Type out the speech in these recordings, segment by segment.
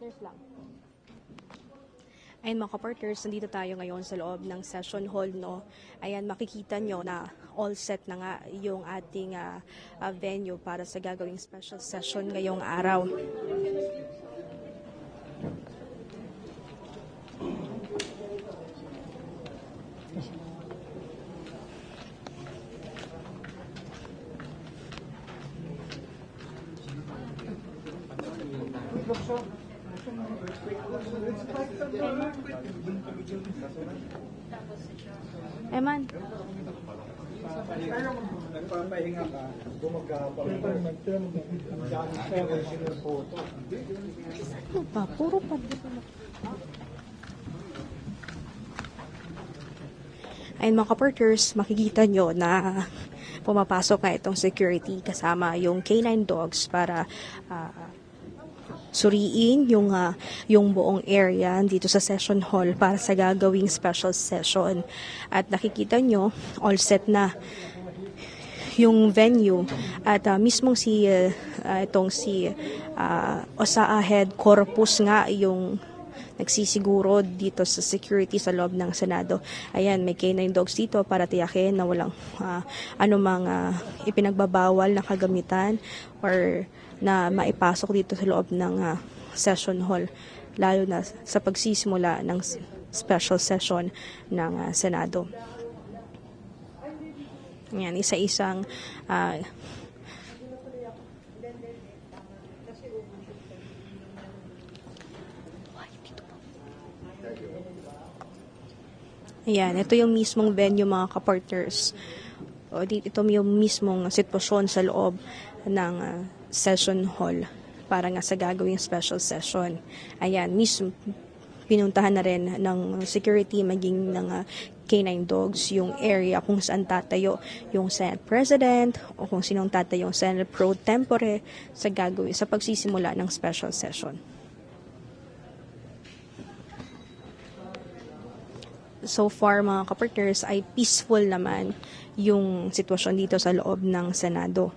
Partners lang. Ayun mga partners, nandito tayo ngayon sa loob ng session hall, no. Ayan, makikita nyo na all set na nga yung ating venue para sa gagawing special session ngayong araw. Eman. Nagpapahinga ka, gumagapang ka, Ano ba? Puro pa. Ayun mga partners, makikita nyo na pumapasok na itong security kasama yung K9 dogs para suriin yung buong area dito sa session hall para sa gagawing special session. At nakikita nyo, all set na yung venue at mismong si Osaa Head Corpus nga yung nagsisiguro dito sa security sa loob ng Senado. Ayan, may K9 dogs dito para tiyakin na walang anumang ipinagbabawal na kagamitan or na maipasok dito sa loob ng session hall, lalo na sa pagsisimula ng special session ng Senado. Yan, isa-isang ayan, ito yung mismong venue mga kapartners. Ito yung mismong sitwasyon sa loob ng session hall para nga sa gagawing special session. Ayan, mismo pinuntahan na rin ng security maging ng K9 dogs yung area kung saan tatayo yung Senate President o kung sinong tatayo yung Senate Pro Tempore sa gagawin sa pagsisimula ng special session. So far mga kapartners ay peaceful naman yung sitwasyon dito sa loob ng Senado.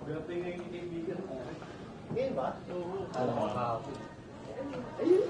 Grabe nga yung kaibigan ko. Ngayon ba? Oo. Ayun.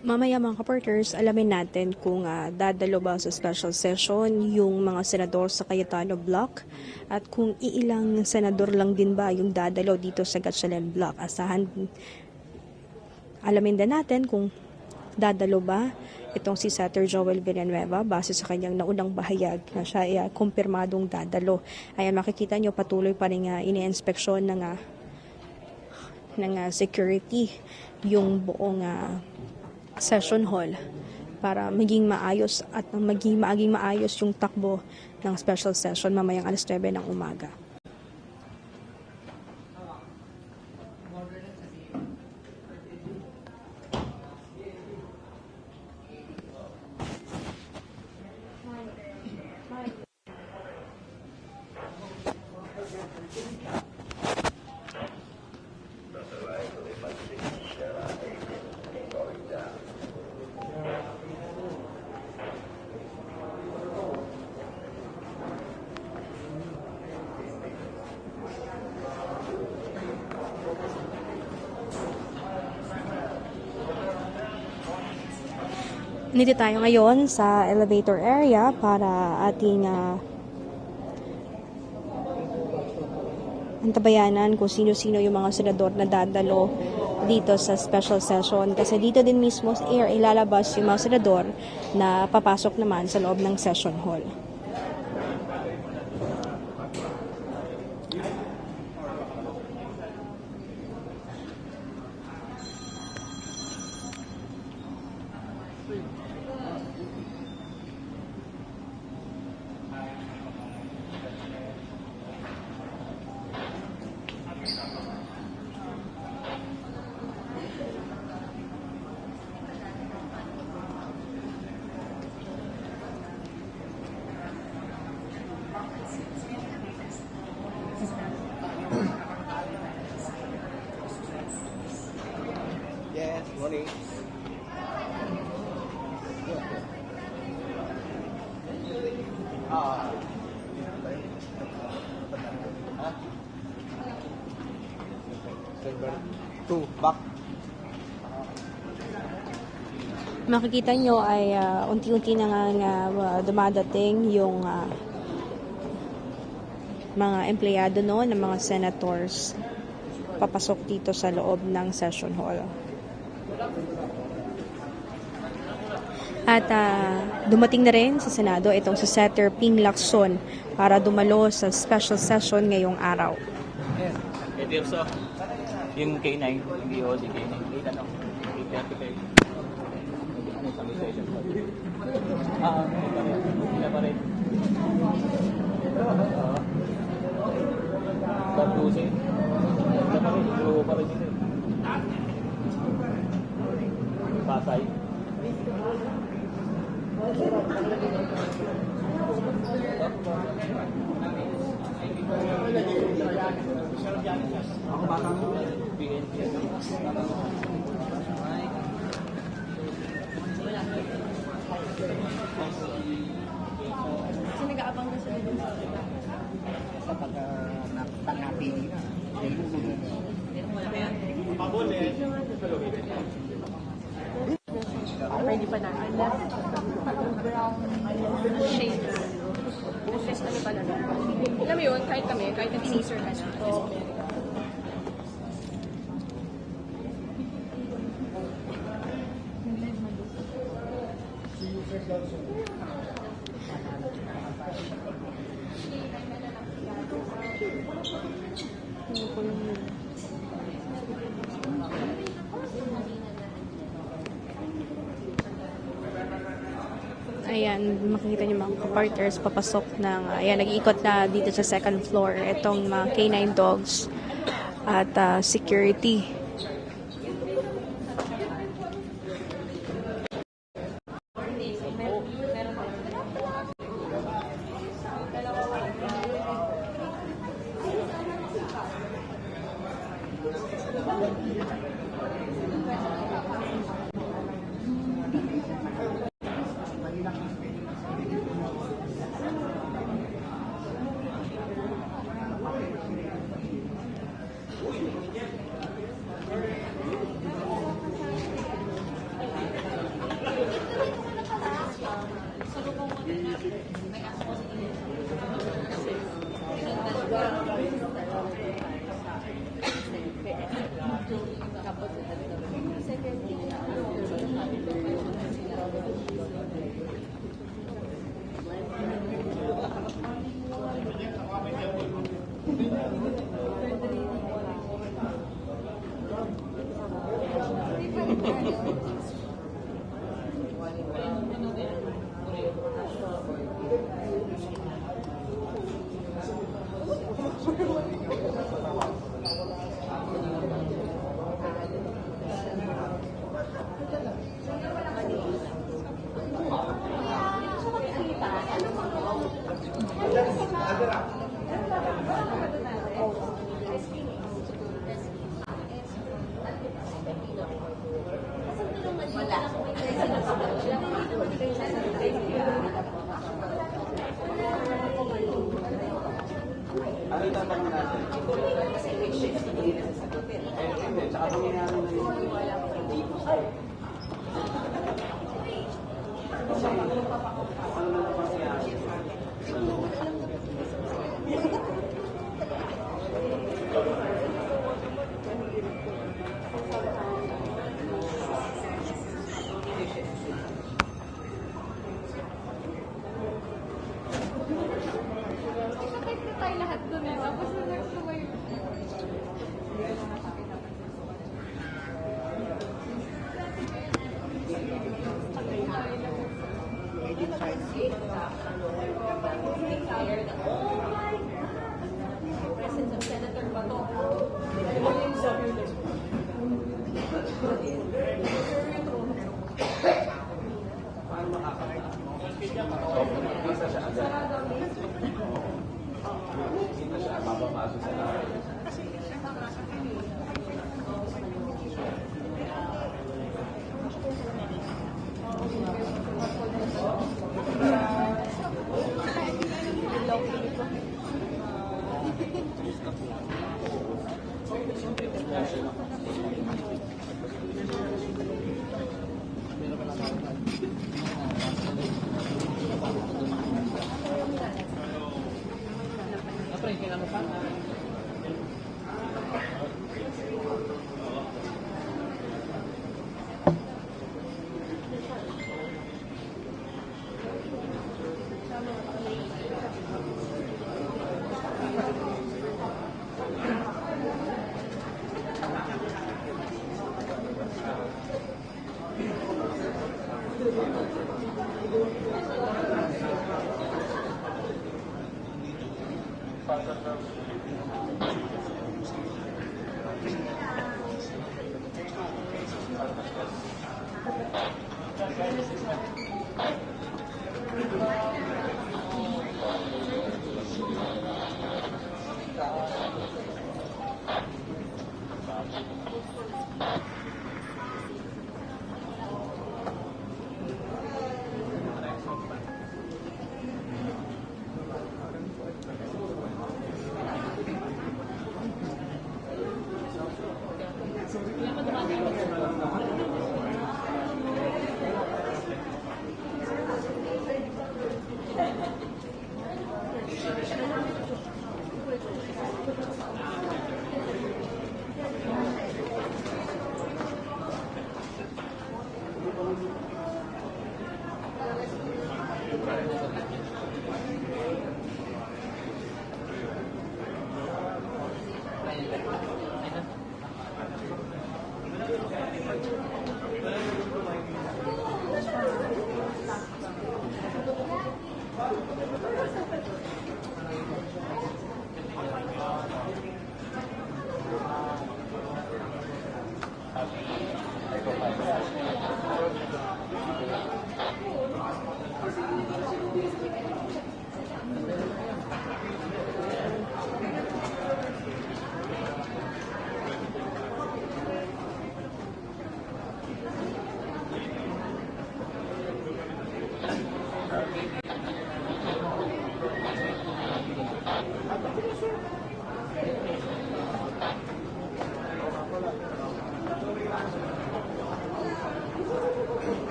Mamaya mga kapartners, alamin natin kung dadalo ba sa special session yung mga senador sa Cayetano Block at kung iilang senador lang din ba yung dadalo dito sa Gatchalian Block. Alamin din natin kung dadalo ba itong si Senator Joel Villanueva base sa kanyang naunang bahayag na siya ay kumpirmadong dadalo. Ayan, makikita nyo patuloy pa rin ini-inspeksyon ng security yung buong session hall para maging maayos at maging maayos yung takbo ng special session mamayang 9:00 ng umaga. Nandito tayo ngayon sa elevator area para ating antabayanan kung sino-sino yung mga senador na dadalo dito sa special session. Kasi dito din mismo sa ilalabas yung mga senador na papasok naman sa loob ng session hall. Yes, morning. Server 2, back. Makikita nyo ay unti-unti na nga dumadating yung mga empleyado ng mga senators papasok dito sa loob ng session hall. At dumating na rin sa Senado itong si Senator Ping Lacson para dumalo sa special session ngayong araw. Ito so, yung K9, hindi OD K9, ano, Tertiary. Ano sa session pa rin. Hindi pa rin. Bardusin. Hindi pa rin, grupo pa rin sila. Pasay. Ako batang PNP. Kasi nag-aabang na sila dun sa pag-napili na. Pwede pa na. Brown shade. Bukos kami talaga. Alam mo yun, kahit nag-teaser ka siya. Ayan, makikita niyo mga partners papasok ng, ayan, nag-iikot na dito sa second floor itong mga K9 dogs at security. tayo lahat dun eh. Tapos na next to kayo. Presence of Senator Bagong.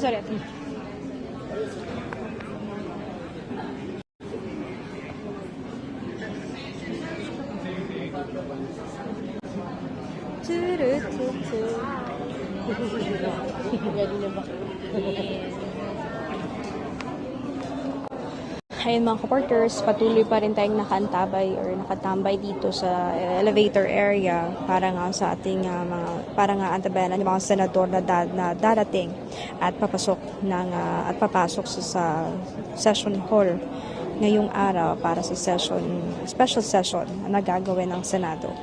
Sorry, ate. Ayun mga kaporters, patuloy pa rin tayong nakaantabay or nakatambay dito sa elevator area para nga sa ating para nga antabayan ng mga senador na darating at papasok sa session hall ngayong araw para sa special session na gagawin ng Senado.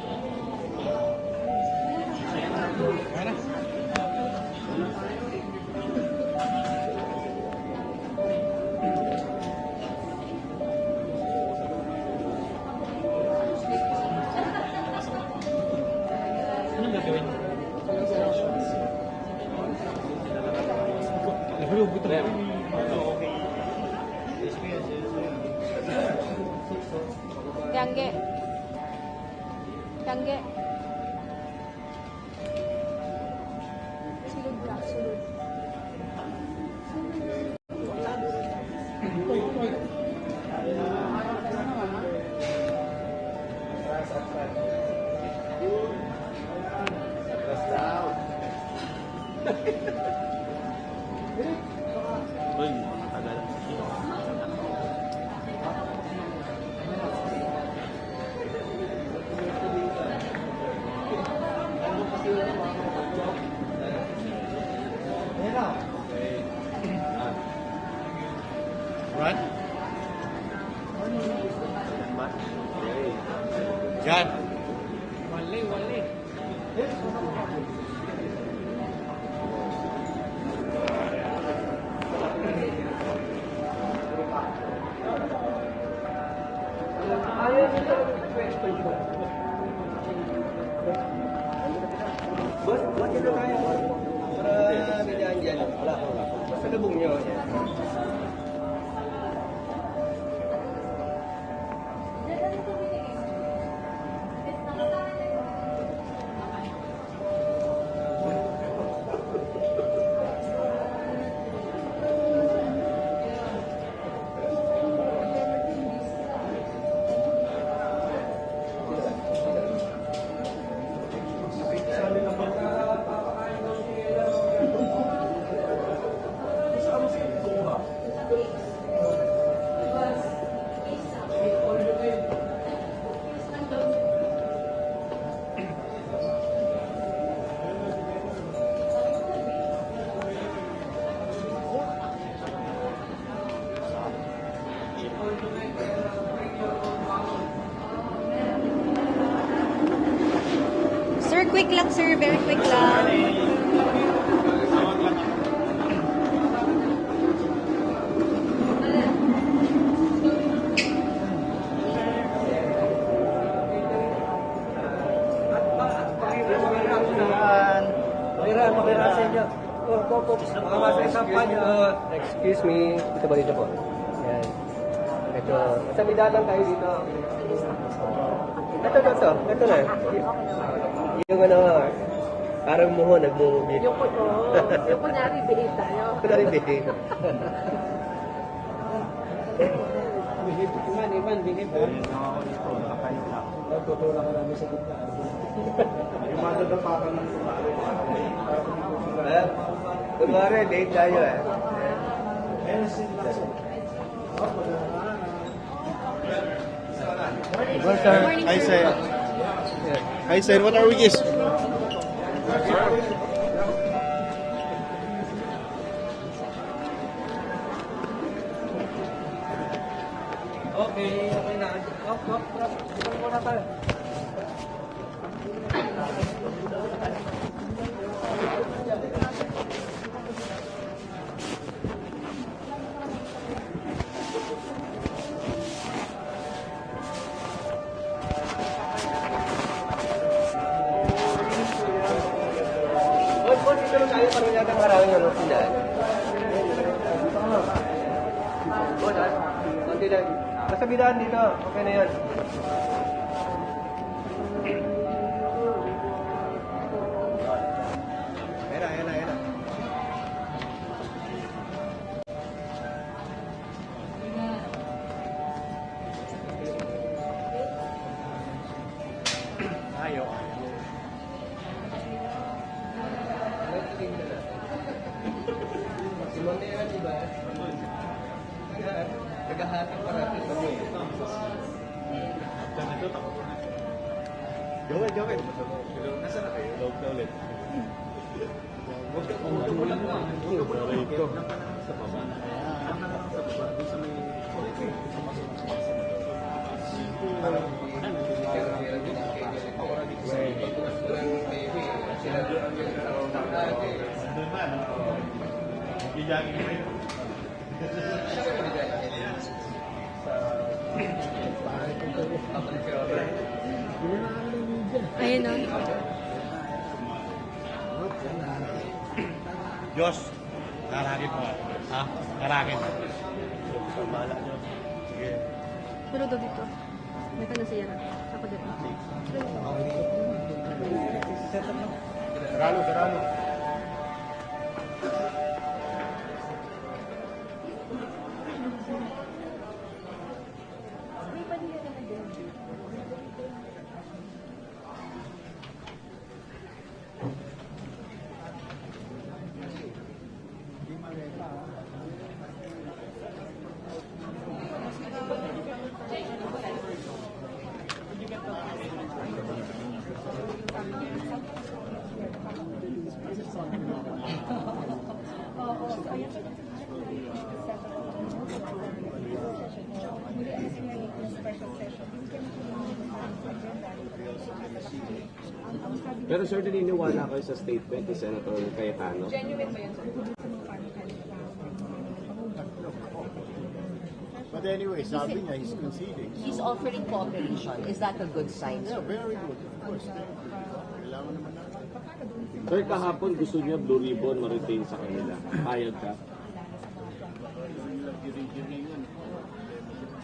Anong gagawin? Yangge. Yangge. Sulod ka, sulod. Uy, matagal. Run. Yan. Wali, wali. Buat kita tayo. Para binyan dyan. Wala. Basta labong nyo. Sir, quick lang sir, very quick lang. Makira sa inyo. Mga masa isang excuse me. Ito ba dito po? Yan. Ito. Sa midalang tayo dito. Ito na. Yung ano, parang muho, nagmuhubi. Yung ko naribihit tayo. Naribihit. Iman, bigay po. Ako dito, nakakait na. Nagtutulak ka namin sa gitna. Yung madadapakan ng sumari. Kunwari, late tayo eh. Hi sir. Hi sir, what are we guys? Okay na. Dito muna tayo. Dito lang tayo para yata maraming ano sila. Konti lang. Basta bidaan dito. Okay na yan. Ayan na. Ayaw. Si Montero, diba? Naghahatang parating sa mga. Gawin. Nasaan na kayo? Log na ulit. Huwag ka lang na. Rito. Sa baba. Sa baba. Doon sa may... Ayun o. Diyos, karakin mo. Ha? Karakin. Sa bala nyo. Sige. Pero daw dito. May ka na siya na. Ako dito. Saralo, saralo. Pero sir, naniniwala kayo sa statement ni Senator Cayetano? But anyway, sabi niya, he's conceding. He's offering cooperation. Is that a good sign? Yeah, very good. Of course. Kailangan naman natin. Sir, kahapon gusto niya blue ribbon ma-retain sa kanila. Payag ka?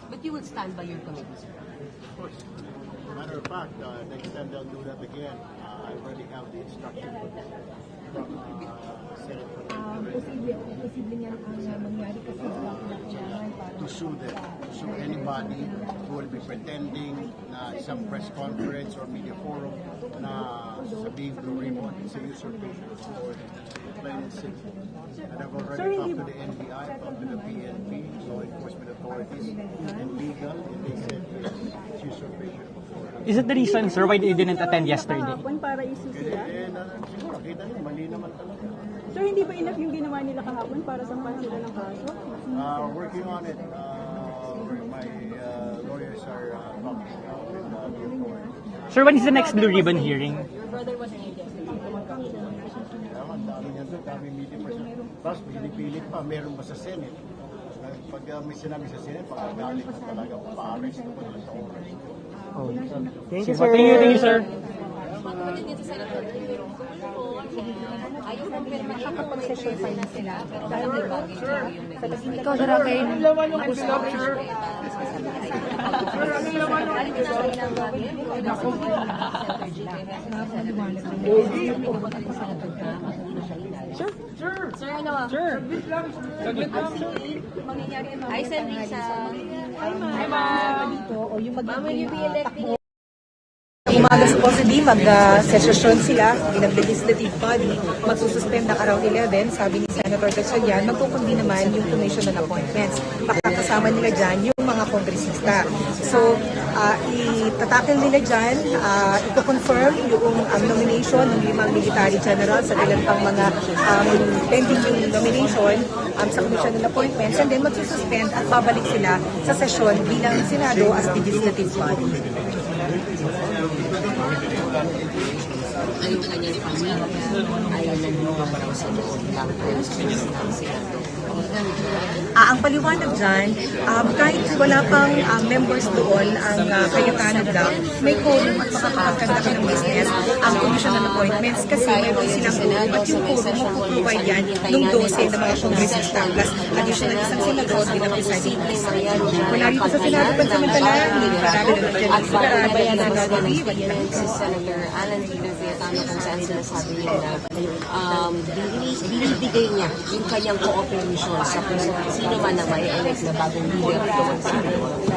But you will stand by your committees. Of course. Matter of fact, next time they'll do that again, I already have the instruction from Senator Posible niyan ang mangyari kasi wala ko na kailangan para to sue them, to sue anybody who will be pretending na isang press conference or media forum na sabing blue ribbon is a usurpation of authority. Plain and simple. And I've already talked to the NBI, talked to the PNP, law enforcement authorities, and legal, and they said it's usurpation of authority. Is it the reason, sir, why they didn't attend yesterday? para isu sila. Siguro, kita niyo, mali naman talaga. So hindi ba enough yung ginawa nila kahapon para sampahan sila ng kaso? Working on it. My lawyers are talking with the authorities. Sir, when is the next Blue Ribbon hearing? Your brother was here yesterday. Kaya dami niya doon, dami meeting pa siya. Tapos pinipilit pa, meron ba sa Senate? Pag may sinabi sa Senate, pagkagalit ko talaga, pa-arrest ko na sa oras. Thank you, sir. Thank you, sir. Ayaw mo pero makakapag-session pa na sila. Dahil may bagay yung Ikaw, Sir Raquel. Sir, ano? Sir. Saglit lang. Ay, Sir Lisa. Hi, ma'am. Ma'am, will you be electing? Umaga supposedly mag-session sila in a legislative body, magsususpend ng around 11, sabi ni Senator Tertiary, magkukundi naman yung commission on appointments. Makakasama nila dyan yung mga kongresista. So, itatakil nila dyan, ito-confirm yung nomination ng 5 military general sa ilan pang mga pending yung nomination sa commission on appointments, and then magsususpend at babalik sila sa session bilang Senado as legislative body. Yung kanyang pamilya, ayaw na mga parang sa loob lang pero sa Senado. Ang paliwanag dyan, kahit wala pang members doon ang Cayetano lang, may quorum at makakapagkanda ka ng business ang commission on appointments kasi mayroon silang quorum at yung quorum magpuprovide yan ng 12 na mga kongresista plus additional isang senador bilang presiding officer. Wala rito sa Senado pansamantala, hindi marami na nandiyan sa bayan na nagawin. Si Senator Alan Liderato kung saan sinasabi niya na binibigay niya yung kanyang cooperation sa kung sino man na may elect na bagong leader doon sa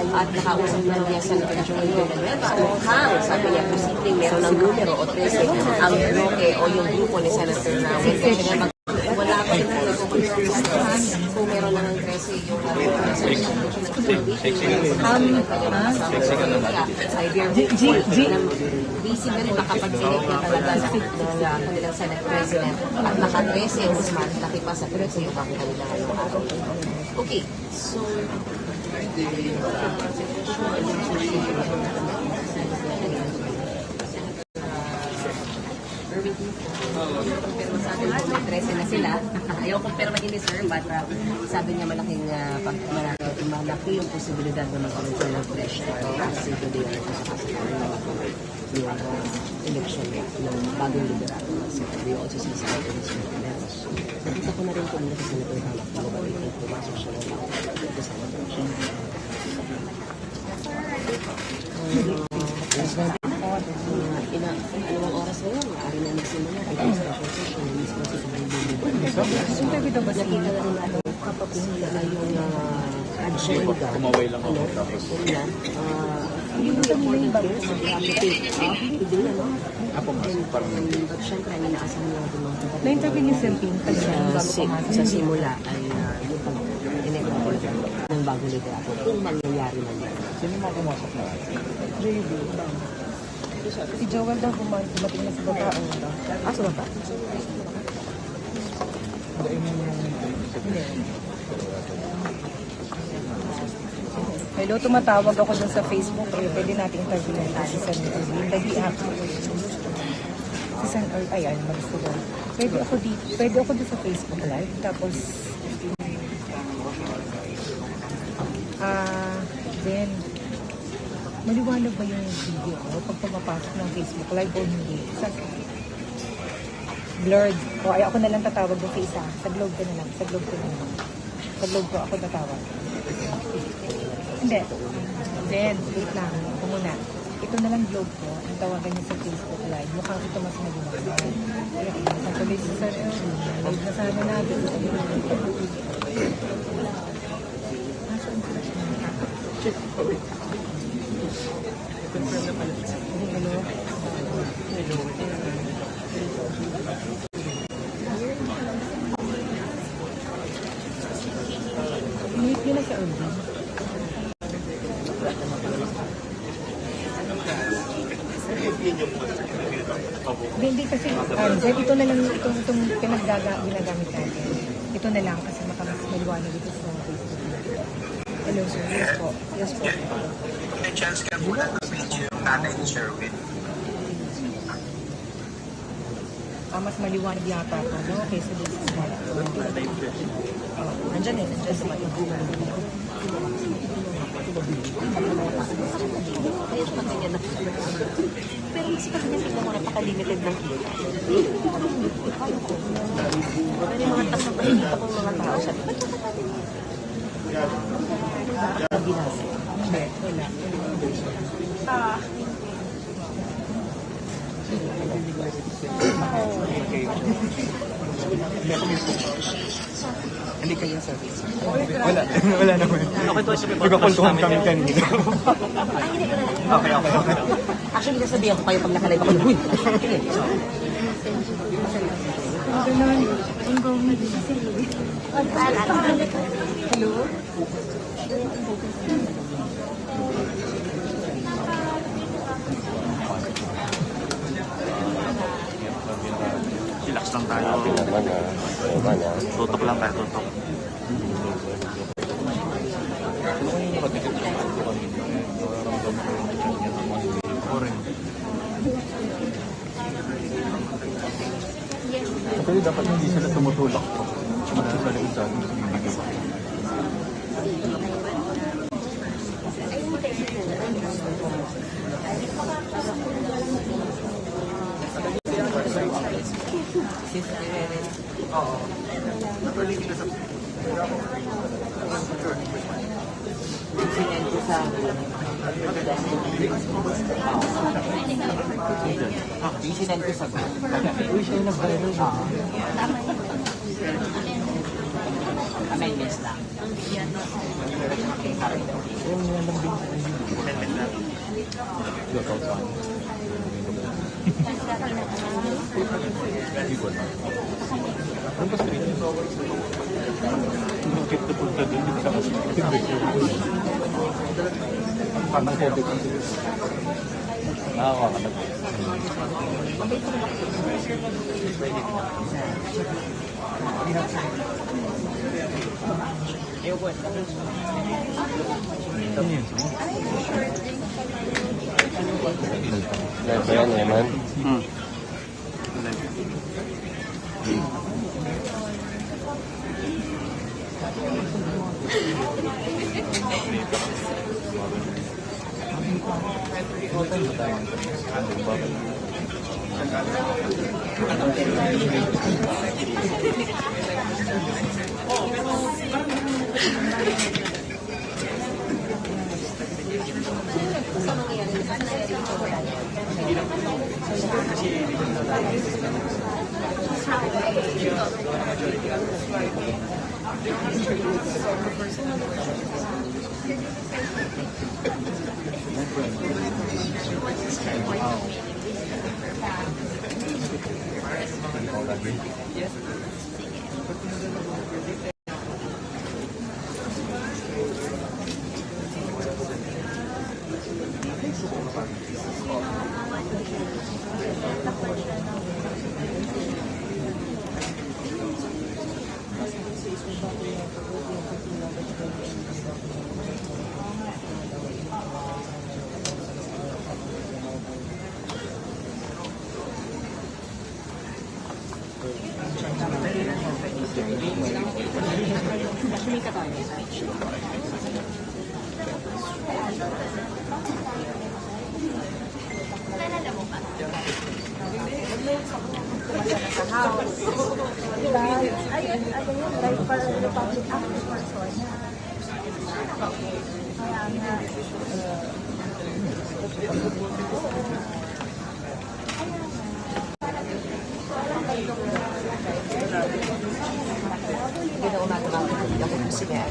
at nakausap na niya Senator Joy Villanueva mukhang sabi niya posibleng meron ng numero o 13 ang bloke o yung grupo ni Senator na wala pa rin kung meron na ng 13 yung basically makapag-select niya talaga ng kanilang Senate President at naka-13 mas malaki pa sa 13 yung kanilang ngayong araw. Okay, so 13 na sila. Ayaw kong permahin ni sir, but sabi niya malaki yung posibilidad na magkaroon sila ng fresh start kasi today yung election ng bagong liderato. So they also see sa akin is nakita ko na rin kung kasi na ito hawak na ba rin pumasok siya ng Anong oras na yun? Maaari na nagsimula. Ito yung special session. Mismo si Siyempre, ito ba si nakita na rin natin kapag na yung agenda. Kumaway lang ako tapos. Yung important is we have to take today, ano? Ako mas parang But syempre, ang inaasahan na natin mga kapatid. Na-interview ni Sentin Sa simula ay yung pag-inegate ng bagong liderato kung mangyayari man yan. sino mga pumasok na? JB. Si Joel daw dumating na sa baba. Sa baba? Hello, tumatawag ako dun sa Facebook. Pwede nating interviewin si San Lagi si San ayan, mag-gusto doon. Pwede ako dun sa Facebook Live. Tapos, then, maliwanag ba yung video ko pag pumapasok ng Facebook Live o hindi? Blurred. O ay ako na lang tatawag doon sa isa. Sa Globe ko na lang. Sa Globe ko ako tatawag. Hindi. Then, wait lang. Ito muna. Ito na lang Globe ko. Ang tawagan niya sa Facebook Live. Mukhang ito mas maliwanag. Ang tuloy sa live na sana natin. Confirm na pala. Hello? Inuit nyo na sa urban. Hindi kasi, ito na lang, itong ginagamit natin. Ito na lang kasi makamas maliwanag dito sa Facebook. Hello sir, yes po. Yes po. May chance ka muna na video yung nanay ni Sherwin. Mas maliwanag yata ito, no? Okay, so this is what. Nandyan sa maliwanag. Pero mas kasi niya tignan mo napaka-limited ng kita. Pero yung mga nakikita kong mga tao sa Hindi, wala. Hindi kayo sa Wala naman. Nagkakultuhan kami kanina. Okay. Actually, nasabihan ko kayo pag nakalive ako. Uy! Hello? Relax lang tayo. Tutok lang tayo, tutok. Actually, dapat hindi sila tumutulak po. Magsasalit sa atin. Sinend ko sa Uy, siya yung nag-viral. amendments lang. Live ba yan, Eman?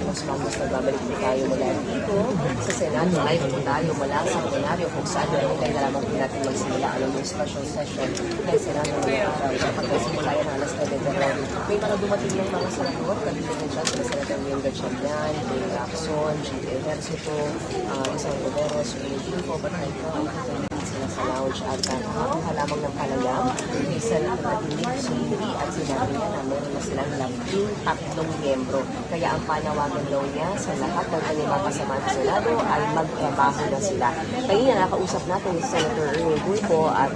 Mas nagbabalik po tayo mula dito sa Senado. Live po tayo mula sa plenaryo kung saan tayo na lamang po natin magsimula ang special session ng Senado ngayong araw. Kapag nagsimula yan alas 9 February, may mga dumating ng mga senador, kabilang dyan sila Senator Wayne Gatchalian, Jay Lacson, G. Ejercito, isang Rodero, Sumunod po, Batay po, ang sila sa lounge at nakakuha lamang ng palayam kay Senator Dinig Suri at sinabi niya na meron na silang 13 miyembro. Kaya ang panawagan daw niya sa lahat ng kanyang mga kasama sa Senado ay magtrabaho na sila. Kaya nakausap natin si Senator Erwin Tulfo at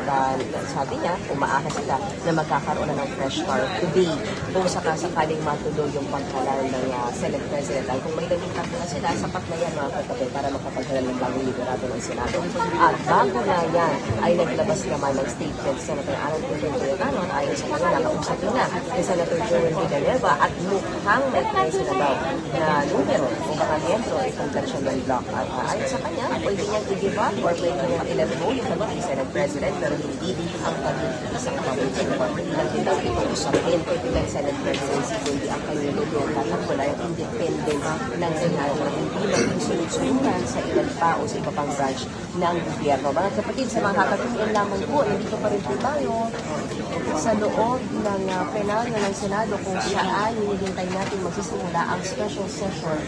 sabi niya, umaaha sila na magkakaroon na ng fresh start today kung sakasakaling matuloy yung paghalal ng Senate President. At kung may lamintang na sila, sapat na yan mga kapatid para makapaghalal ng bagong liderato ng Senado. At bago na yan ay naglabas naman ng statement si Senator Alan Cayetano at ayon sa kanya nakausap na ni Senator Joel Villanueva at mukhang nag-present na daw na numero o baka miyembro ay conventional block. At ayon sa kanya, pwede niyang i-give up or pwede niyang i-let go yung pagiging Senate President pero hindi ang pagiging isang pamilya. Hindi lang din daw ito usapin ng Senate Presidency kundi ang kanyang tatakbo na yung independence ng Senado na hindi magsusunod-sunuran sa ilang tao sa iba pang branch ng gobyerno. Mga kapatid, sa mga kakatuloy lamang po, dito pa rin po tayo sa loob ng plenaryo ng Senado kung saan hinihintay natin magsisimula ang special session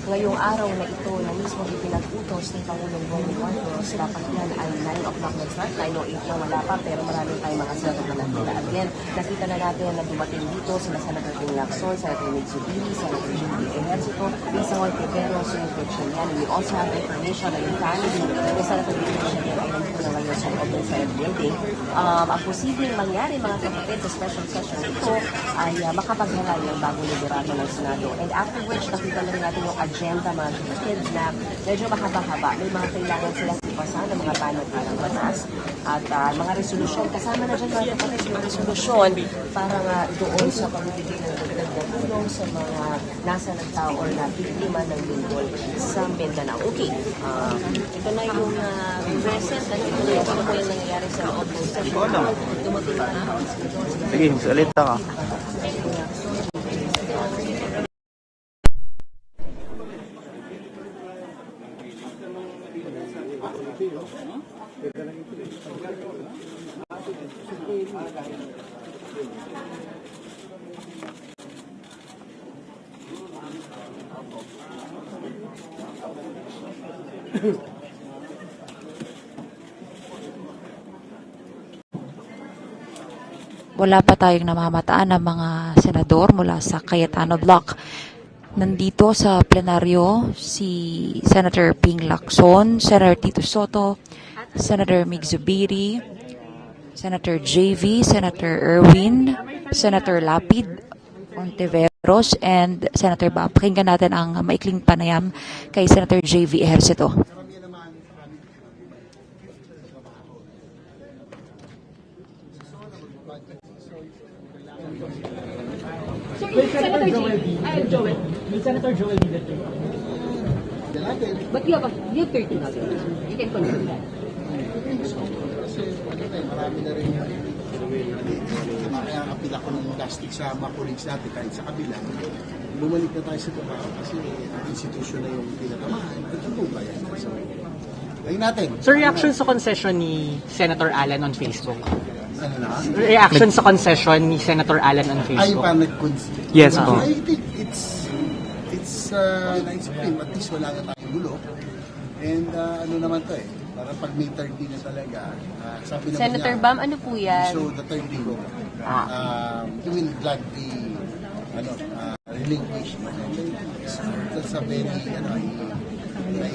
ngayong araw na ito na mismo ipinag-utos ni Pangulong Bongbong Marcos. Dapat yan ay 9 o'clock nag-start, 9:08 na wala pa pero maraming tayong mga senador na nakita. At yan, nakita na natin na dumating dito sila Senator Wayne Lacson, Senator Mitsubili, Senator G. Ejercito, Lisa Ortega, Senator Chilian. We also have information na yung family ni Senator Chilian ay nandito na ngayon sa loob ng Senate building. Ang posibleng mangyari mga kapatid sa special session ito ay makapaghalal ng bagong liderato ng Senado. And afterwards, nakita na rin natin yung agenda mga kapatid na medyo mahaba-haba. May mga kailangan sila ipasan ng mga panag-arang batas at mga resolusyon. Kasama na dyan mga kapatid yung resolusyon para nga doon sa pagbibigay ng dagdag na tulong sa mga nasa nagtao or na biktima ng lindol sa Mindanao. Okay, ito na yung present. Ito na yung nangyayari sa loob ng session. Dumating na Sige, salita ka. Wala pa tayong namamataan ng mga senador mula sa Cayetano Block. Nandito sa plenaryo si Senator Ping Lacson, Senator Tito Soto, Senator Mig Zubiri, Senator JV, Senator Erwin, Senator Lapid Ontiveros, and Senator Bob. Pakinggan natin ang maikling panayam kay Senator JV Ejercito. Senator Joel. Senator Joel did it. But you have 30 now. You can confirm that. Kasi marami na rin kaya kapila ko ng plastic sa mga colleagues natin kahit sa kabila. Bumalik na tayo sa trabaho kasi ang institusyon na yung pinatamaan at ang bubayan. So, ayun natin. So reaction sa concession ni Senator Alan on Facebook? Ano na? Reaction sa concession ni Senator Alan on Facebook? Ay, parang nag-concede. Yes po. I think it's nice of him. At least wala na tayong gulo. And ano naman to parang pag May 30 na talaga, sabi naman Senator niya, Bam, ano po yan? So the 30 go. He will gladly relinquish. That's a very, I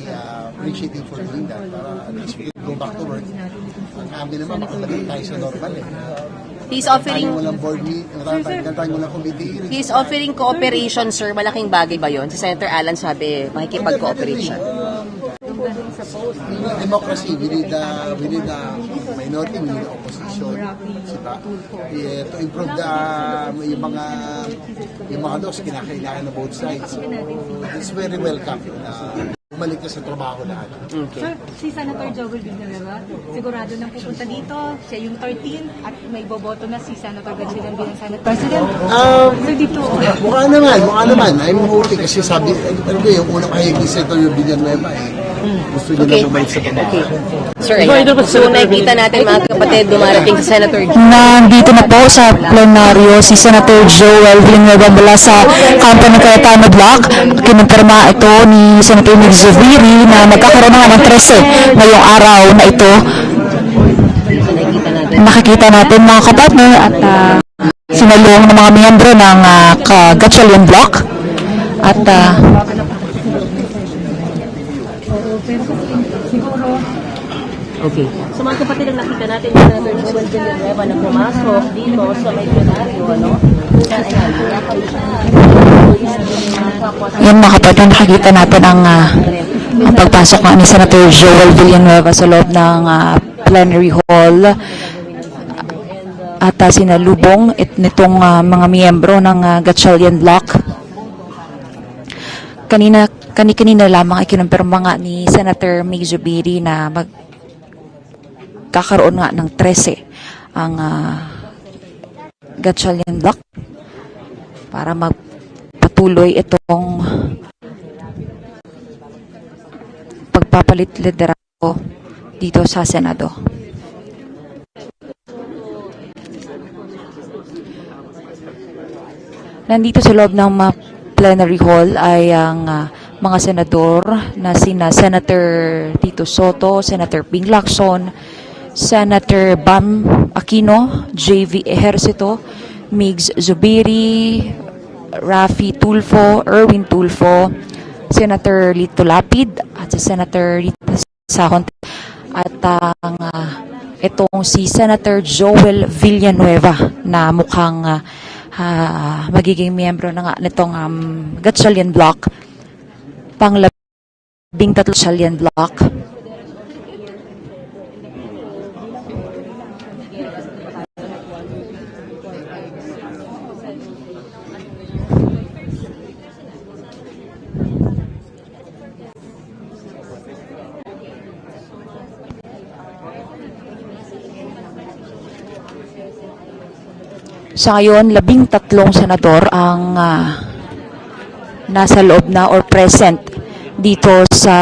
appreciate him for doing that. Para at least we can go back to work. Ang amin naman, makabalik tayo sa normal He's offering He's offering cooperation, sir. Malaking bagay ba yun? Si Senator Alan sabi, makikipag-cooperation. Democracy, we need a minority, we need opposition. To improve yung mga laws, kinakailangan na both sides. So, it's very welcome na bumalik na sa trabaho lahat. Sir, si Senator Joel Villanueva, sigurado nang pupunta dito. Siya yung 13 at may boboto na si Senator Gatchalian bilang Senate President. Sir, dito. Mukha naman. I'm hoping kasi sabi, yung unang kahig ni Senator Villanueva gusto niya na bumalik sa trabaho. Sir, so nakikita natin mga kapatid, dumarating si Senator Nandito na po sa plenaryo si Senator Joel Villanueva mula sa kampo ng Cayetano Block. Kinumpirma ito ni Senator Mig Zubiri na magkakaroon nga ng 13 ngayong araw na ito. Nakikita natin mga kapartner at sinalong ng mga miyembro ng Gatchalian Block at okay. So mga kapatid, ang nakita natin yung Senator Joel Villanueva na pumasok dito sa may plenaryo, Yan mga kapatid, nakikita natin ang pagpasok ni Senator Joel Villanueva sa loob ng plenary hall at sinalubong nitong mga miyembro ng Gatchalian Block. Kanina lamang ay kinumpirma nga ni Senator Mig Zubiri na magkakaroon nga ng 13 ang Gatchalian Block para magpatuloy itong pagpapalit liderato dito sa Senado. Nandito sa loob ng plenary hall ay ang mga senador na sina Senator Tito Soto, Senator Ping Lacson, Senator Bam Aquino, JV Ejercito, Migs Zubiri, Rafi Tulfo, Erwin Tulfo, Senator Lito Lapid at Senator Rita Sahon at itong si Senator Joel Villanueva na mukhang magiging miyembro na nga nitong Gatchalian Block, pang-13 Gatchalian Block. Sa ngayon, 13 senador ang nasa loob na or present dito sa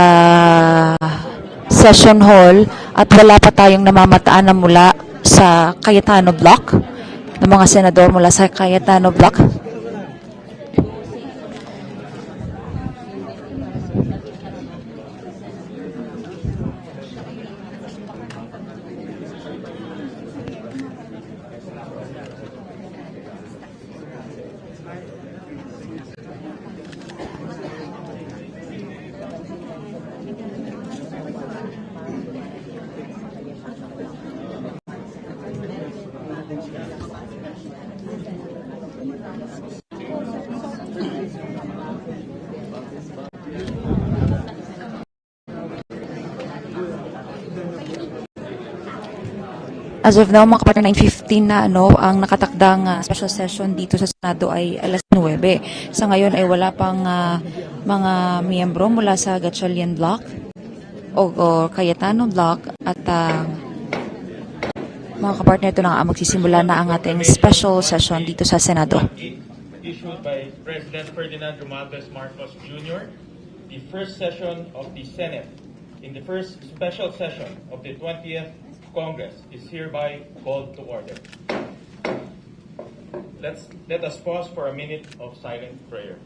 session hall at wala pa tayong namamataan na mula sa Cayetano Block, ng mga senador mula sa Cayetano Block. As of now, mga kapartner, 9:15 na ang nakatakdang special session dito sa Senado ay alas 9. Sa ngayon ay wala pang mga miyembro mula sa Gatchalian Block o Cayetano Block at mga kapartner, ito na nga magsisimula na ang ating special session dito sa Senado. Issued by President Ferdinand Romualdez Marcos Jr., the first session of the Senate in the first special session of the 20th Congress is hereby called to order. Let us pause for a minute of silent prayer.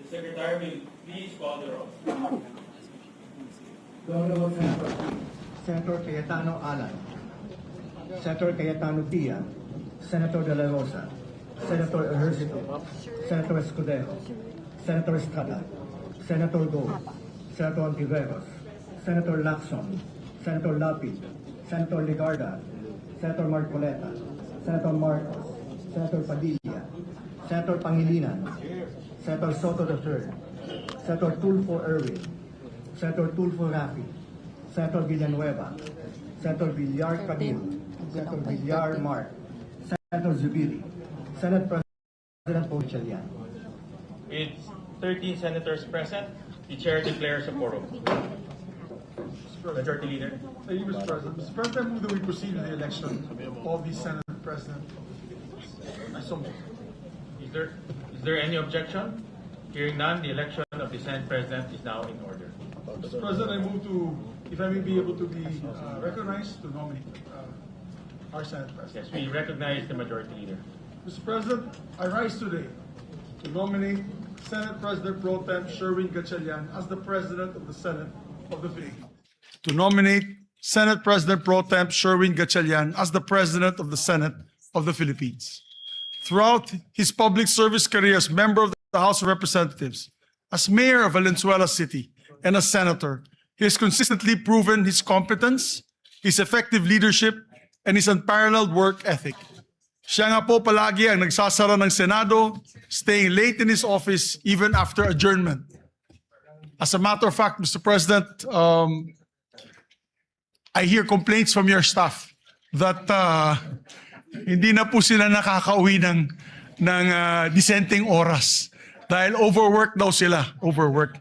The Secretary will please call the roll. Honorable Senator, Senator Cayetano Alan, Senator Cayetano Pia, Senator De La Rosa, Senator Ejercito, Senator Escudero, Senator Estrada, Senator Go, Senator Antiveros, Senator Lacson, Senator Lapid, Senator Ligarda, Senator Marcoleta, Senator Marcos, Senator Padilla, Senator Pangilinan, Senator Soto III, Senator Tulfo Erwin, Senator Tulfo Rafi, Senator Villanueva, Senator Villar Camil, Senator Villar Mark, Senator Zubiri, Senate President Pochalian. With 13 senators present, the chair declares a quorum. Majority Leader. Thank you, Mr. President. Mr. President, I move that we proceed to the election of the Senate President. I so move. Is there any objection? Hearing none, the election of the Senate President is now in order. Mr. President, I move to, if I may be able to be recognized to nominate our Senate President. Yes, we recognize the Majority Leader. Mr. President, I rise today to nominate Senate President Pro Tem Sherwin Gatchalian as the President of the Senate of the Philippines. To nominate Senate President Pro Tem Sherwin Gatchalian as the President of the Senate of the Philippines. Throughout his public service career as member of the House of Representatives, as mayor of Valenzuela City, and as senator, he has consistently proven his competence, his effective leadership, and his unparalleled work ethic. Siya nga po palagi ang nagsasara ng Senado, staying late in his office even after adjournment. As a matter of fact, Mr. President, I hear complaints from your staff that hindi na po sila nakakauwi ng disenteng oras dahil overwork daw sila, overwork.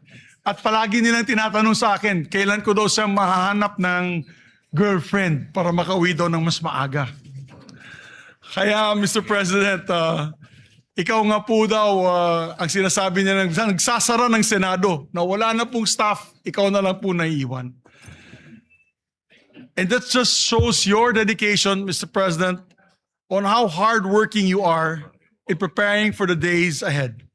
At palagi nilang tinatanong sa akin, kailan ko daw siyang mahahanap ng girlfriend para makauwi daw ng mas maaga. Kaya, Mr. President, ikaw nga po daw ang sinasabi niya nagsasara ng Senado na wala na pong staff, ikaw na lang po naiiwan. And that just shows your dedication, Mr. President, on how hardworking you are in preparing for the days ahead.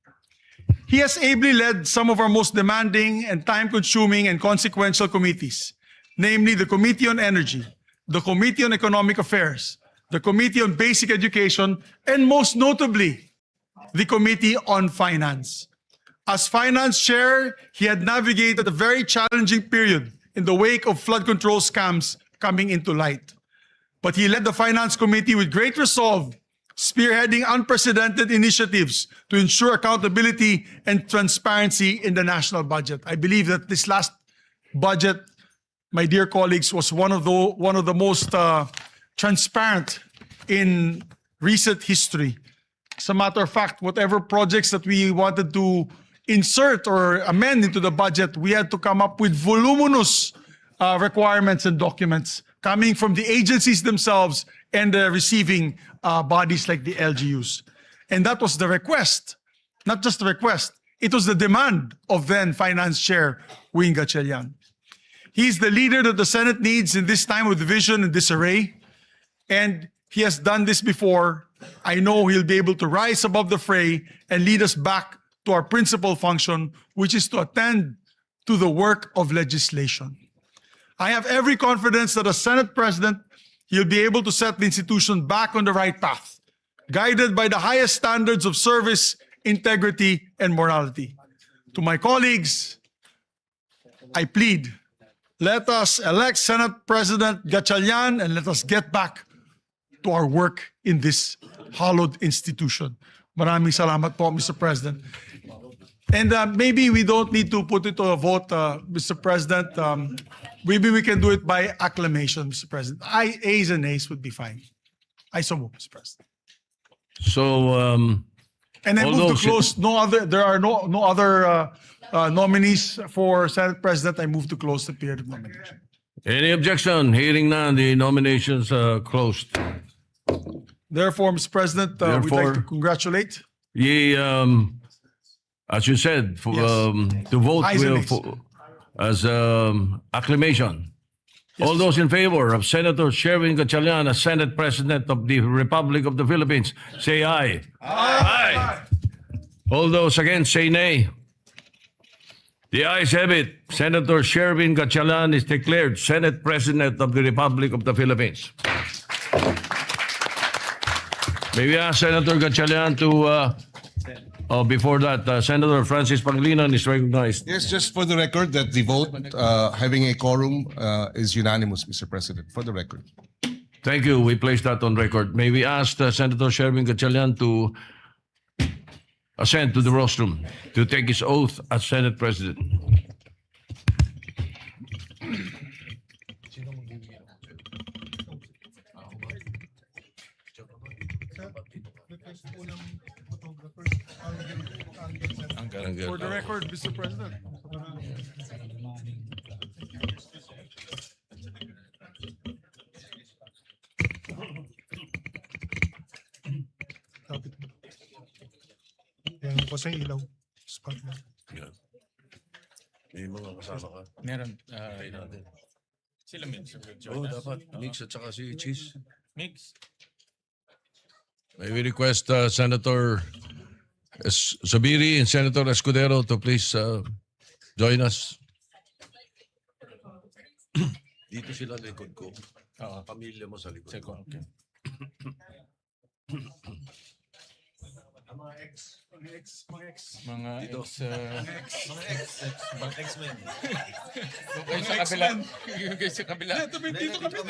He has ably led some of our most demanding and time-consuming and consequential committees, namely the Committee on Energy, the Committee on Economic Affairs, the Committee on Basic Education, and most notably, the Committee on Finance. As Finance Chair, he had navigated a very challenging period in the wake of flood control scams coming into light. But he led the Finance Committee with great resolve, spearheading unprecedented initiatives to ensure accountability and transparency in the national budget. I believe that this last budget, my dear colleagues, was one of the most transparent in recent history. As a matter of fact, whatever projects that we wanted to insert or amend into the budget, we had to come up with voluminous requirements and documents coming from the agencies themselves and the receiving bodies like the LGUs. And that was the request, not just the request, it was the demand of then Finance Chair Wing Gatchalian. He's the leader that the Senate needs in this time of division and disarray, and he has done this before. I know he'll be able to rise above the fray and lead us back to our principal function, which is to attend to the work of legislation. I have every confidence that as Senate President, he'll be able to set the institution back on the right path, guided by the highest standards of service, integrity, and morality. To my colleagues, I plead, let us elect Senate President Gatchalian and let us get back to our work in this hallowed institution. Maraming salamat po, Mr. President. And maybe we don't need to put it to a vote, Mr. President. Maybe we can do it by acclamation, Mr. President. Ayes and nays would be fine. I so move, Mr. President. So, And I move to although close. There are no other nominees for Senate President. I move to close the period of nomination. any objection? Hearing none, the nominations are closed. Therefore, Mr. President, we'd like Therefore, to congratulate. Ye, as you said, for, Yes. to vote Ayes and will, nays. as acclamation. All those in favor of Senator Sherwin Gatchalian as Senate President of the Republic of the Philippines, say aye. Aye. All those against, say nay. The ayes have it. Senator Sherwin Gatchalian is declared Senate President of the Republic of the Philippines. May we ask Senator Gatchalian to, before that, Senator Francis Pangilinan is recognized. Yes, just for the record that the vote, having a quorum, is unanimous, Mr. President, for the record. Thank you. We place that on record. May we ask Senator Sherwin Gatchalian to ascend to the rostrum to take his oath as Senate President. For the record, Mr. President. Yan po sa ilaw. Spotlight. May mga kasama ka? Meron. Kain natin. Sila mix. Oo, dapat. Mix at saka si Cheese. Mix. May we request Senator Zubiri and Senator Escudero to please join us. Dito sila likod ko. Pamilya mo sa likod. Okay. Mga ex. Mga Dito. X-Men. Yung kayo sa kabila. Yung kayo sa kabila. Dito kami.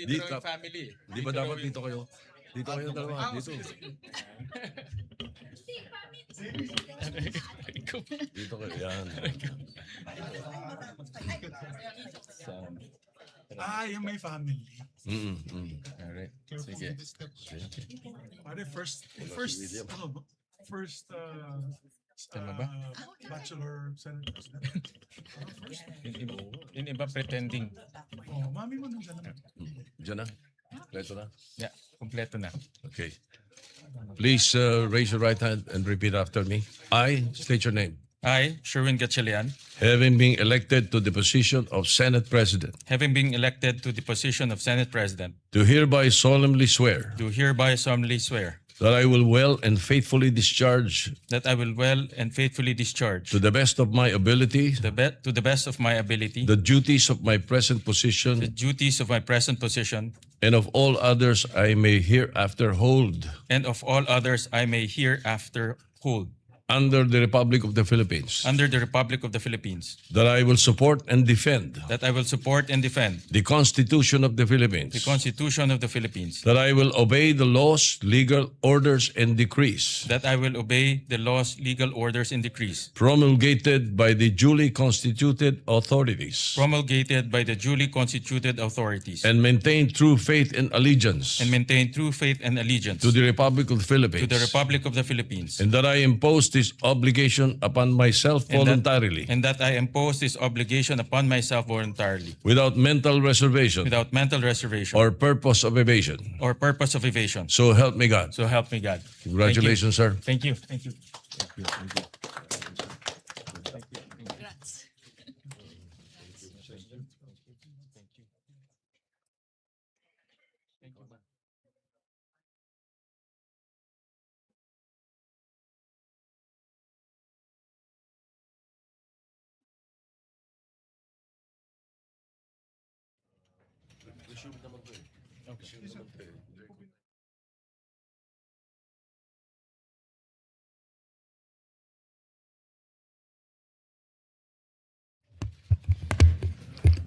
Dito yung family. Di ba dapat dito kayo? Dito kayo dalawa. Dito. Dito kayo. Yan. Yung may family. Alright. Sige. Pare, first Tama ba? bachelor Senate President. Yung iba pretending. Mami mo nandiyan na. Diyan na. Kompleto na. Yeah, kompleto na. Okay. Please raise your right hand and repeat after me. I state your name. I, Sherwin Gatchalian, Having been elected to the position of Senate President, having been elected to the position of Senate President, do hereby solemnly swear do hereby solemnly swear that I will well and faithfully discharge that I will well and faithfully discharge to the best of my ability to the best of my ability the duties of my present position the duties of my present position and of all others I may hereafter hold and of all others I may hereafter hold under the Republic of the Philippines, under the Republic of the Philippines, that I will support and defend that I will support and defend the Constitution of the Philippines, the Constitution of the Philippines, that I will obey the laws, legal orders, and decrees that I will obey the laws, legal orders, and decrees promulgated by the duly constituted authorities, promulgated by the duly constituted authorities, and maintain true faith and allegiance and maintain true faith and allegiance to the Republic of the Philippines, to the Republic of the Philippines, and that I impose this obligation upon myself voluntarily, and that I impose this obligation upon myself voluntarily, without mental reservation without mental reservation or purpose of evasion. or purpose of evasion. So help me God. So help me God. Congratulations, sir. Thank you. Thank you.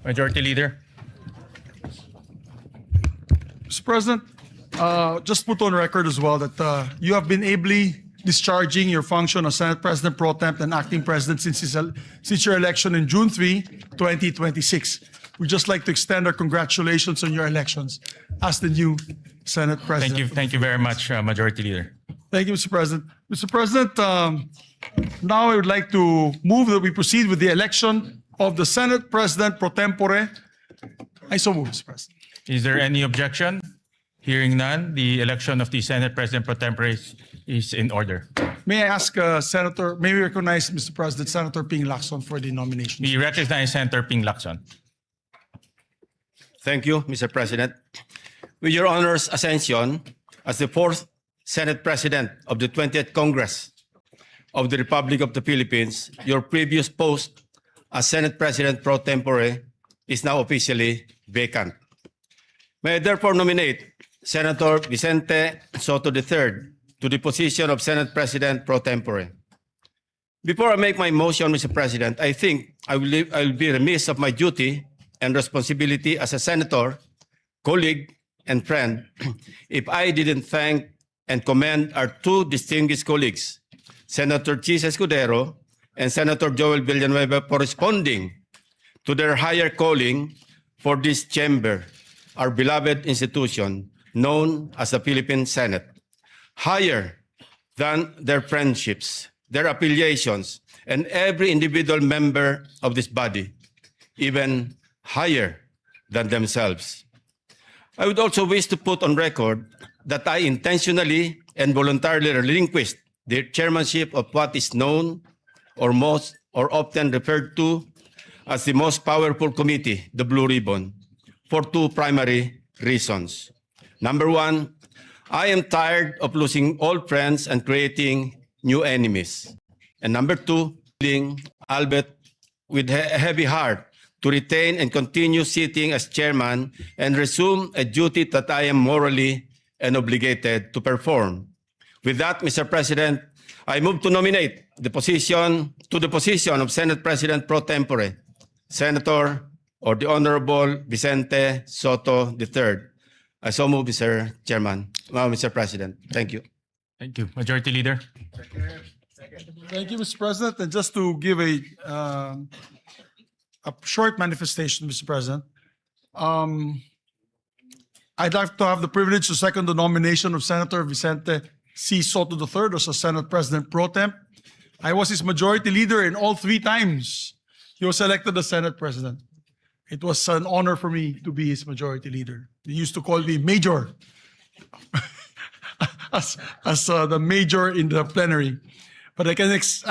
Majority Leader. Mr. President, just put on record as well that you have been ably discharging your function as Senate President Pro Temp and Acting President since your election in June 3, 2026. We'd just like to extend our congratulations on your elections as the new Senate President. Thank you very much, Majority Leader. Thank you, Mr. President. Mr. President, now I would like to move that we proceed with the election of the Senate President Pro Tempore. I so move, Mr. President. Is there any objection? Hearing none, the election of the Senate President Pro Tempore is in order. May I ask may we recognize, Mr. President, Senator Ping Lacson for the nomination? We recognize Senator Ping Lacson. Thank you, Mr. President. With your Honor's ascension as the fourth Senate President of the 20th Congress of the Republic of the Philippines, your previous post as Senate President Pro Tempore is now officially vacant. May I therefore nominate Senator Vicente Soto III to the position of Senate President Pro Tempore. Before I make my motion, Mr. President, I think I will be remiss of my duty and responsibility as a senator, colleague, and friend if I didn't thank and commend our two distinguished colleagues, Senator Chis Escudero and Senator Joel Villanueva, for responding to their higher calling for this chamber, our beloved institution known as the Philippine Senate. Higher than their friendships, their affiliations, and every individual member of this body, even higher than themselves. I would also wish to put on record that I intentionally and voluntarily relinquished the chairmanship of what is known or often referred to as the most powerful committee, the Blue Ribbon, for two primary reasons. Number one, I am tired of losing old friends and creating new enemies. And number two, albeit with a heavy heart, to retain and continue sitting as chairman and resume a duty that I am morally and obligated to perform. With that, Mr. President, I move to nominate the position of Senate President Pro Tempore, Senator or the Honorable Vicente Soto III. I so move, Mr. Chairman. Mr. President. Thank you. Thank you. Majority Leader. Thank you, Mr. President. And just to give a short manifestation, Mr. President, I'd like to have the privilege to second the nomination of Senator Vicente C. Soto III as a Senate President Pro Temp. I was his majority leader in all 3 times he was elected as Senate President. It was an honor for me to be his majority leader. He used to call me Major, as the major in the plenary. But I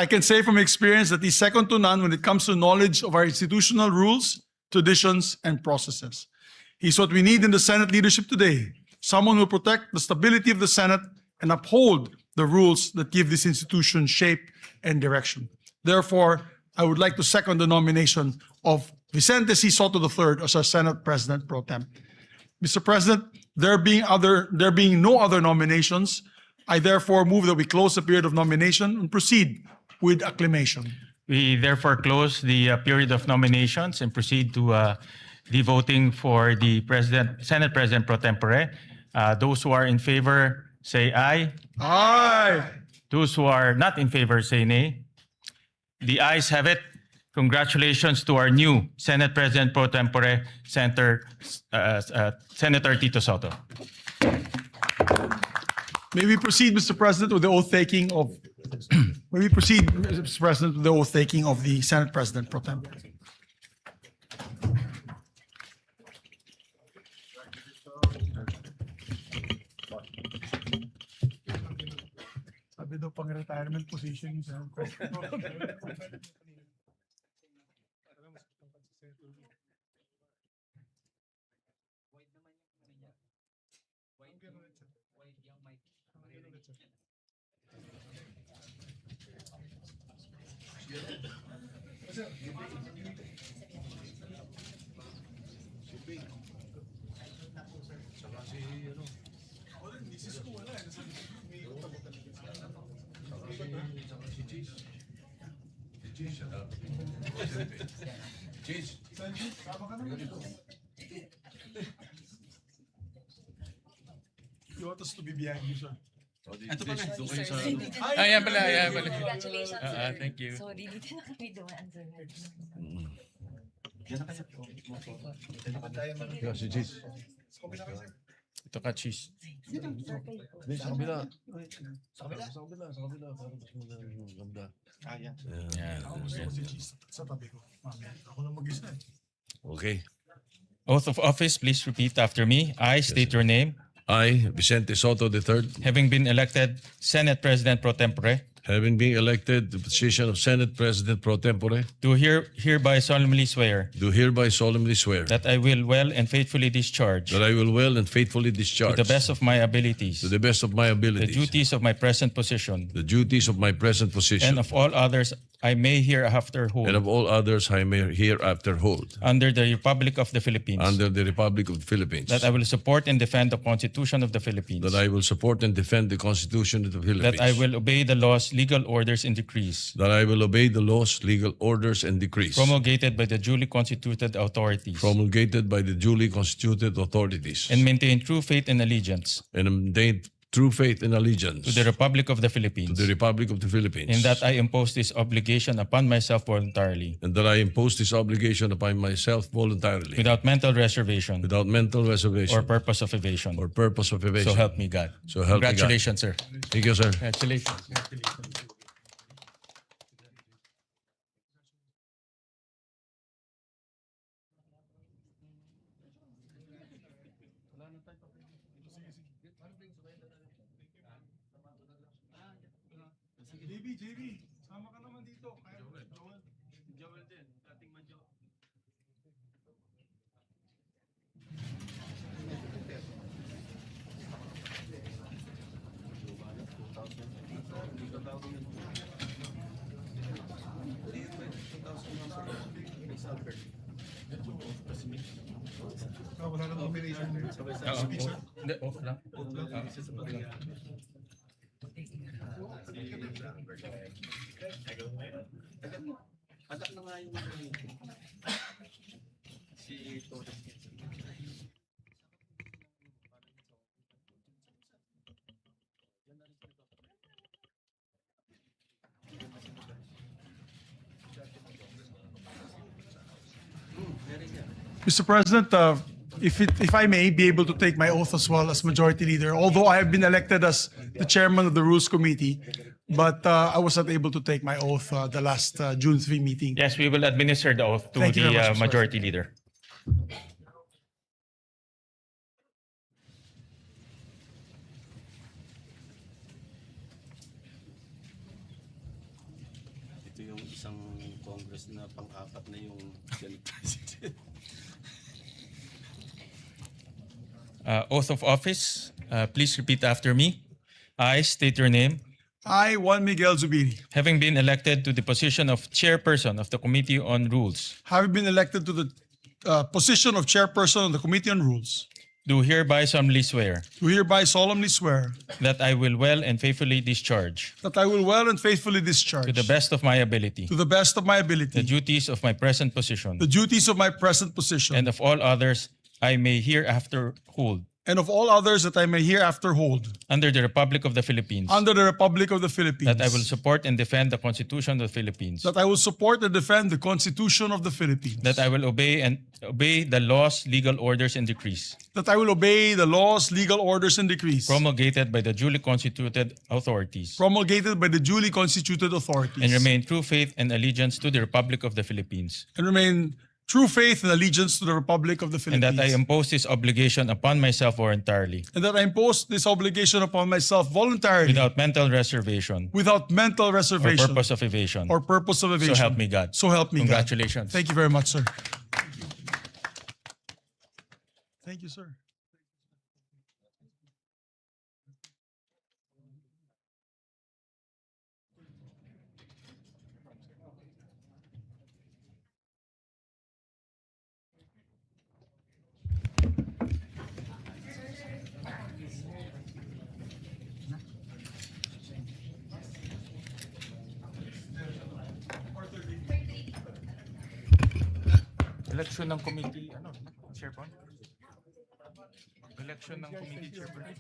can say from experience that he's second to none when it comes to knowledge of our institutional rules, traditions, and processes. He's what we need in the Senate leadership today. Someone who will protect the stability of the Senate and uphold the rules that give this institution shape and direction. Therefore, I would like to second the nomination of Vicente C. Soto III as our Senate President Pro Temp. Mr. President, there being no other nominations, I therefore move that we close the period of nomination and proceed with acclamation. We therefore close the period of nominations and proceed to the voting for the Senate President Pro Tempore. Those who are in favor say aye. Aye. Those who are not in favor say nay. The ayes have it. Congratulations to our new Senate President Pro Tempore, Senator Tito Soto. May we proceed, Mr. President, with the oath-taking of the Senate President Pro Tempore. Sabi daw pang retirement position yung Senate President. You want us to be behind you, sir. Ito pala. Yan pala, yan pala. Congratulations, sir. Thank you. Sorry, dito na kami dumaan, sir. Si Cheese. Ito ka, cheese. Sa kabila. Sa kabila. Parang mas maganda. Yan. Yan. Sa tabi ko. Ako na mag-isa. Okay. Oath of office, please repeat after me. I state your name. I, Vicente Soto III, Having been elected Senate President pro tempore, having been elected to the position of Senate President pro tempore, do hereby solemnly swear do hereby solemnly swear that I will well and faithfully discharge that I will well and faithfully to discharge the best of my abilities to the best of my the abilities duties of my present position the duties of my present position and of all others I may hereafter hold and of all others I may hereafter hold under the Republic of the Philippines, under the Republic of the Philippines, that I will support and defend the Constitution of the Philippines, that I will support and defend the Constitution of the Philippines, that I will obey the laws, legal orders, and decrees that I will obey the laws, legal orders, and decrees promulgated by the duly constituted authorities, promulgated by the duly constituted authorities, and maintain true faith and allegiance and maintain true faith and allegiance to the Republic of the to Philippines, the Republic of the Philippines, and that I impose this obligation upon myself voluntarily, and that I impose this obligation upon myself voluntarily, without mental reservation without mental reservation or purpose of evasion. or purpose of evasion. So help me God. So help me God. Congratulations, sir. Thank you, sir. Congratulations. JB, sama ka naman dito. Joel din. Dating man Joel. Wala nang combination. Hindi, off lang. Anak na nga yung si Torres. Mr. President, if I may be able to take my oath as well as Majority Leader, although I have been elected as the Chairman of the Rules Committee, but I was not able to take my oath the last June 3 meeting. Yes, we will administer the oath to Thank you very the much, Mr. Majority Leader. Ito yung isang Congress na pang-apat na yung Senate President. Oath of office, please repeat after me. I state your name. I, Juan Miguel Zubiri, Having been elected to the position of Chairperson of the Committee on Rules, having been elected to the position of Chairperson of the Committee on Rules, do hereby solemnly swear do hereby solemnly swear that I will well and faithfully discharge that I will well and faithfully discharge to the best of my ability to the best of my the ability duties of my present position the duties of my present position and of all others I may hereafter hold and of all others that I may hereafter hold under the Republic of the Philippines, under the Republic of the Philippines, that I will support and defend the Constitution of the Philippines, that I will support and defend the Constitution of the Philippines, that I will obey the laws, legal orders, and decrees that I will obey the laws, legal orders, and decrees promulgated by the duly constituted authorities, promulgated by the duly constituted authorities, and remain true faith and allegiance to the Republic of the Philippines, and remain true faith and allegiance to the Republic of the and Philippines, that I impose this obligation upon myself voluntarily, and that I impose this obligation upon myself voluntarily, without mental reservation without mental or reservation purpose of evasion. or purpose of evasion. So help me God. So help me God. Congratulations. Thank you very much, sir. Thank you, sir. Election ng committee, SharePoint? election ng committee chairperson.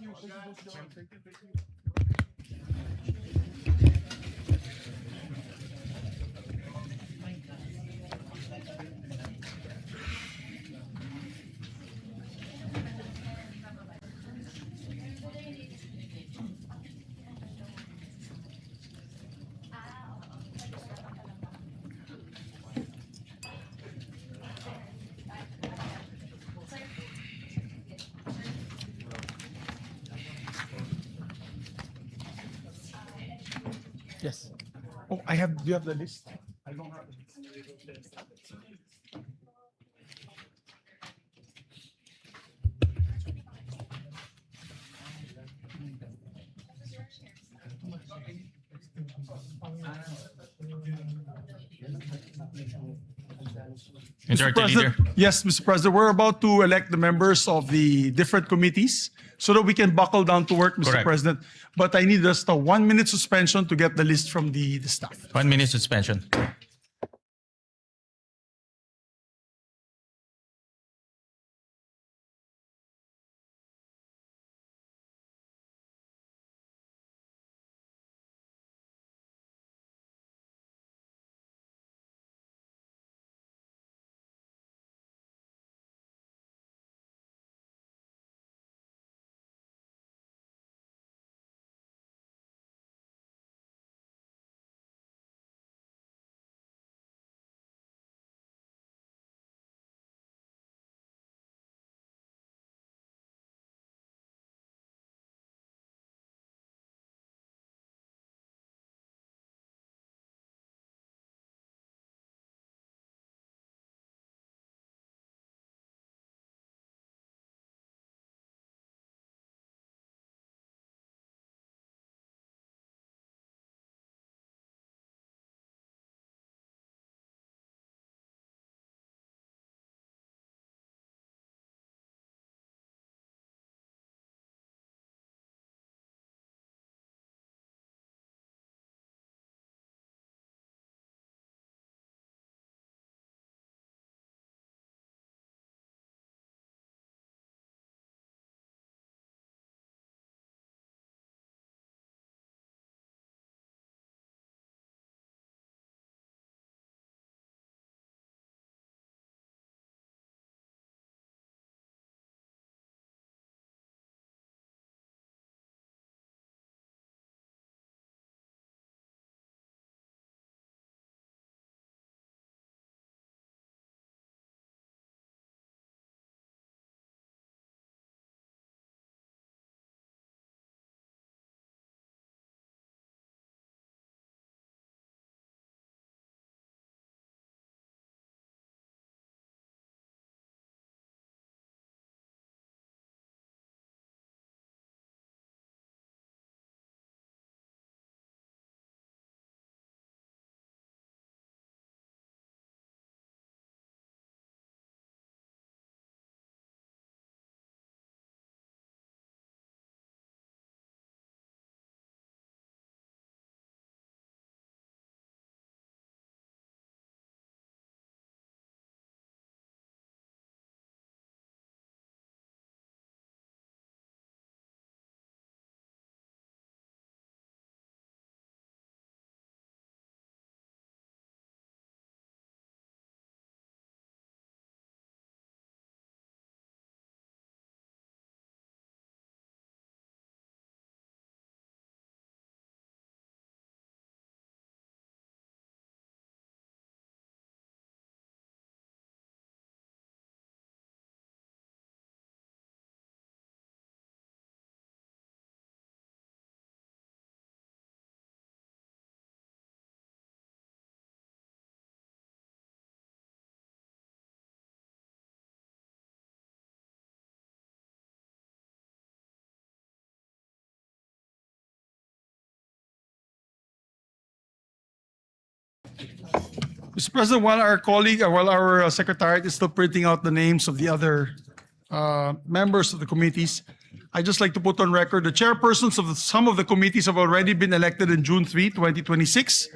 Yes. Oh, I have. Do you have the list? I don't have it. Mr. President, yes, Mr. President, we're about to elect the members of the different committees so that we can buckle down to work, Mr. Correct. President. But I need just a 1 minute suspension to get the list from the staff. 1 minute suspension. Mr. President, while our secretariat is still printing out the names of the other members of the committees, I'd just like to put on record the chairpersons of some of the committees have already been elected in June 3, 2026.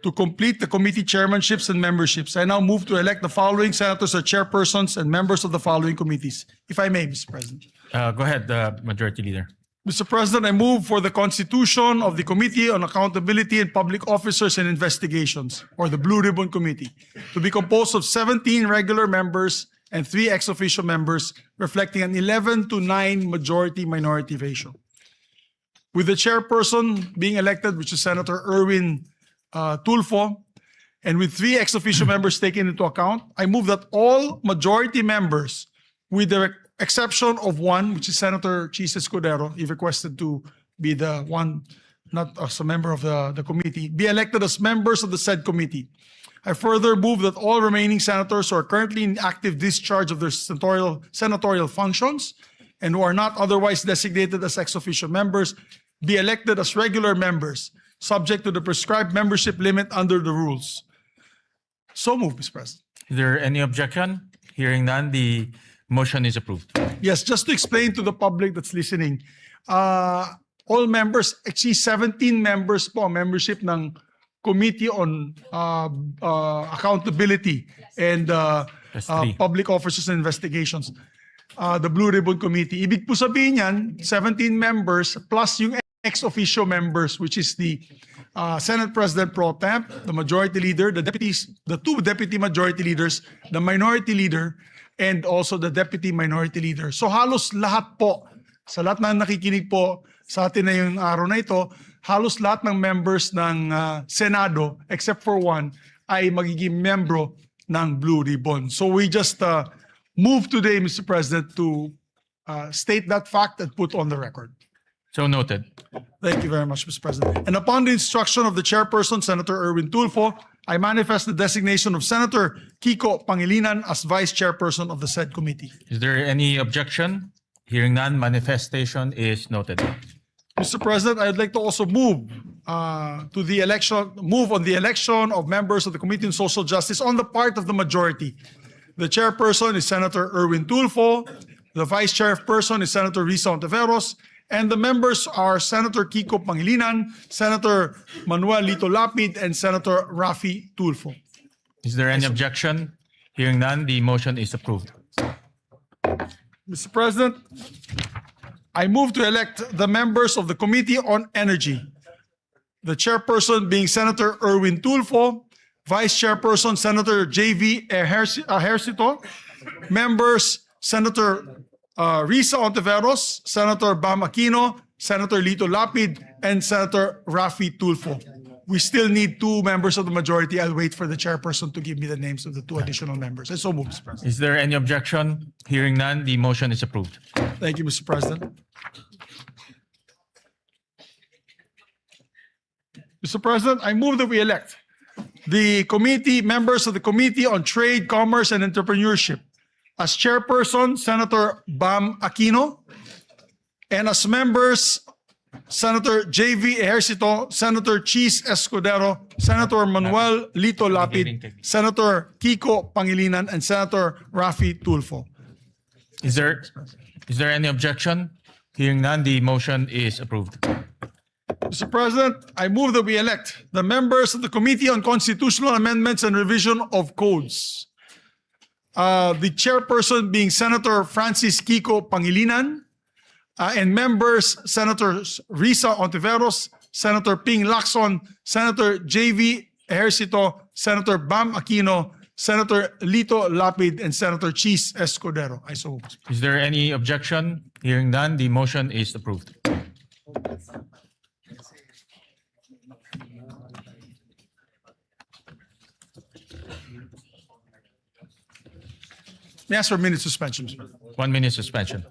to complete the committee chairmanships and memberships, I now move to elect the following senators as chairpersons and members of the following committees. If I may, Mr. President. Go ahead, Majority Leader. Mr. President, I move for the constitution of the Committee on Accountability and Public Officers and Investigations, or the Blue Ribbon Committee, to be composed of 17 regular members and 3 ex officio members, reflecting an 11-9 majority-minority ratio. With the chairperson being elected, which is Senator Erwin Tulfo, and with 3 ex officio members taken into account, I move that all majority members, with the exception of 1, which is Senator Chis Escudero, he requested to be the one, not as a member of the committee, be elected as members of the said committee. I further move that all remaining senators who are currently in active discharge of their senatorial functions and who are not otherwise designated as ex officio members be elected as regular members, subject to the prescribed membership limit under the rules. So moved, Mr. President. Is there any objection? Hearing none, the motion is approved. Yes, just to explain to the public that's listening, all members, actually 17 members po ang membership ng Committee on Accountability and Public Officers and Investigations, the Blue Ribbon Committee. Ibig po sabihin yan, 17 members plus yung ex officio members, which is the Senate President Pro Temp, the Majority Leader, the deputies, the 2 Deputy Majority Leaders, the Minority Leader, and also the Deputy Minority Leader. So halos lahat po, sa lahat na nakikinig po sa atin na yung araw na ito, halos lahat ng members ng Senado, except for 1, ay magiging membro ng Blue Ribbon. So we just move today, Mr. President, to state that fact and put on the record. So noted. Thank you very much, Mr. President. And upon the instruction of the chairperson, Senator Erwin Tulfo, I manifest the designation of Senator Kiko Pangilinan as vice chairperson of the said committee. Is there any objection? Hearing none, manifestation is noted. Mr. President, I'd like to also move on the election of members of the Committee on Social Justice on the part of the majority. The chairperson is Senator Erwin Tulfo. The vice chairperson is Senator Risa Ontiveros. And the members are Senator Kiko Pangilinan, Senator Manuel Lito Lapid, and Senator Rafi Tulfo. Is there any objection? Hearing none, the motion is approved. Mr. President, I move to elect the members of the Committee on Energy. The chairperson being Senator Erwin Tulfo, Vice Chairperson Senator J.V. Ejercito, members Senator Risa Ontiveros, Senator Bam Aquino, Senator Lito Lapid, and Senator Rafi Tulfo. We still need 2 members of the majority. I'll wait for the chairperson to give me the names of the 2 additional members. I so move, Mr. President. Is there any objection? Hearing none, the motion is approved. Thank you, Mr. President. Mr. President, I move that we elect the members of the Committee on Trade, Commerce, and Entrepreneurship. As chairperson, Senator Bam Aquino, and as members, Senator J.V. Ejercito, Senator Chis Escudero, Senator Manuel Lito Lapid, Senator Kiko Pangilinan, and Senator Rafi Tulfo. Is there any objection? Hearing none, the motion is approved. Mr. President, I move that we elect the members of the Committee on Constitutional Amendments and Revision of Codes. The chairperson being Senator Francis Kiko Pangilinan, and members Senators Risa Ontiveros, Senator Ping Lacson, Senator J.V. Ejercito, Senator Bam Aquino, Senator Lito Lapid, and Senator Chis Escudero. I so move. Is there any objection? Hearing none, the motion is approved. May I ask for a minute suspension, Mr. President? 1 minute suspension.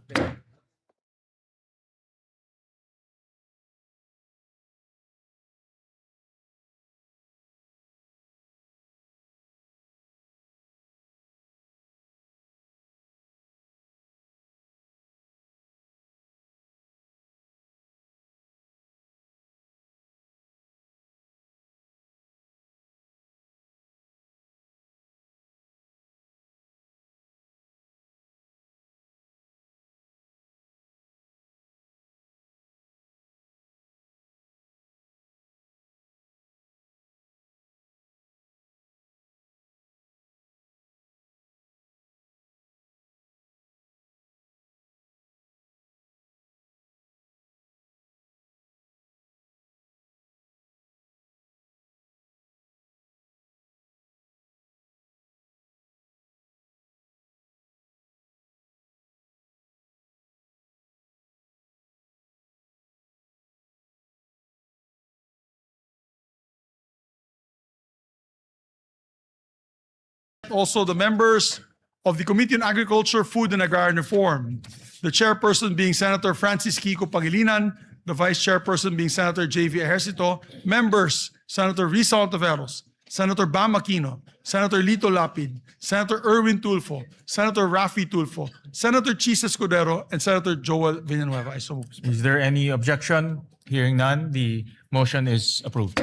elect also the members of the Committee on Agriculture, Food and Agrarian Reform. The chairperson being Senator Francis Kiko Pangilinan, the vice chairperson being Senator J.V. Ejercito, members Senator Risa Ontiveros, Senator Bam Aquino, Senator Lito Lapid, Senator Erwin Tulfo, Senator Rafi Tulfo, Senator Chis Escudero, and Senator Joel Villanueva. I so move. Is there any objection? Hearing none, the motion is approved.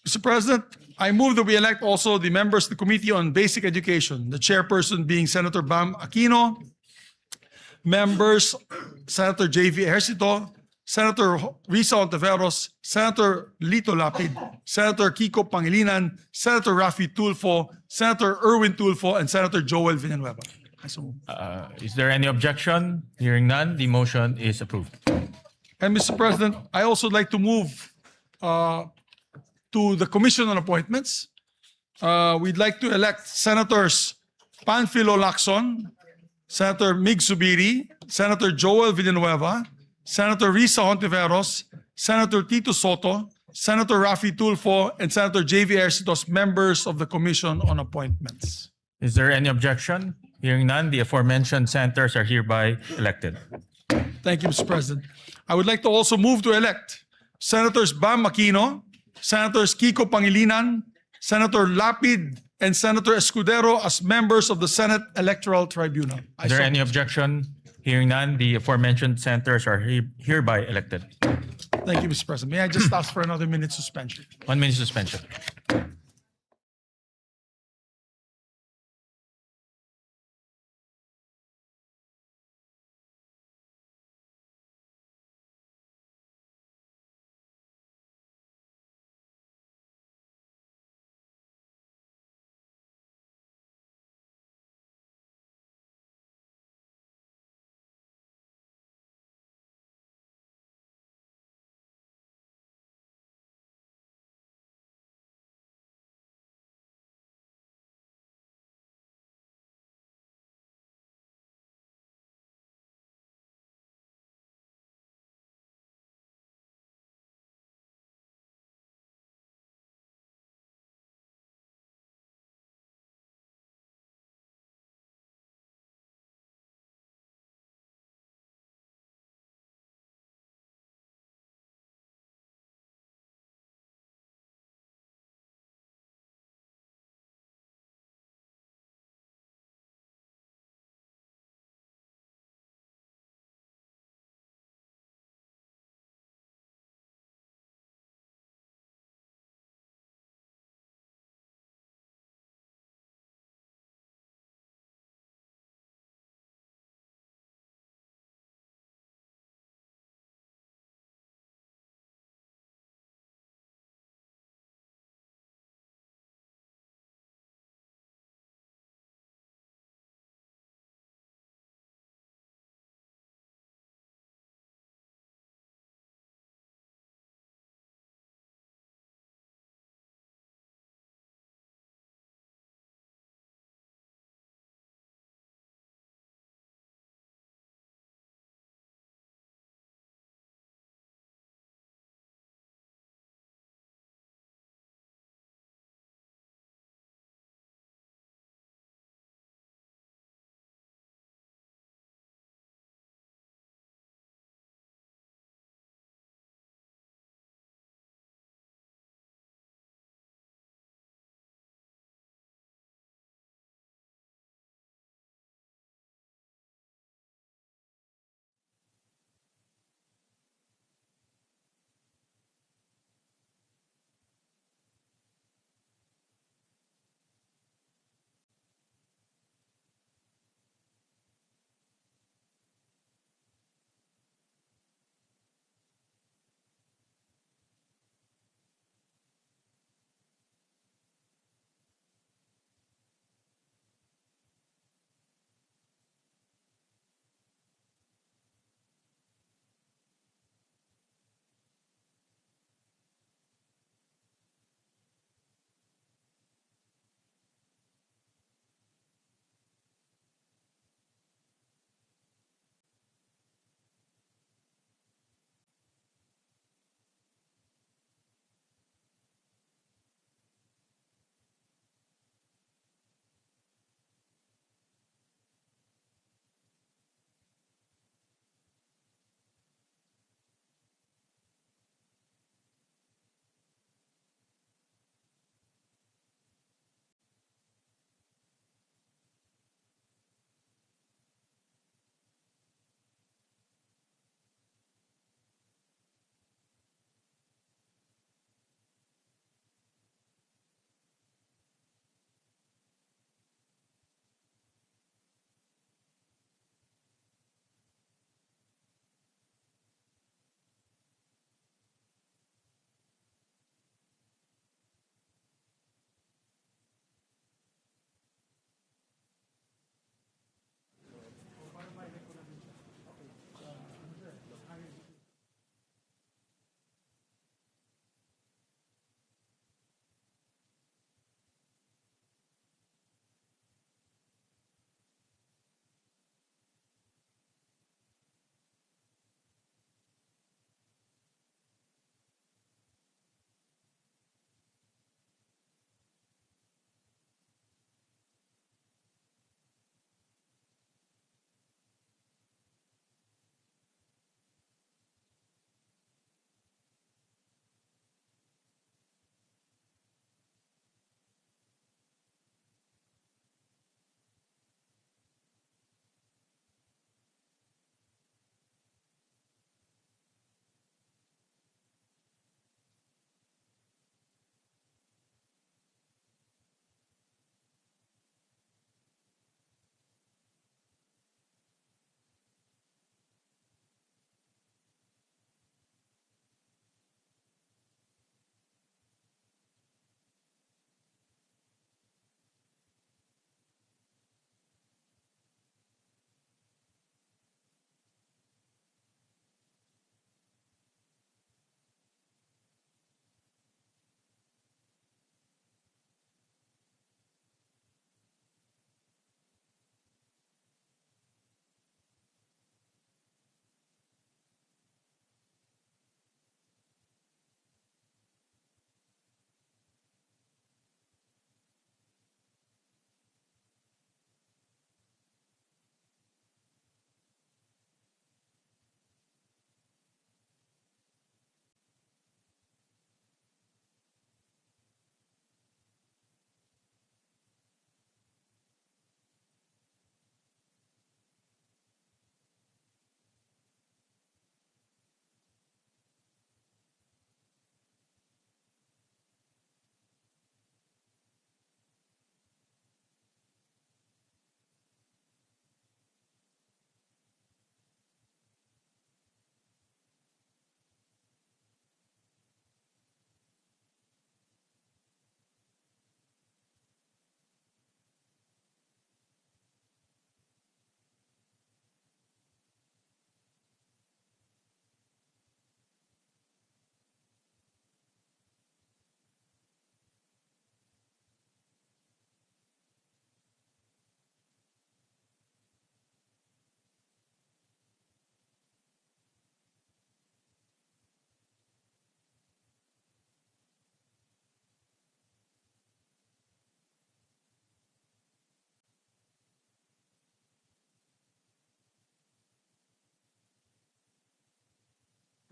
Mr. President, I move that we elect also the members of the Committee on Basic Education, the chairperson being Senator Bam Aquino, members Senator J.V. Ejercito, Senator Risa Ontiveros, Senator Lito Lapid, Senator Kiko Pangilinan, Senator Rafi Tulfo, Senator Erwin Tulfo, and Senator Joel Villanueva. I so move. Is there any objection? Hearing none, the motion is approved. And Mr. President, I also like to move to the Commission on Appointments. We'd like to elect Senators Panfilo Lacson, Senator Mig Zubiri, Senator Joel Villanueva, Senator Risa Hontiveros, Senator Tito Soto, Senator Rafi Tulfo, and Senator J.V. Ejercito as members of the Commission on Appointments. Is there any objection? Hearing none, the aforementioned senators are hereby elected. Thank you, Mr. President. I would like to also move to elect Senators Bam Aquino, Senators Kiko Pangilinan, Senator Lapid, and Senator Escudero as members of the Senate Electoral Tribunal. Is there any objection? Hearing none, the aforementioned senators are hereby elected. Thank you, Mr. President. May I just ask for another minute suspension? 1 minute suspension.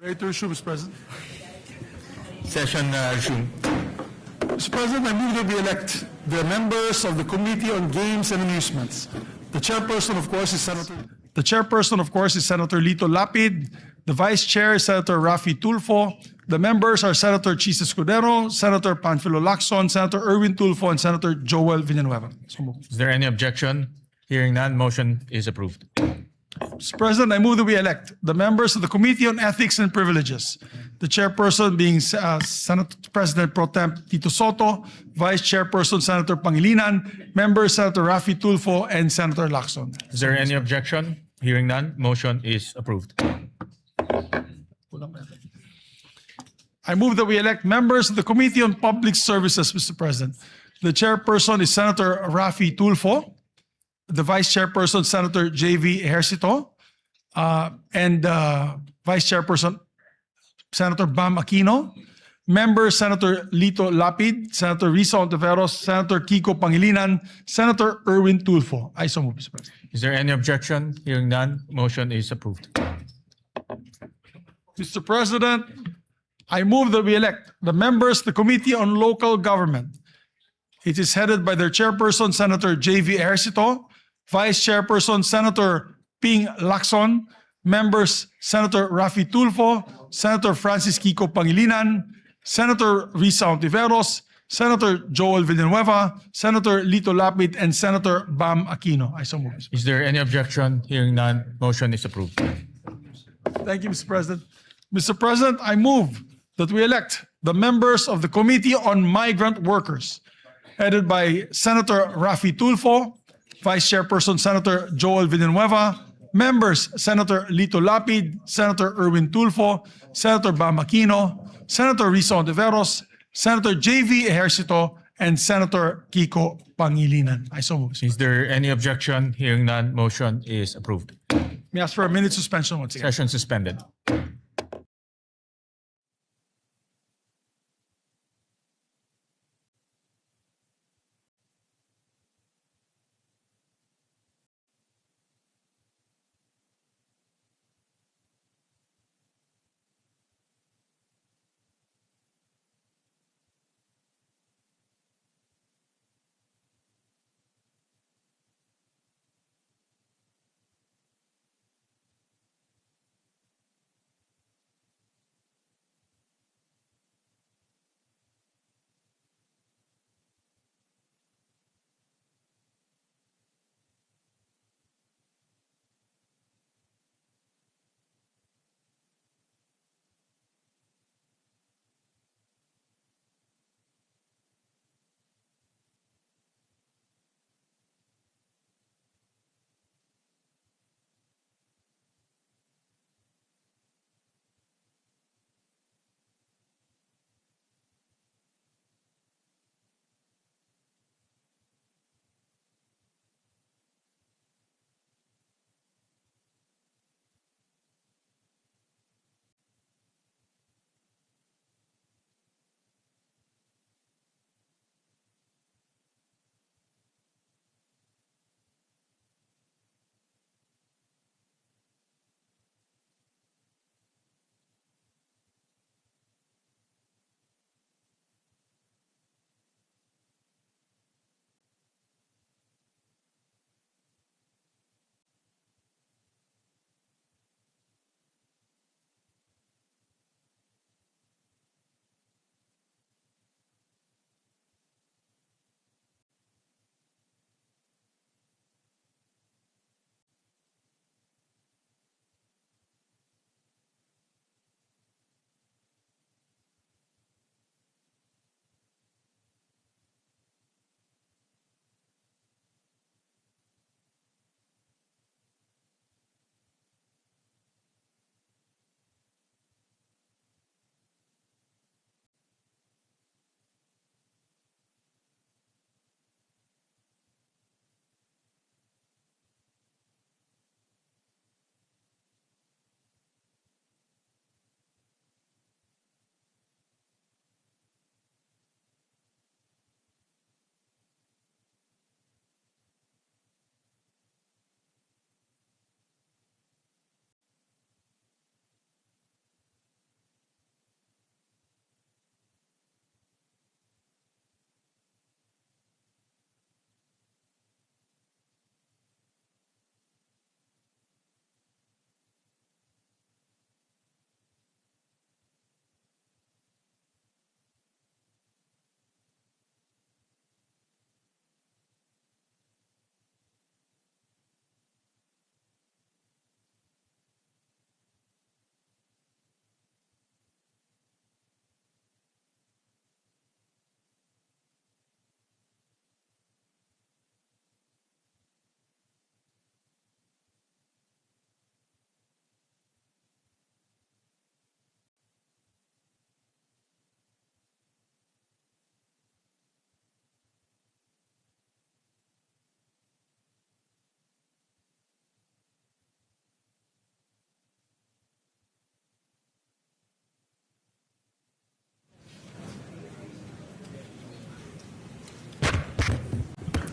Ready to resume, Mr. President. Session resumed. Mr. President, I move that we elect the members of the Committee on Games and Amusements. The chairperson, of course, is Senator. The chairperson, of course, is Senator Lito Lapid. The vice chair is Senator Rafi Tulfo. The members are Senator Chis Escudero, Senator Panfilo Lacson, Senator Erwin Tulfo, and Senator Joel Villanueva. So moved. Is there any objection? Hearing none, motion is approved. Mr. President, I move that we elect the members of the Committee on Ethics and Privileges. The chairperson being Senate President Pro Temp Tito Soto, Vice Chairperson Senator Pangilinan, members Senator Rafi Tulfo, and Senator Lacson. Is there any objection? Hearing none, motion is approved. I move that we elect members of the Committee on Public Services, Mr. President. The chairperson is Senator Rafi Tulfo. The vice chairperson, Senator J.V. Ejercito, and vice chairperson, Senator Bam Aquino. Members, Senator Lito Lapid, Senator Risa Ontiveros, Senator Kiko Pangilinan, Senator Erwin Tulfo. I so move, Mr. President. Is there any objection? Hearing none, motion is approved. Mr. President, I move that we elect the members of the Committee on Local Government. It is headed by their chairperson, Senator J.V. Ejercito, Vice Chairperson, Senator Ping Lacson, members, Senator Rafi Tulfo, Senator Francis Kiko Pangilinan, Senator Risa Ontiveros, Senator Joel Villanueva, Senator Lito Lapid, and Senator Bam Aquino. I so move. Is there any objection? Hearing none, motion is approved. Thank you, Mr. President. Mr. President, I move that we elect the members of the Committee on Migrant Workers, headed by Senator Rafi Tulfo, Vice Chairperson Senator Joel Villanueva, members Senator Lito Lapid, Senator Erwin Tulfo, Senator Bam Aquino, Senator Risa Ontiveros, Senator J.V. Ejercito, and Senator Kiko Pangilinan. I so move. Is there any objection? Hearing none, motion is approved. May I ask for a minute suspension once again. Session suspended.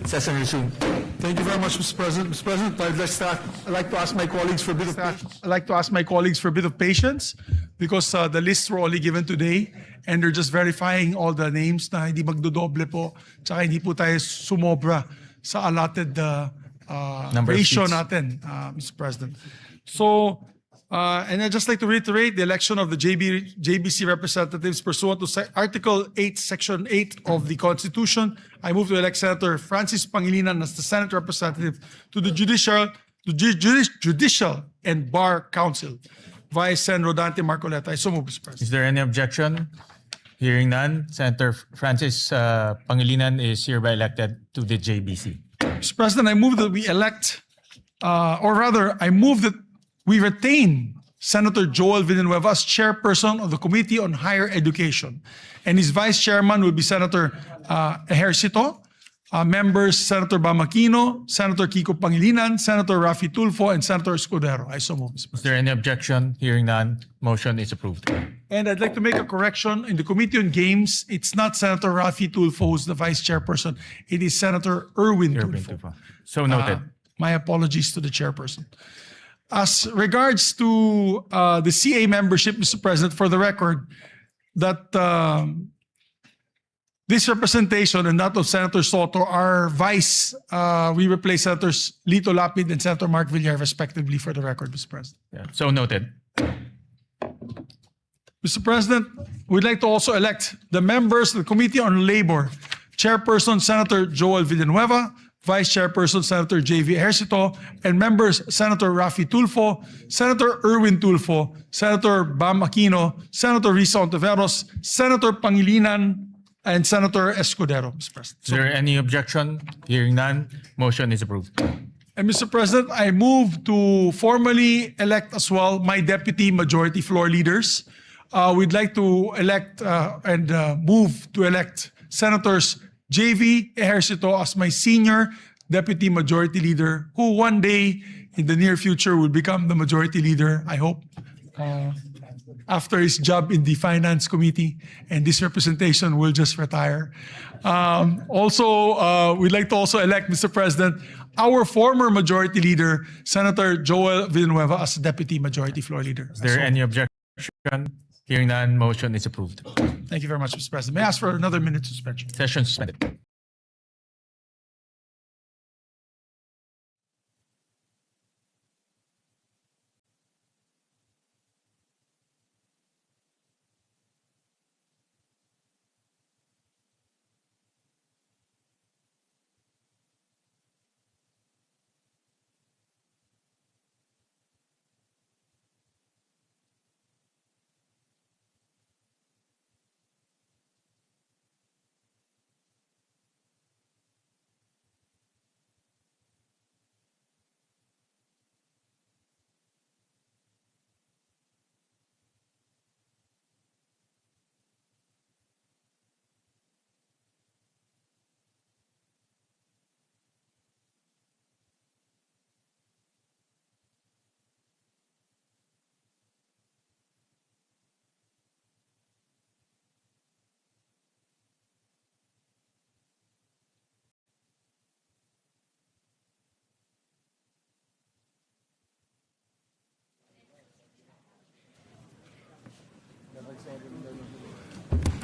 Session resumed. Thank you very much, Mr. President. Mr. President, I'd like to ask my colleagues for a bit of patience. I'd like to ask my colleagues for a bit of patience because the lists were only given today and they're just verifying all the names na hindi magdodoble po tsaka hindi po tayo sumobra sa allotted Number of ratio seats. natin, Mr. President. So, and I'd just like to reiterate the election of the JBC representatives pursuant to Article 8, Section 8 of the Constitution. I move to elect Senator Francis Pangilinan as the Senate representative to the Judicial and Bar Council. Vice Sen. Rodante Marcoleta. I so move, Mr. President. Is there any objection? Hearing none, Senator Francis Pangilinan is hereby elected to the JBC. Mr. President, I move that we elect, or rather, I move that we retain Senator Joel Villanueva as chairperson of the Committee on Higher Education. And his vice chairman will be Senator Ejercito, members Senator Bam Aquino, Senator Kiko Pangilinan, Senator Raffy Tulfo, and Senator Escudero. I so move, Mr. President. Is there any objection? Hearing none, motion is approved. And I'd like to make a correction. In the Committee on Games, it's not Senator Raffy Tulfo who's the vice chairperson. It is Senator Erwin Tulfo. So noted. My apologies to the chairperson. As regards to the CA membership, Mr. President, for the record, that this representation and that of Senator Soto are vice. We replace Senators Lito Lapid and Senator Mark Villar, respectively, for the record, Mr. President. Yeah. So noted. Mr. President, we'd like to also elect the members of the Committee on Labor. Chairperson, Senator Joel Villanueva. Vice Chairperson, Senator J.V. Ejercito. And members, Senator Raffy Tulfo, Senator Erwin Tulfo, Senator Bam Aquino, Senator Risa Ontiveros, Senator Pangilinan, and Senator Escudero, Mr. President. Is there any objection? Hearing none, motion is approved. And Mr. President, I move to formally elect as well my deputy majority floor leaders. We'd like to elect and move to elect Senators J.V. Ejercito as my senior deputy majority leader, who one day in the near future will become the majority leader, I hope, after his job in the Finance Committee, and this representation will just retire. Also, we'd like to also elect, Mr. President, our former majority leader, Senator Joel Villanueva, as deputy majority floor leader. Is there any objection? Hearing none, motion is approved. Thank you very much, Mr. President. May I ask for another minute suspension? Session suspended.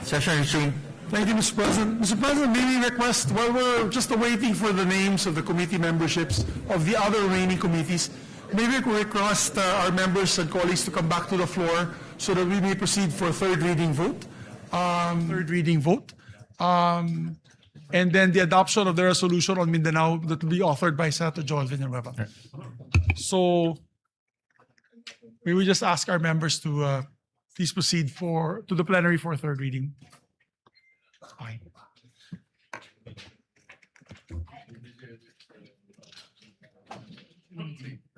Session resumed. Thank you, Mr. President. Mr. President, may we request, while we're just waiting for the names of the committee memberships of the other remaining committees, may we request our members and colleagues to come back to the floor so that we may proceed for third reading vote. Third reading vote. And then the adoption of the resolution on Mindanao that will be authored by Senator Joel Villanueva. So, may we just ask our members to please proceed to the plenary for third reading. Fine.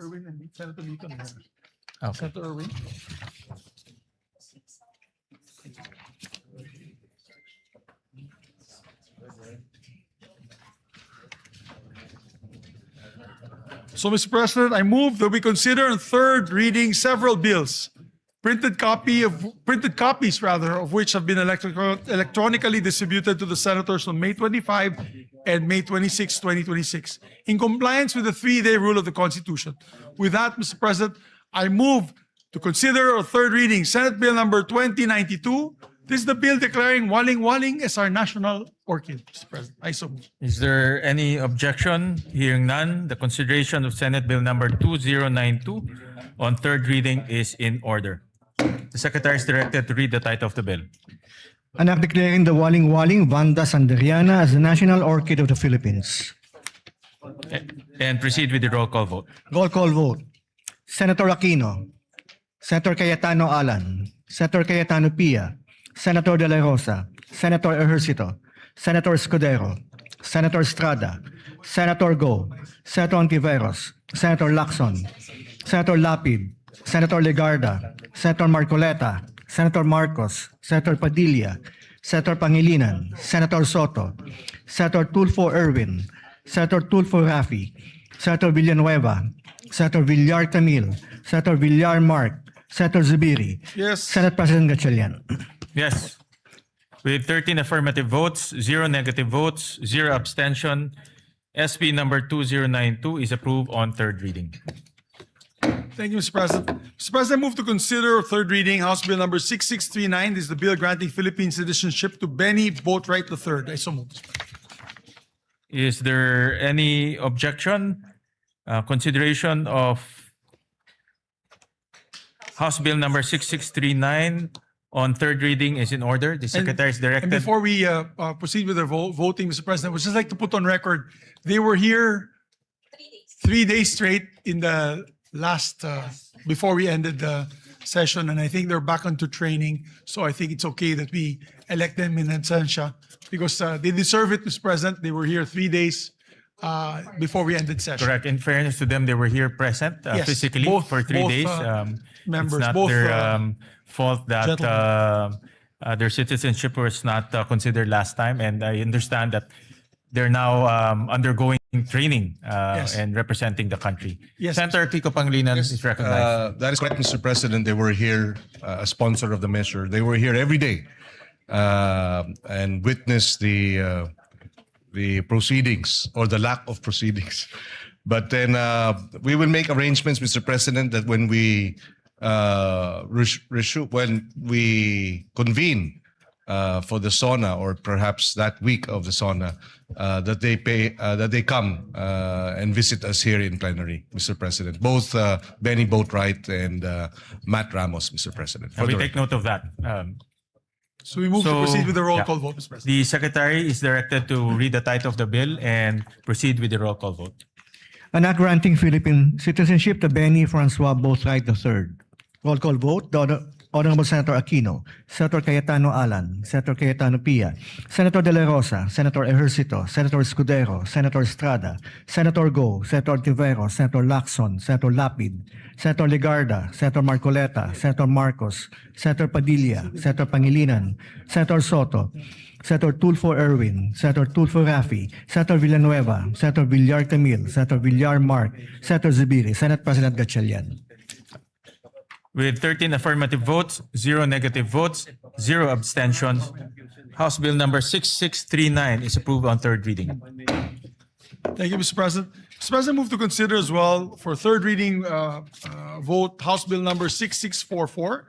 Erwin and Senator Lito. Okay. Senator Erwin. So, Mr. President, I move that we consider in third reading several bills. Printed copies of which have been electronically distributed to the senators on May 25 and May 26, 2026, in compliance with the 3-day rule of the Constitution. With that, Mr. President, I move to consider a third reading Senate Bill number 2092. This is the bill declaring waling-waling as our national orchid, Mr. President. I so move. Is there any objection? Hearing none, the consideration of Senate Bill number 2092 on third reading is in order. The Secretary is directed to read the title of the bill. An act declaring the waling-waling Vanda sanderiana as the national orchid of the Philippines. And proceed with the roll call vote. Roll call vote. Senator Aquino, Senator Cayetano Alan, Senator Cayetano Pia, Senator De La Rosa, Senator Ejercito, Senator Escudero, Senator Estrada, Senator Go, Senator Ontiveros, Senator Lacson, Senator Lapid, Senator Legarda, Senator Marcoleta, Senator Marcos, Senator Padilla, Senator Pangilinan, Senator Soto, Senator Tulfo Erwin, Senator Tulfo Rafi, Senator Villanueva, Senator Villar Camil, Senator Villar Mark, Senator Zubiri, yes. Senate President Gatchalian. Yes. With 13 affirmative votes, 0 negative votes, 0 abstention, SB number 2092 is approved on third reading. Thank you, Mr. President. Mr. President, I move to consider third reading House Bill number 6639. This is the bill granting Philippine citizenship to Benny Boatwright III. I so move. Is there any objection? Consideration of House Bill number 6639 on third reading is in order. The Secretary is directed. And before we proceed with the voting, Mr. President, I would just like to put on record, they were here 3 days straight in the last, before we ended the session, and I think they're back onto training. So I think it's okay that we elect them in absentia because they deserve it, Mr. President. They were here 3 days before we ended session. Correct. In fairness to them, they were here present Yes, physically both for 3 days. members, it's not both, their fault that their citizenship was not considered last time, and I understand that they're now undergoing training and representing the country. Yes. Senator Kiko Pangilinan is recognized. That is correct, Mr. President. They were here, a sponsor of the measure. They were here every day and witnessed the proceedings or the lack of proceedings. But then we will make arrangements, Mr. President, that when we convene for the SONA, or perhaps that week of the SONA, that they come and visit us here in plenary, Mr. President. Both Benny Boatwright and Matt Ramos, Mr. President. We take note of that. So we move to proceed with the roll call vote, Mr. President. The Secretary is directed to read the title of the bill and proceed with the roll call vote. An act granting Philippine citizenship to Benny Francois Boatwright III. Roll call vote. Honorable Senator Aquino, Senator Cayetano Alan, Senator Cayetano Pia, Senator De La Rosa, Senator Ejercito, Senator Escudero, Senator Estrada, Senator Go, Senator Ontiveros, Senator Lacson, Senator Lapid, Senator Legarda, Senator Marcoleta, Senator Marcos, Senator Padilla, Senator Pangilinan, Senator Soto, Senator Tulfo Erwin, Senator Tulfo Rafi, Senator Villanueva, Senator Villar Camil, Senator Villar Mark, Senator Zubiri, Senate President Gatchalian. With 13 affirmative votes, 0 negative votes, 0 abstentions, House Bill number 6639 is approved on third reading. Thank you, Mr. President. Mr. President, move to consider as well for third reading vote House Bill number 6644,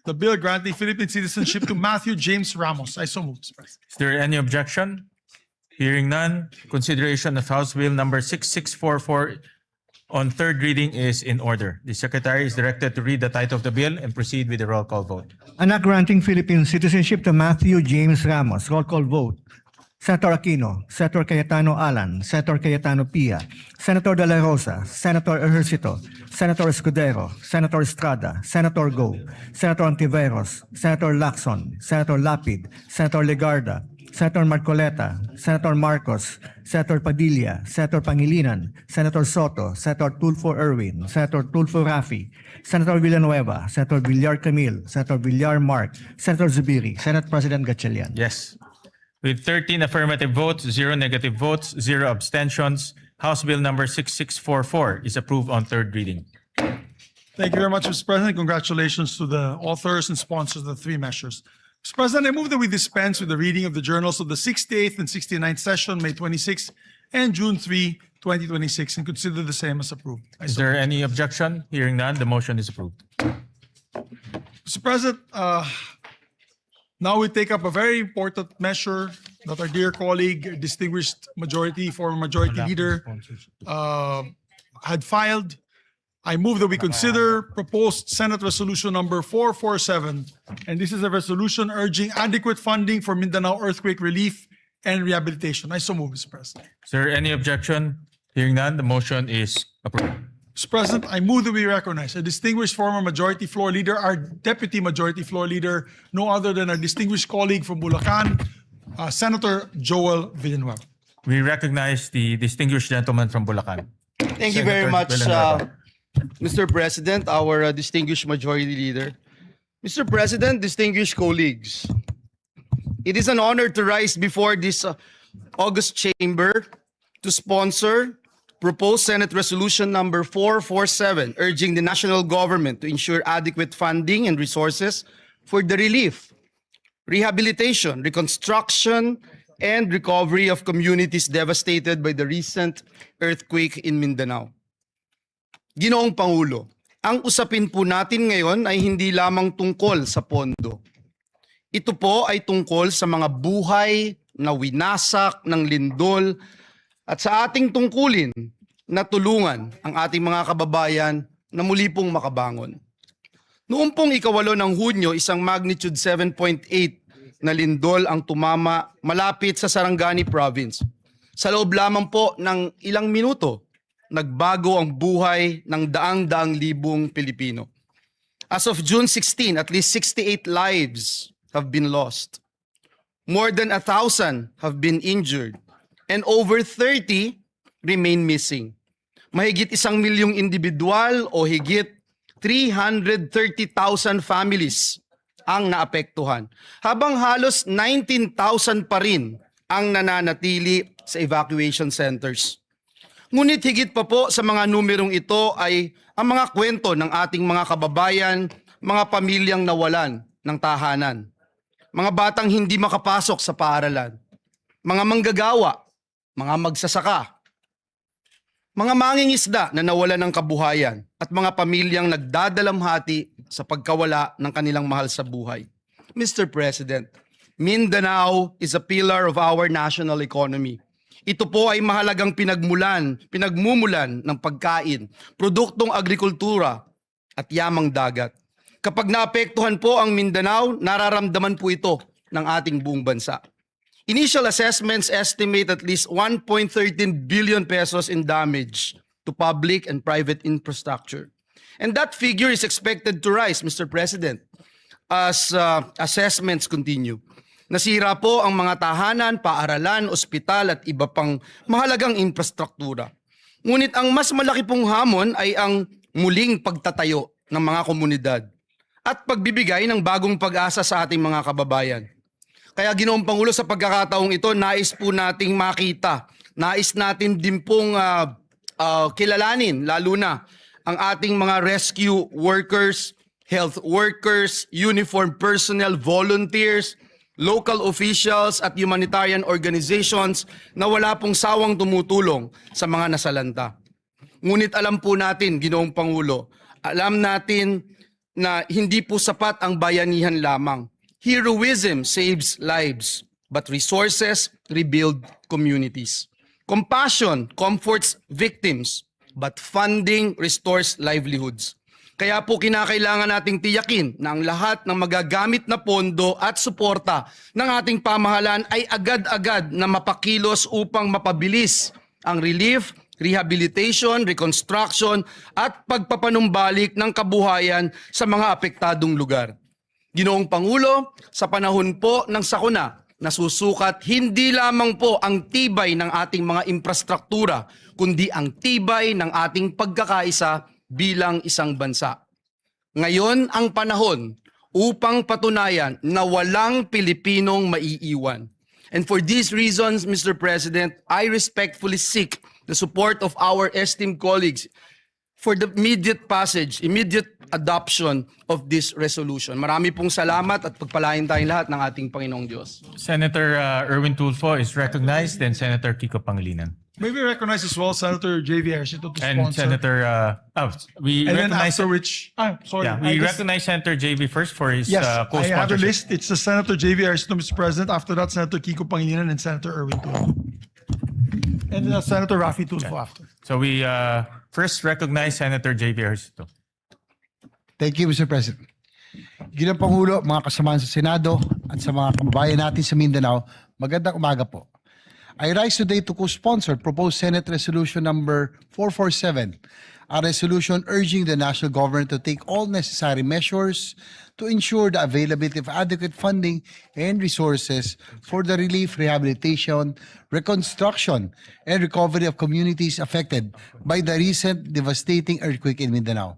the bill granting Philippine citizenship to Matthew James Ramos. I so move, Mr. President. Is there any objection? Hearing none, consideration of House Bill number 6644 on third reading is in order. The Secretary is directed to read the title of the bill and proceed with the roll call vote. An act granting Philippine citizenship to Matthew James Ramos. Roll call vote. Senator Aquino, Senator Cayetano Alan, Senator Cayetano Pia, Senator De La Rosa, Senator Ejercito, Senator Escudero, Senator Estrada, Senator Go, Senator Ontiveros, Senator Lacson, Senator Lapid, Senator Legarda, Senator Marcoleta, Senator Marcos, Senator Padilla, Senator Pangilinan, Senator Soto, Senator Tulfo Erwin, Senator Tulfo Rafi, Senator Villanueva, Senator Villar Camil, Senator Villar Mark, Senator Zubiri, Senate President Gatchalian. Yes. With 13 affirmative votes, 0 negative votes, 0 abstentions, House Bill number 6644 is approved on third reading. Thank you very much, Mr. President. Congratulations to the authors and sponsors of the three measures. Mr. President, I move that we dispense with the reading of the journals of the 68th and 69th session, May 26 and June 3, 2026, and consider the same as approved. Is there any objection? Hearing none, the motion is approved. Mr. President, now we take up a very important measure that our dear colleague, distinguished former majority leader, had filed. I move that we consider proposed Senate Resolution number 447, and this is a resolution urging adequate funding for Mindanao earthquake relief and rehabilitation. I so move, Mr. President. Is there any objection? Hearing none, the motion is approved. Mr. President, I move that we recognize a distinguished former majority floor leader, our deputy majority floor leader, no other than our distinguished colleague from Bulacan, Senator Joel Villanueva. We recognize the distinguished gentleman from Bulacan. Thank you very much, Mr. President, our distinguished majority leader. Mr. President, distinguished colleagues, it is an honor to rise before this august chamber to sponsor proposed Senate Resolution number 447, urging the national government to ensure adequate funding and resources for the relief, rehabilitation, reconstruction, and recovery of communities devastated by the recent earthquake in Mindanao. Ginoong Pangulo, ang usapin po natin ngayon ay hindi lamang tungkol sa pondo. Ito po ay tungkol sa mga buhay na winasak ng lindol at sa ating tungkulin na tulungan ang ating mga kababayan na muli pong makabangon. Noong pong 8 ng Hunyo, isang magnitude 7.8 na lindol ang tumama malapit sa Sarangani Province. Sa loob lamang po ng ilang minuto, nagbago ang buhay ng daang-daang libong Pilipino. As of June 16, at least 68 lives have been lost. More than 1,000 have been injured, and over 30 remain missing. Mahigit 1 milyong individual o higit 330,000 families ang naapektuhan, habang halos 19,000 pa rin ang nananatili sa evacuation centers. Ngunit higit pa po sa mga numerong ito ay ang mga kwento ng ating mga kababayan, mga pamilyang nawalan ng tahanan, mga batang hindi makapasok sa paaralan, mga manggagawa, mga magsasaka, mga mangingisda na nawalan ng kabuhayan, at mga pamilyang nagdadalamhati sa pagkawala ng kanilang mahal sa buhay. Mr. President, Mindanao is a pillar of our national economy. Ito po ay mahalagang pinagmumulan ng pagkain, produktong agrikultura at yamang dagat. Kapag naapektuhan po ang Mindanao, nararamdaman po ito ng ating buong bansa. Initial assessments estimate at least 1.13 billion pesos in damage to public and private infrastructure. And that figure is expected to rise, Mr. President, as assessments continue. Nasira po ang mga tahanan, paaralan, ospital at iba pang mahalagang infrastruktura. Ngunit ang mas malaki pong hamon ay ang muling pagtatayo ng mga komunidad at pagbibigay ng bagong pag-asa sa ating mga kababayan. Kaya Ginoong Pangulo, sa pagkakataong ito, nais po nating makita, nais natin din pong kilalanin, lalo na ang ating mga rescue workers, health workers, uniformed personnel, volunteers, local officials at humanitarian organizations na wala pong sawang tumutulong sa mga nasalanta. Ngunit alam po natin, Ginoong Pangulo, alam natin na hindi po sapat ang bayanihan lamang. Heroism saves lives, but resources rebuild communities. Compassion comforts victims, but funding restores livelihoods. Kaya po kinakailangan nating tiyakin na ang lahat ng magagamit na pondo at suporta ng ating pamahalaan ay agad-agad na mapakilos upang mapabilis ang relief, rehabilitation, reconstruction at pagpapanumbalik ng kabuhayan sa mga apektadong lugar. Ginoong Pangulo, sa panahon po ng sakuna, nasusukat hindi lamang po ang tibay ng ating mga infrastruktura, kundi ang tibay ng ating pagkakaisa bilang isang bansa. Ngayon ang panahon upang patunayan na walang Pilipinong maiiwan. And for these reasons, Mr. President, I respectfully seek the support of our esteemed colleagues for the immediate passage, immediate adoption of this resolution. Marami pong salamat at pagpalain tayong lahat ng ating Panginoong Diyos. Senator Erwin Tulfo is recognized, then Senator Kiko Pangilinan. May we recognize as well Senator J.V. Ercito to And sponsor. Senator, we and then recognize, after which, sorry. yeah, we recognize Senator JV first for his Yes, I have a co-sponsorship. list. It's the Senator J.V. Ercito, Mr. President. After that, Senator Kiko Pangilinan and Senator Erwin Tulfo. And Senator Raffy Tulfo after. So we first recognize Senator JV Ercito. Thank you, Mr. President. Ginang Pangulo, mga kasamahan sa Senado at sa mga kababayan natin sa Mindanao, magandang umaga po. I rise today to co-sponsor proposed Senate Resolution number 447, a resolution urging the national government to take all necessary measures to ensure the availability of adequate funding and resources for the relief, rehabilitation, reconstruction, and recovery of communities affected by the recent devastating earthquake in Mindanao.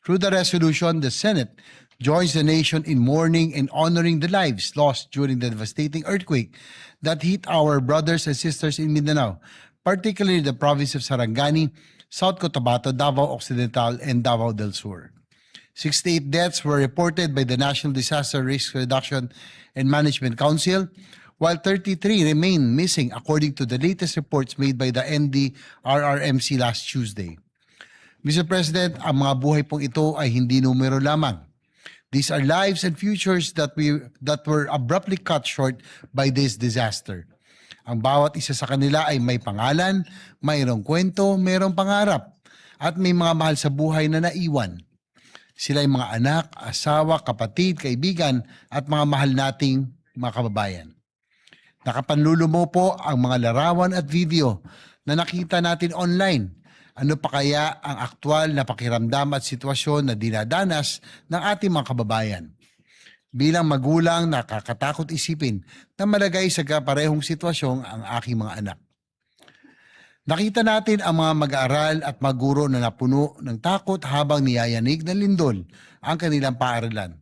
Through the resolution, the Senate joins the nation in mourning and honoring the lives lost during the devastating earthquake that hit our brothers and sisters in Mindanao, particularly the province of Sarangani, South Cotabato, Davao Occidental, and Davao del Sur. 68 deaths were reported by the National Disaster Risk Reduction and Management Council, while 33 remain missing according to the latest reports made by the NDRRMC last Tuesday. Mr. President, ang mga buhay pong ito ay hindi numero lamang. These are lives and futures that were abruptly cut short by this disaster. Ang bawat isa sa kanila ay may pangalan, mayroong kwento, mayroong pangarap, at may mga mahal sa buhay na naiwan. Sila ay mga anak, asawa, kapatid, kaibigan, at mga mahal nating mga kababayan. Nakapanlulumo po ang mga larawan at video na nakita natin online. Ano pa kaya ang aktwal na pakiramdam at sitwasyon na dinadanas ng ating mga kababayan? Bilang magulang, nakakatakot isipin na malagay sa kaparehong sitwasyon ang aking mga anak. Nakita natin ang mga mag-aaral at maguro na napuno ng takot habang niyayanig ng lindol ang kanilang paaralan.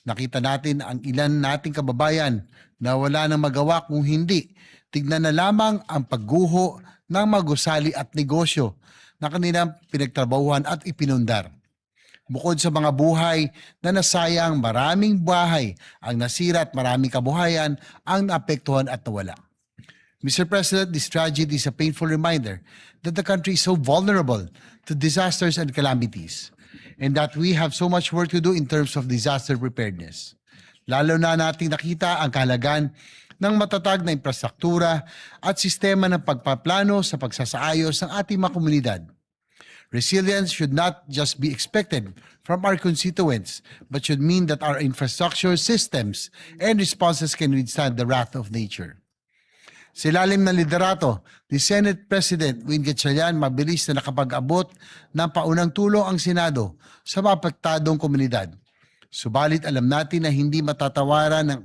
Nakita natin ang ilan nating kababayan na wala nang magawa kung hindi tignan na lamang ang pagguho ng magusali at negosyo na kanilang pinagtrabahuhan at ipinundar. Bukod sa mga buhay na nasayang, maraming bahay ang nasira at maraming kabuhayan ang naapektuhan at nawala. Mr. President, this tragedy is a painful reminder that the country is so vulnerable to disasters and calamities, and that we have so much work to do in terms of disaster preparedness. Lalo na nating nakita ang kahalagan ng matatag na infrastruktura at sistema ng pagpaplano sa pagsasaayos ng ating mga komunidad. Resilience should not just be expected from our constituents, but should mean that our infrastructure systems and responses can withstand the wrath of nature. Sa ilalim ng liderato ni Senate President Win Gatchalian, mabilis na nakapag-abot ng paunang tulong ang Senado sa mapektadong komunidad. Subalit alam natin na hindi matatawaran ng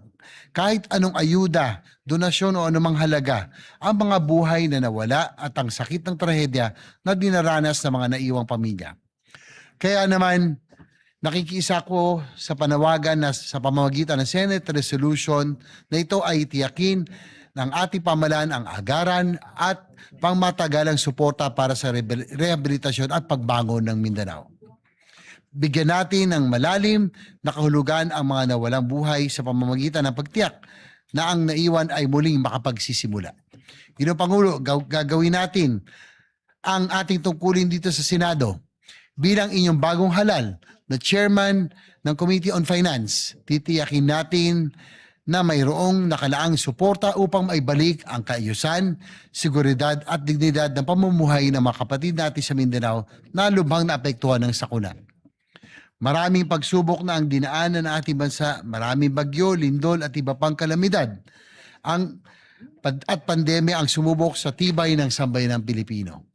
kahit anong ayuda, donasyon o anumang halaga ang mga buhay na nawala at ang sakit ng trahedya na dinaranas ng mga naiwang pamilya. Kaya naman, nakikiisa ko sa panawagan na sa pamamagitan ng Senate Resolution na ito ay tiyakin ng ating pamahalaan ang agaran at pangmatagalang suporta para sa rehabilitasyon at pagbangon ng Mindanao. Bigyan natin ng malalim na kahulugan ang mga nawalang buhay sa pamamagitan ng pagtiyak na ang naiwan ay muling makapagsisimula. Ginoong Pangulo, gagawin natin ang ating tungkulin dito sa Senado. Bilang inyong bagong halal na chairman ng Committee on Finance, titiyakin natin na mayroong nakalaang suporta upang maibalik ang kaayusan, seguridad at dignidad ng pamumuhay ng mga kapatid natin sa Mindanao na lubhang naapektuhan ng sakuna. Maraming pagsubok na ang dinaanan ng ating bansa, maraming bagyo, lindol at iba pang kalamidad. At pandemya ang sumubok sa tibay ng sambayanang Pilipino.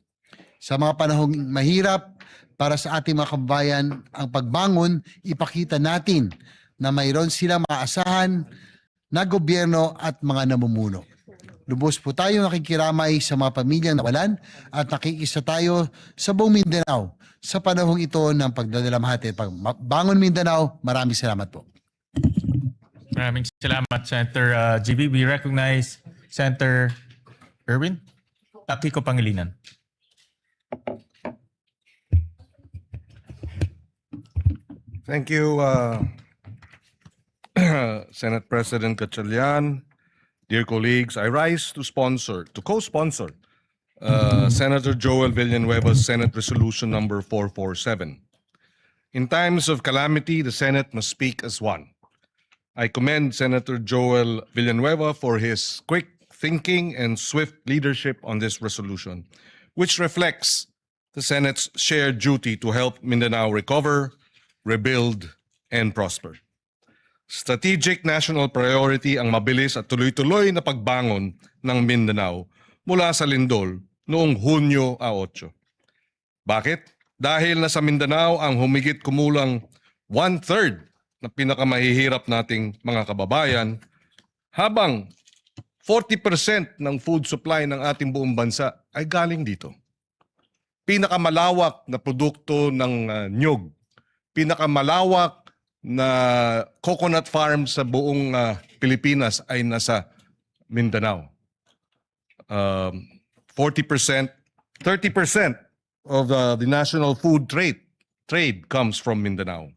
Sa mga panahong mahirap para sa ating mga kababayan, ang pagbangon, ipakita natin na mayroon silang maasahan na gobyerno at mga namumuno. Lubos po tayo nakikiramay sa mga pamilyang nawalan at nakikisa tayo sa buong Mindanao sa panahong ito ng pagdadalamhati. Pagbangon Mindanao, maraming salamat po. Maraming salamat, Senator GB. We recognize Senator Erwin Kiko Pangilinan. Thank you, Senate President Gatchalian. Dear colleagues, I rise to co-sponsor Senator Joel Villanueva's Senate Resolution number 447. In times of calamity, the Senate must speak as one. I commend Senator Joel Villanueva for his quick thinking and swift leadership on this resolution, which reflects the Senate's shared duty to help Mindanao recover, rebuild, and prosper. Strategic national priority ang mabilis at tuloy-tuloy na pagbangon ng Mindanao mula sa lindol noong Hunyo 8. Bakit? Dahil nasa Mindanao ang humigit kumulang 1/3 na pinakamahihirap nating mga kababayan, habang 40% ng food supply ng ating buong bansa ay galing dito. Pinakamalawak na produkto ng nyug, pinakamalawak na coconut farm sa buong Pilipinas ay nasa Mindanao. 30% of the national food trade comes from Mindanao.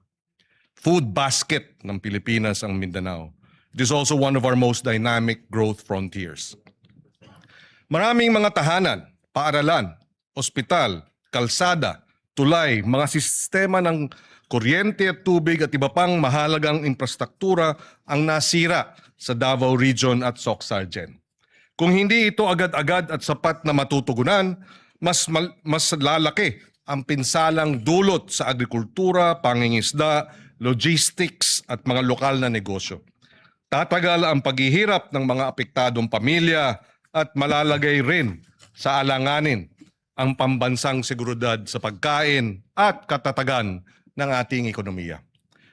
Food basket ng Pilipinas ang Mindanao. It is also one of our most dynamic growth frontiers. Maraming mga tahanan, paaralan, ospital, kalsada, tulay, mga sistema ng kuryente at tubig at iba pang mahalagang infrastruktura ang nasira sa Davao Region at Soc-Sargen. Kung hindi ito agad-agad at sapat na matutugunan, mas lalaki ang pinsalang dulot sa agrikultura, pangingisda, logistics at mga lokal na negosyo. Tatagal ang paghihirap ng mga apektadong pamilya at malalagay rin sa alanganin ang pambansang seguridad sa pagkain at katatagan ng ating ekonomiya.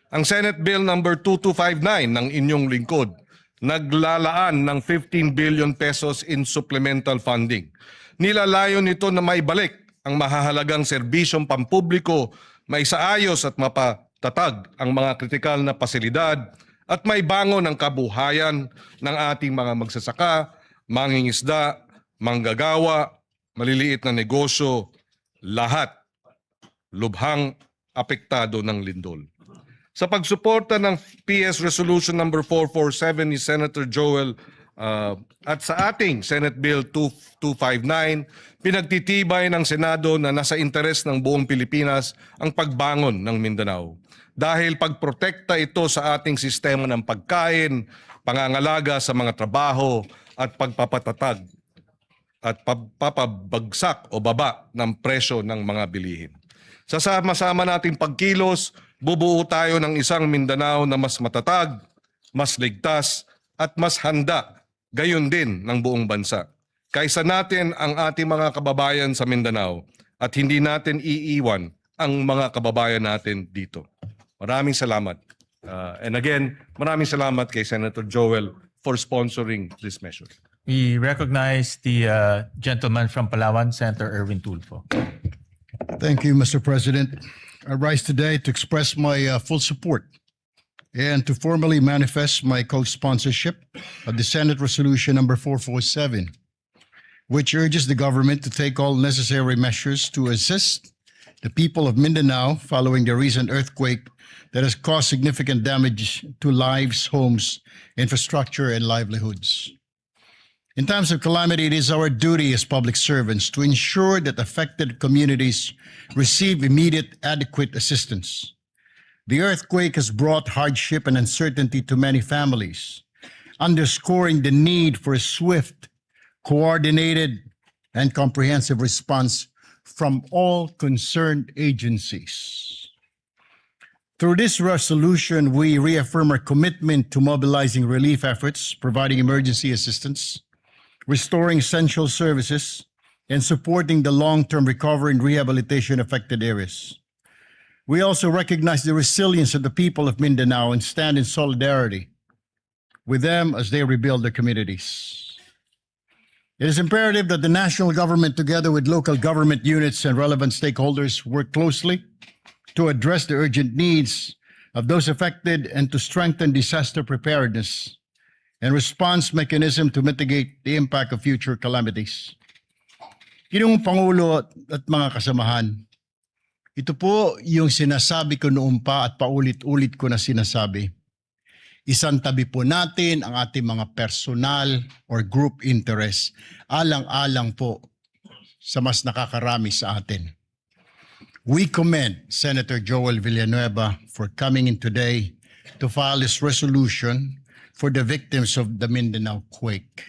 Ang Senate Bill number 2259 ng inyong lingkod naglalaan ng 15 billion pesos in supplemental funding. Nilalayon nito na maibalik ang mahahalagang serbisyong pampubliko, maisaayos at mapatatag ang mga kritikal na pasilidad at may bangon ang kabuhayan ng ating mga magsasaka, mangingisda, manggagawa, maliliit na negosyo, lahat lubhang apektado ng lindol. Sa pagsuporta ng PS Resolution number 447 ni Senator Joel at sa ating Senate Bill 2259, pinagtitibay ng Senado na nasa interes ng buong Pilipinas ang pagbangon ng Mindanao. Dahil pagprotekta ito sa ating sistema ng pagkain, pangangalaga sa mga trabaho at pagpapatatag at papabagsak o baba ng presyo ng mga bilihin. Sa sama-sama nating pagkilos, bubuo tayo ng isang Mindanao na mas matatag, mas ligtas, at mas handa, gayon din ng buong bansa. Kaysa natin ang ating mga kababayan sa Mindanao at hindi natin iiwan ang mga kababayan natin dito. Maraming salamat. And again, maraming salamat kay Senator Joel for sponsoring this measure. We recognize the gentleman from Palawan, Senator Erwin Tulfo. Thank you, Mr. President. I rise today to express my full support and to formally manifest my co-sponsorship of the Senate Resolution number 447, which urges the government to take all necessary measures to assist the people of Mindanao following the recent earthquake that has caused significant damage to lives, homes, infrastructure, and livelihoods. In times of calamity, it is our duty as public servants to ensure that affected communities receive immediate, adequate assistance. The earthquake has brought hardship and uncertainty to many families, underscoring the need for a swift, coordinated, and comprehensive response from all concerned agencies. Through this resolution, we reaffirm our commitment to mobilizing relief efforts, providing emergency assistance, restoring essential services, and supporting the long-term recovery and rehabilitation affected areas. We also recognize the resilience of the people of Mindanao and stand in solidarity with them as they rebuild their communities. It is imperative that the national government, together with local government units and relevant stakeholders, work closely to address the urgent needs of those affected and to strengthen disaster preparedness and response mechanism to mitigate the impact of future calamities. Ginoong Pangulo at mga kasamahan, Ito po yung sinasabi ko noon pa at paulit-ulit ko na sinasabi. Isantabi po natin ang ating mga personal or group interest. Alang-alang po sa mas nakakarami sa atin. We commend Senator Joel Villanueva for coming in today to file this resolution for the victims of the Mindanao quake.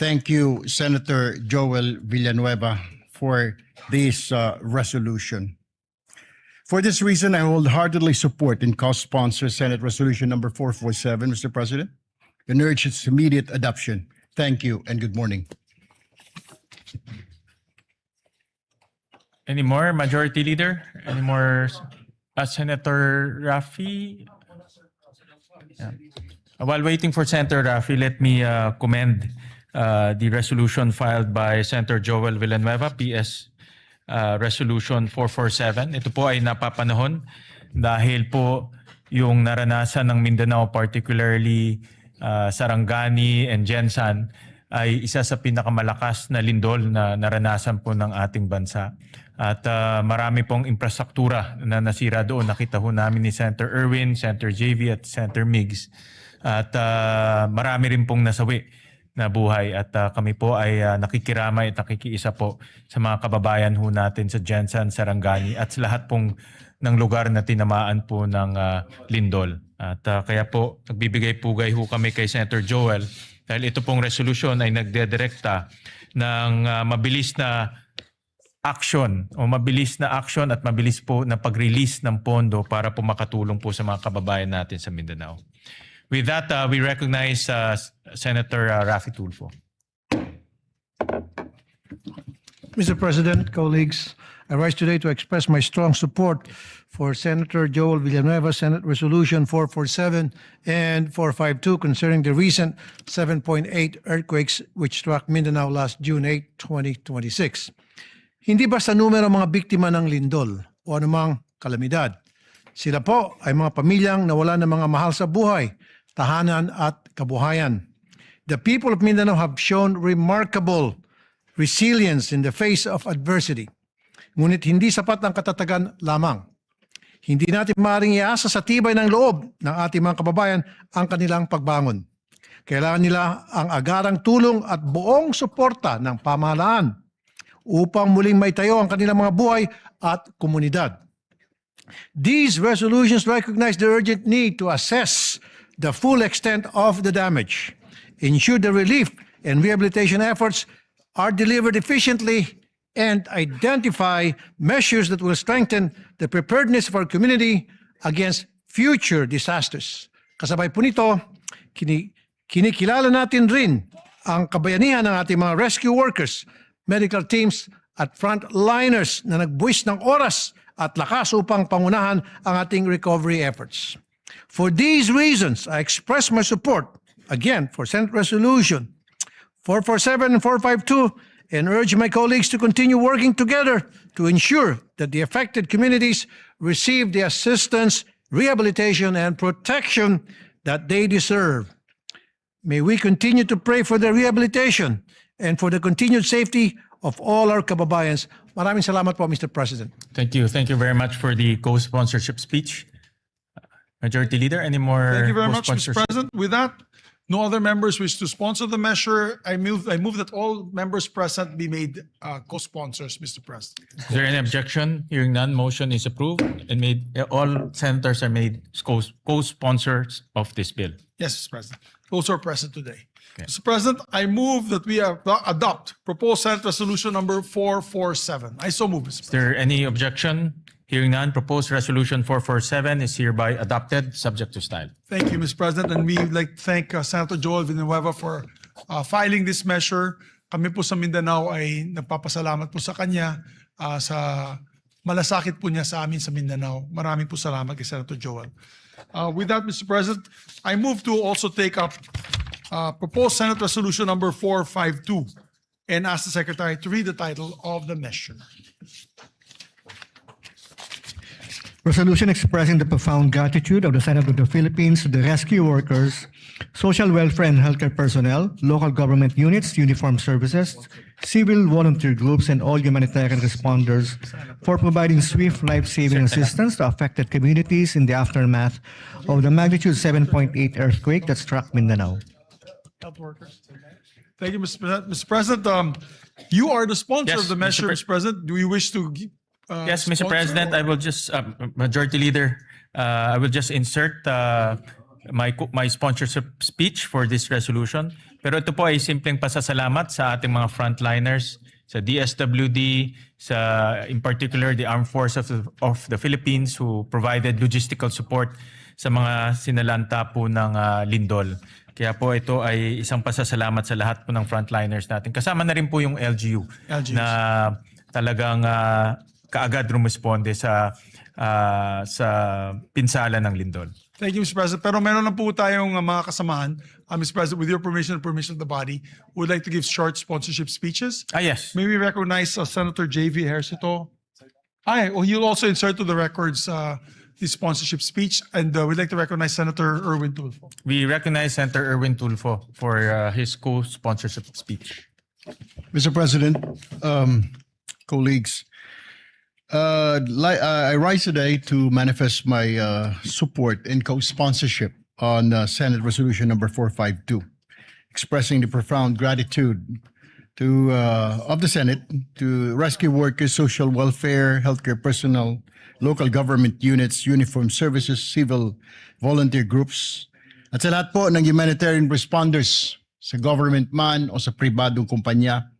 Thank you, Senator Joel Villanueva, for this resolution. For this reason, I wholeheartedly support and co-sponsor Senate Resolution number 447, Mr. President, and urge its immediate adoption. Thank you and good morning. Any more, Majority Leader? Any more, Senator Rafi? Yeah. While waiting for Senator Rafi, let me commend the resolution filed by Senator Joel Villanueva, PS Resolution 447. Ito po ay napapanahon dahil po yung naranasan ng Mindanao, particularly Sarangani and Jensan, ay isa sa pinakamalakas na lindol na naranasan po ng ating bansa. At marami pong infrastruktura na nasira doon. Nakita ho namin ni Senator Erwin, Senator JV at Senator Migs. At marami rin pong nasawi na buhay at kami po ay nakikiramay at nakikiisa po sa mga kababayan ho natin sa Jensan, Sarangani at sa lahat pong ng lugar na tinamaan po ng lindol. At kaya po nagbibigay pugay ho kami kay Senator Joel dahil ito pong resolusyon ay nagdedirekta ng mabilis na action at mabilis po na pag-release ng pondo para po makatulong po sa mga kababayan natin sa Mindanao. With that, we recognize Senator Rafi Tulfo. Mr. President, colleagues, I rise today to express my strong support for Senator Joel Villanueva, Senate Resolution 447 and 452 concerning the recent 7.8 earthquakes which struck Mindanao last June 8, 2026. Hindi basta numero mga biktima ng lindol o anumang kalamidad. Sila po ay mga pamilyang nawala ng mga mahal sa buhay, tahanan at kabuhayan. The people of Mindanao have shown remarkable resilience in the face of adversity. Ngunit hindi sapat ang katatagan lamang. Hindi natin maaaring iasa sa tibay ng loob ng ating mga kababayan ang kanilang pagbangon. Kailangan nila ang agarang tulong at buong suporta ng pamahalaan upang muling maitayo ang kanilang mga buhay at komunidad. These resolutions recognize the urgent need to assess the full extent of the damage, ensure the relief and rehabilitation efforts are delivered efficiently, and identify measures that will strengthen the preparedness of our community against future disasters. Kasabay po nito, kinikilala natin rin ang kabayanihan ng ating mga rescue workers, medical teams at frontliners na nagbuwis ng oras at lakas upang pangunahan ang ating recovery efforts. For these reasons, I express my support, again, for Senate Resolution 447 and 452, and urge my colleagues to continue working together to ensure that the affected communities receive the assistance, rehabilitation, and protection that they deserve. May we continue to pray for their rehabilitation and for the continued safety of all our kababayans. Maraming salamat po, Mr. President. Thank you. Thank you very much for the co-sponsorship speech. Majority Leader, any more Thank you very much, Mr. co-sponsorship? President. With that, no other members wish to sponsor the measure. I move that all members present be made co-sponsors, Mr. President. Is there any objection? Hearing none, motion is approved and all senators are made co-sponsors of this bill. Yes, Mr. President. Those are present today. Mr. President, I move that we adopt proposed Senate Resolution number 447. I so move, Mr. President. Is there any objection? Hearing none, proposed resolution 447 is hereby adopted, subject to style. Thank you, Mr. President. And we'd like to thank Senator Joel Villanueva for filing this measure. Kami po sa Mindanao ay nagpapasalamat po sa kanya sa malasakit po niya sa amin sa Mindanao. Maraming po salamat kay Senator Joel. With that, Mr. President, I move to also take up proposed Senate Resolution number 452 and ask the Secretary to read the title of the measure. Resolution expressing the profound gratitude of the Senate of the Philippines to the rescue workers, social welfare and healthcare personnel, local government units, uniformed services, civil volunteer groups, and all humanitarian responders for providing swift life-saving assistance to affected communities in the aftermath of the magnitude 7.8 earthquake that struck Mindanao. Health workers. Thank you, Mr. President. Mr. President, you are the sponsor Yes, of the measure, Mr. President. Do you wish to? Yes, Mr. sponsor President, or- I will just, Majority Leader, I will just insert my sponsorship speech for this resolution. Pero ito po ay simpleng pasasalamat sa ating mga frontliners, sa DSWD, in particular the Armed Forces of the Philippines who provided logistical support sa mga sinalanta po ng lindol. Kaya po ito ay isang pasasalamat sa lahat po ng frontliners natin. Kasama na rin po yung LGUs. Na talagang kaagad rumisponde sa pinsala ng lindol. Thank you, Mr. President. Pero meron na po tayong mga kasamahan. Mr. President, with your permission and permission of the body, we would like to give short sponsorship speeches. Yes. May we recognize Senator J.V. Ejercito? He'll also insert to the records his sponsorship speech, and we'd like to recognize Senator Erwin Tulfo. We recognize Senator Erwin Tulfo for his co-sponsorship speech. Mr. President, colleagues, I rise today to manifest my support and co-sponsorship on Senate Resolution number 452, expressing the profound gratitude of the Senate to rescue workers, social welfare, healthcare personnel, local government units, uniformed services, civil volunteer groups, at sa lahat po ng humanitarian responders sa government man o sa pribadong kumpanya.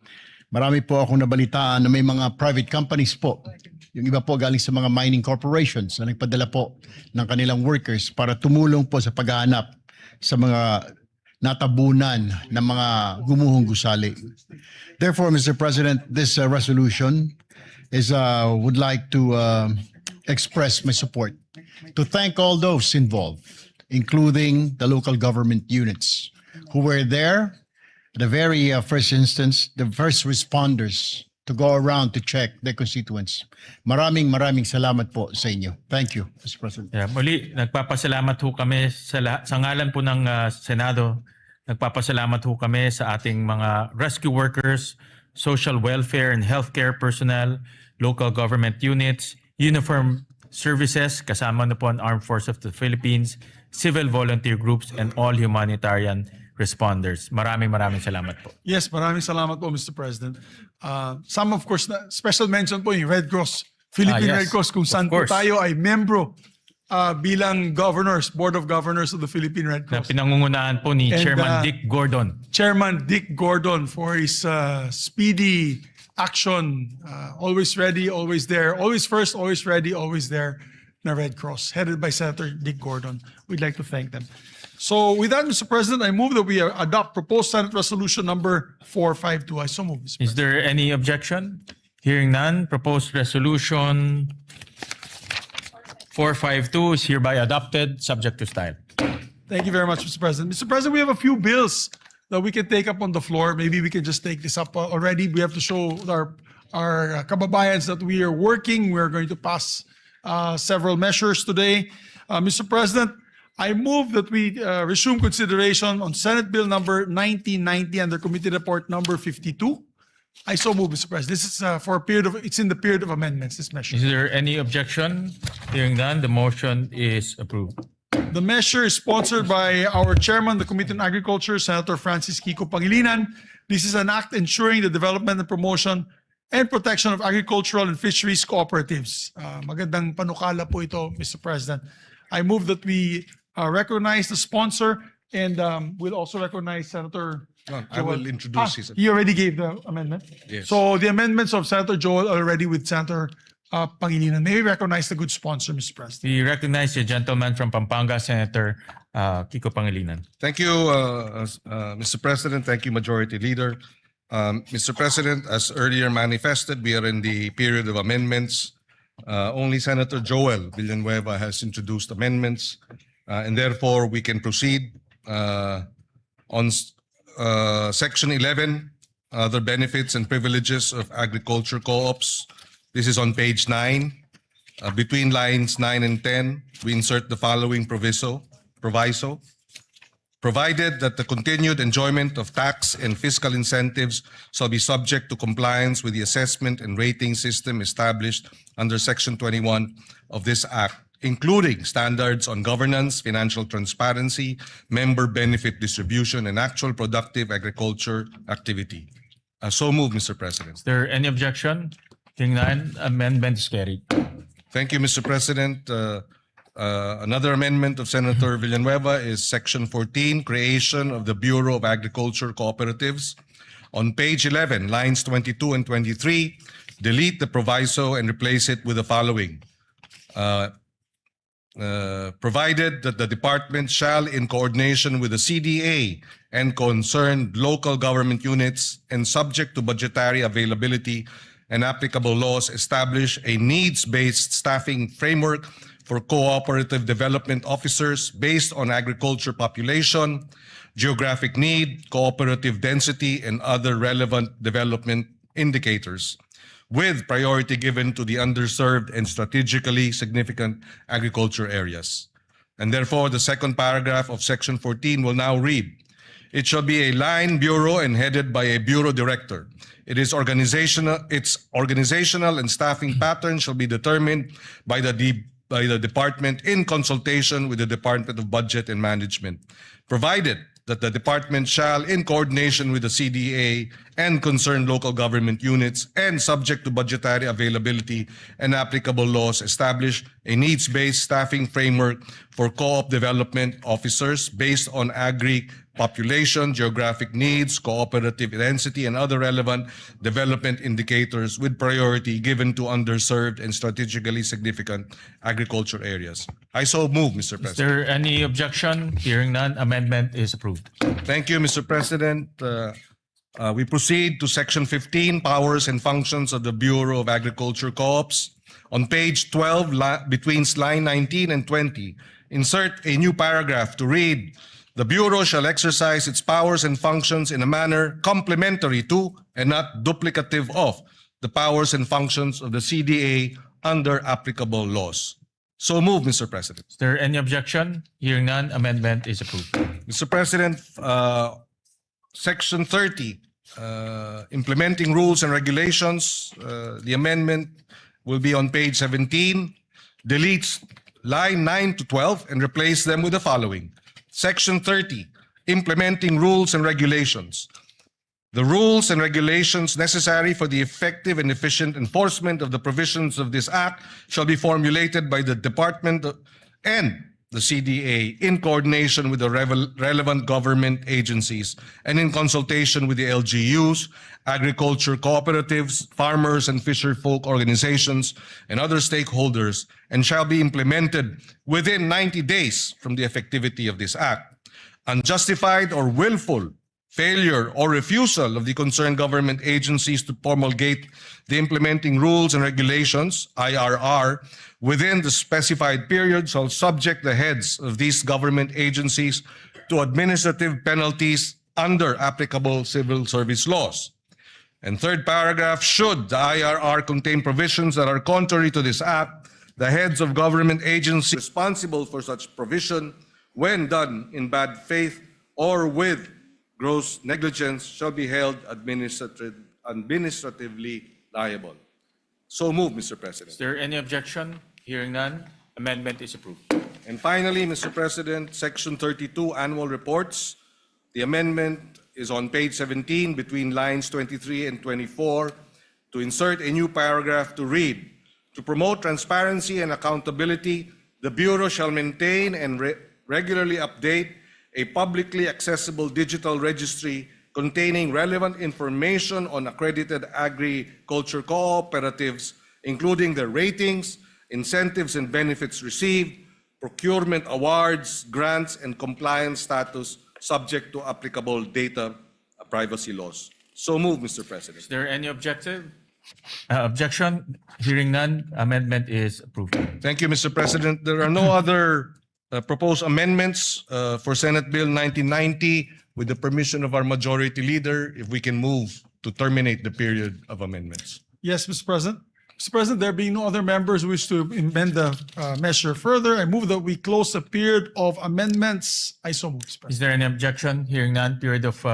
Marami po akong nabalitaan na may mga private companies po. Yung iba po galing sa mga mining corporations na nagpadala po ng kanilang workers para tumulong po sa paghahanap sa mga natabunan ng mga gumuhong gusali. Therefore, Mr. President, this resolution would like to express my support to thank all those involved, including the local government units who were there at the very first instance, the first responders to go around to check their constituents. Maraming salamat po sa inyo. Thank you, Mr. President. Yeah, muli, nagpapasalamat ho kami sa ngalan po ng Senado. Nagpapasalamat ho kami sa ating mga rescue workers, social welfare and healthcare personnel, local government units, uniformed services, kasama na po ang Armed Forces of the Philippines, civil volunteer groups, and all humanitarian responders. Maraming salamat po. Yes, maraming salamat po, Mr. President. Some, of course, special mention po yung Red Cross, Philippine Yes, Red Cross, kung saan of po course. tayo ay membro bilang governors, Board of Governors of the Philippine Red Na Cross. pinangungunahan po ni And, Chairman Dick Gordon. Chairman Dick Gordon for his speedy action, always ready, always there, always first, always ready, always there, na Red Cross, headed by Senator Dick Gordon. We'd like to thank them. So with that, Mr. President, I move that we adopt proposed Senate Resolution number 452. I so move, Mr. Is there any objection? Hearing none, proposed resolution 452 is hereby adopted, subject to style. Thank you very much, Mr. President. Mr. President, we have a few bills that we can take up on the floor. Maybe we can just take this up already. We have to show our kababayans that we are working. We're going to pass several measures today. Mr. President, I move that we resume consideration on Senate Bill number 1990 under Committee Report number 52. I so move, Mr. President. This is for a period of, it's in the period of amendments, this measure. Is there any objection? Hearing none, the motion is approved. The measure is sponsored by our chairman, the Committee on Agriculture, Senator Francis Kiko Pangilinan. This is an act ensuring the development and promotion and protection of agricultural and fisheries cooperatives. Magandang panukala po ito, Mr. President. I move that we recognize the sponsor and we'll also recognize Senator I will introduce his. He already gave the amendment? Yes. So the amendments of Senator Joel are already with Senator Pangilinan. May we recognize the good sponsor, Mr. President? We recognize the gentleman from Pampanga, Senator Kiko Pangilinan. Thank you, Mr. President. Thank you, Majority Leader. Mr. President, as earlier manifested, we are in the period of amendments. Only Senator Joel Villanueva has introduced amendments, and therefore we can proceed on Section 11, other benefits and privileges of agriculture co-ops. This is on page 9. between lines 9 and 10, we insert the following proviso, provided that the continued enjoyment of tax and fiscal incentives shall be subject to compliance with the assessment and rating system established under Section 21 of this Act, including standards on governance, financial transparency, member benefit distribution, and actual productive agriculture activity. So moved, Mr. President. Is there any objection? Hearing none, amendment is carried. Thank you, Mr. President. Another amendment of Senator Villanueva is Section 14, creation of the Bureau of Agriculture Cooperatives. On page 11, lines 22 and 23, delete the proviso and replace it with the following. Provided that the department shall, in coordination with the CDA and concerned local government units and subject to budgetary availability and applicable laws, establish a needs-based staffing framework for cooperative development officers based on agriculture population, geographic need, cooperative density, and other relevant development indicators, with priority given to the underserved and strategically significant agriculture areas. And therefore, the second paragraph of Section 14 will now read, it shall be a line bureau and headed by a bureau director. Its organizational and staffing pattern shall be determined by the department in consultation with the Department of Budget and Management, provided that the department shall, in coordination with the CDA and concerned local government units and subject to budgetary availability and applicable laws, establish a needs-based staffing framework for co-op development officers based on agri population, geographic needs, cooperative density, and other relevant development indicators, with priority given to underserved and strategically significant agriculture areas. I so move, Mr. President. Is there any objection? Hearing none, amendment is approved. Thank you, Mr. President. We proceed to Section 15, Powers and Functions of the Bureau of Agriculture Co-ops. On page 12, between line 19 and 20, insert a new paragraph to read, the Bureau shall exercise its powers and functions in a manner complementary to and not duplicative of the powers and functions of the CDA under applicable laws. So move, Mr. President. Is there any objection? Hearing none, amendment is approved. Mr. President, Section 30, implementing rules and regulations, the amendment will be on page 17, deletes line 9 to 12 and replace them with the following. Section 30, implementing rules and regulations. The rules and regulations necessary for the effective and efficient enforcement of the provisions of this Act shall be formulated by the Department and the CDA in coordination with the relevant government agencies and in consultation with the LGUs, agriculture cooperatives, farmers and fisherfolk organizations, and other stakeholders, and shall be implemented within 90 days from the effectivity of this Act. Unjustified or willful failure or refusal of the concerned government agencies to promulgate the implementing rules and regulations, IRR, within the specified period shall subject the heads of these government agencies to administrative penalties under applicable civil service laws. And third paragraph, should the IRR contain provisions that are contrary to this Act, the heads of government agencies responsible for such provision, when done in bad faith or with gross negligence, shall be held administratively liable. So move, Mr. President. Is there any objection? Hearing none, amendment is approved. And finally, Mr. President, Section 32, Annual Reports. The amendment is on page 17 between lines 23 and 24 to insert a new paragraph to read, to promote transparency and accountability, the Bureau shall maintain and regularly update a publicly accessible digital registry containing relevant information on accredited agriculture cooperatives, including their ratings, incentives and benefits received, procurement awards, grants, and compliance status subject to applicable data privacy laws. So move, Mr. President. Is there any objection? Hearing none, amendment is approved. Thank you, Mr. President. There are no other proposed amendments for Senate Bill 1990. With the permission of our majority leader, if we can move to terminate the period of amendments. Yes, Mr. President. Mr. President, there being no other members who wish to amend the measure further, I move that we close the period of amendments. I so move, Mr. President. Is there any objection? Hearing none, period of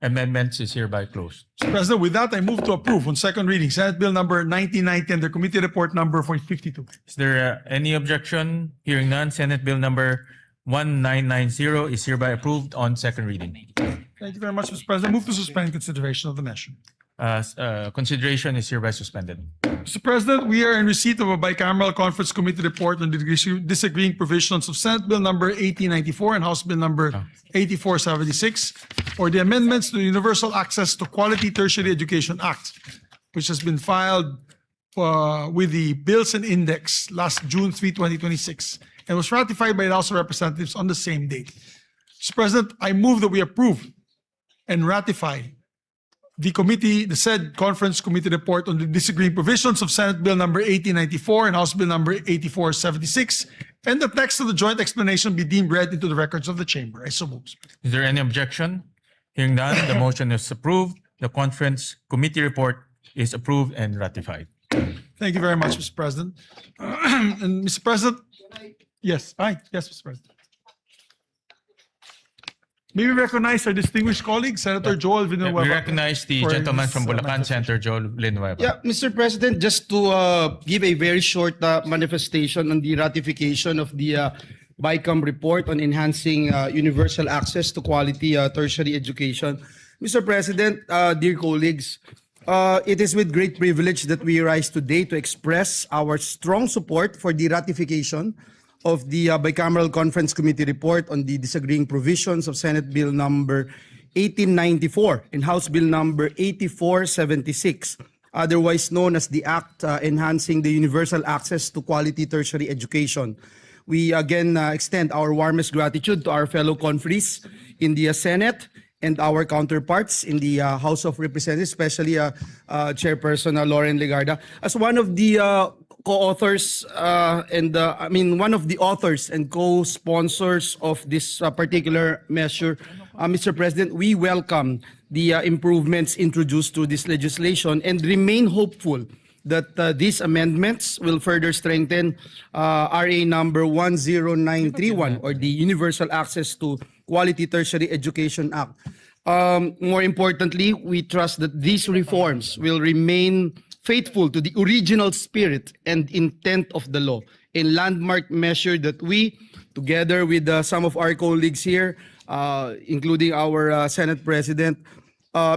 amendments is hereby closed. Mr. President, with that, I move to approve on second reading Senate Bill number 1990 and the committee report number 52. Is there any objection? Hearing none, Senate Bill number 1990 is hereby approved on second reading. Thank you very much, Mr. President. Move to suspend consideration of the measure. Consideration is hereby suspended. Mr. President, we are in receipt of a bicameral conference committee report on the disagreeing provisions of Senate Bill number 1894 and House Bill number 8476, or the amendments to the Universal Access to Quality Tertiary Education Act, which has been filed with the Bills and Index last June 3, 2026, and was ratified by the House of Representatives on the same date. Mr. President, I move that we approve and ratify the said conference committee report on the disagreeing provisions of Senate Bill number 1894 and House Bill number 8476, and the text of the joint explanation be deemed read into the records of the chamber. I so move. Is there any objection? Hearing none, the motion is approved. The conference committee report is approved and ratified. Thank you very much, Mr. President. And Mr. President, yes, Mr. President. May we recognize our distinguished colleague, Senator Joel Villanueva. We recognize the gentleman from Bulacan, Senator Joel Villanueva. Yeah, Mr. President, just to give a very short manifestation on the ratification of the BICAM report on enhancing universal access to quality tertiary education. Mr. President, dear colleagues, it is with great privilege that we rise today to express our strong support for the ratification of the Bicameral Conference Committee report on the disagreeing provisions of Senate Bill number 1894 and House Bill number 8476, otherwise known as the Act Enhancing the Universal Access to Quality Tertiary Education. We again extend our warmest gratitude to our fellow conferees in the Senate and our counterparts in the House of Representatives, especially Chairperson Lauren Legarda, as one of the co-authors one of the authors and co-sponsors of this particular measure. Mr. President, we welcome the improvements introduced to this legislation and remain hopeful that these amendments will further strengthen RA number 10931, or the Universal Access to Quality Tertiary Education Act. More importantly, we trust that these reforms will remain faithful to the original spirit and intent of the law, a landmark measure that we, together with some of our colleagues here, including our Senate President,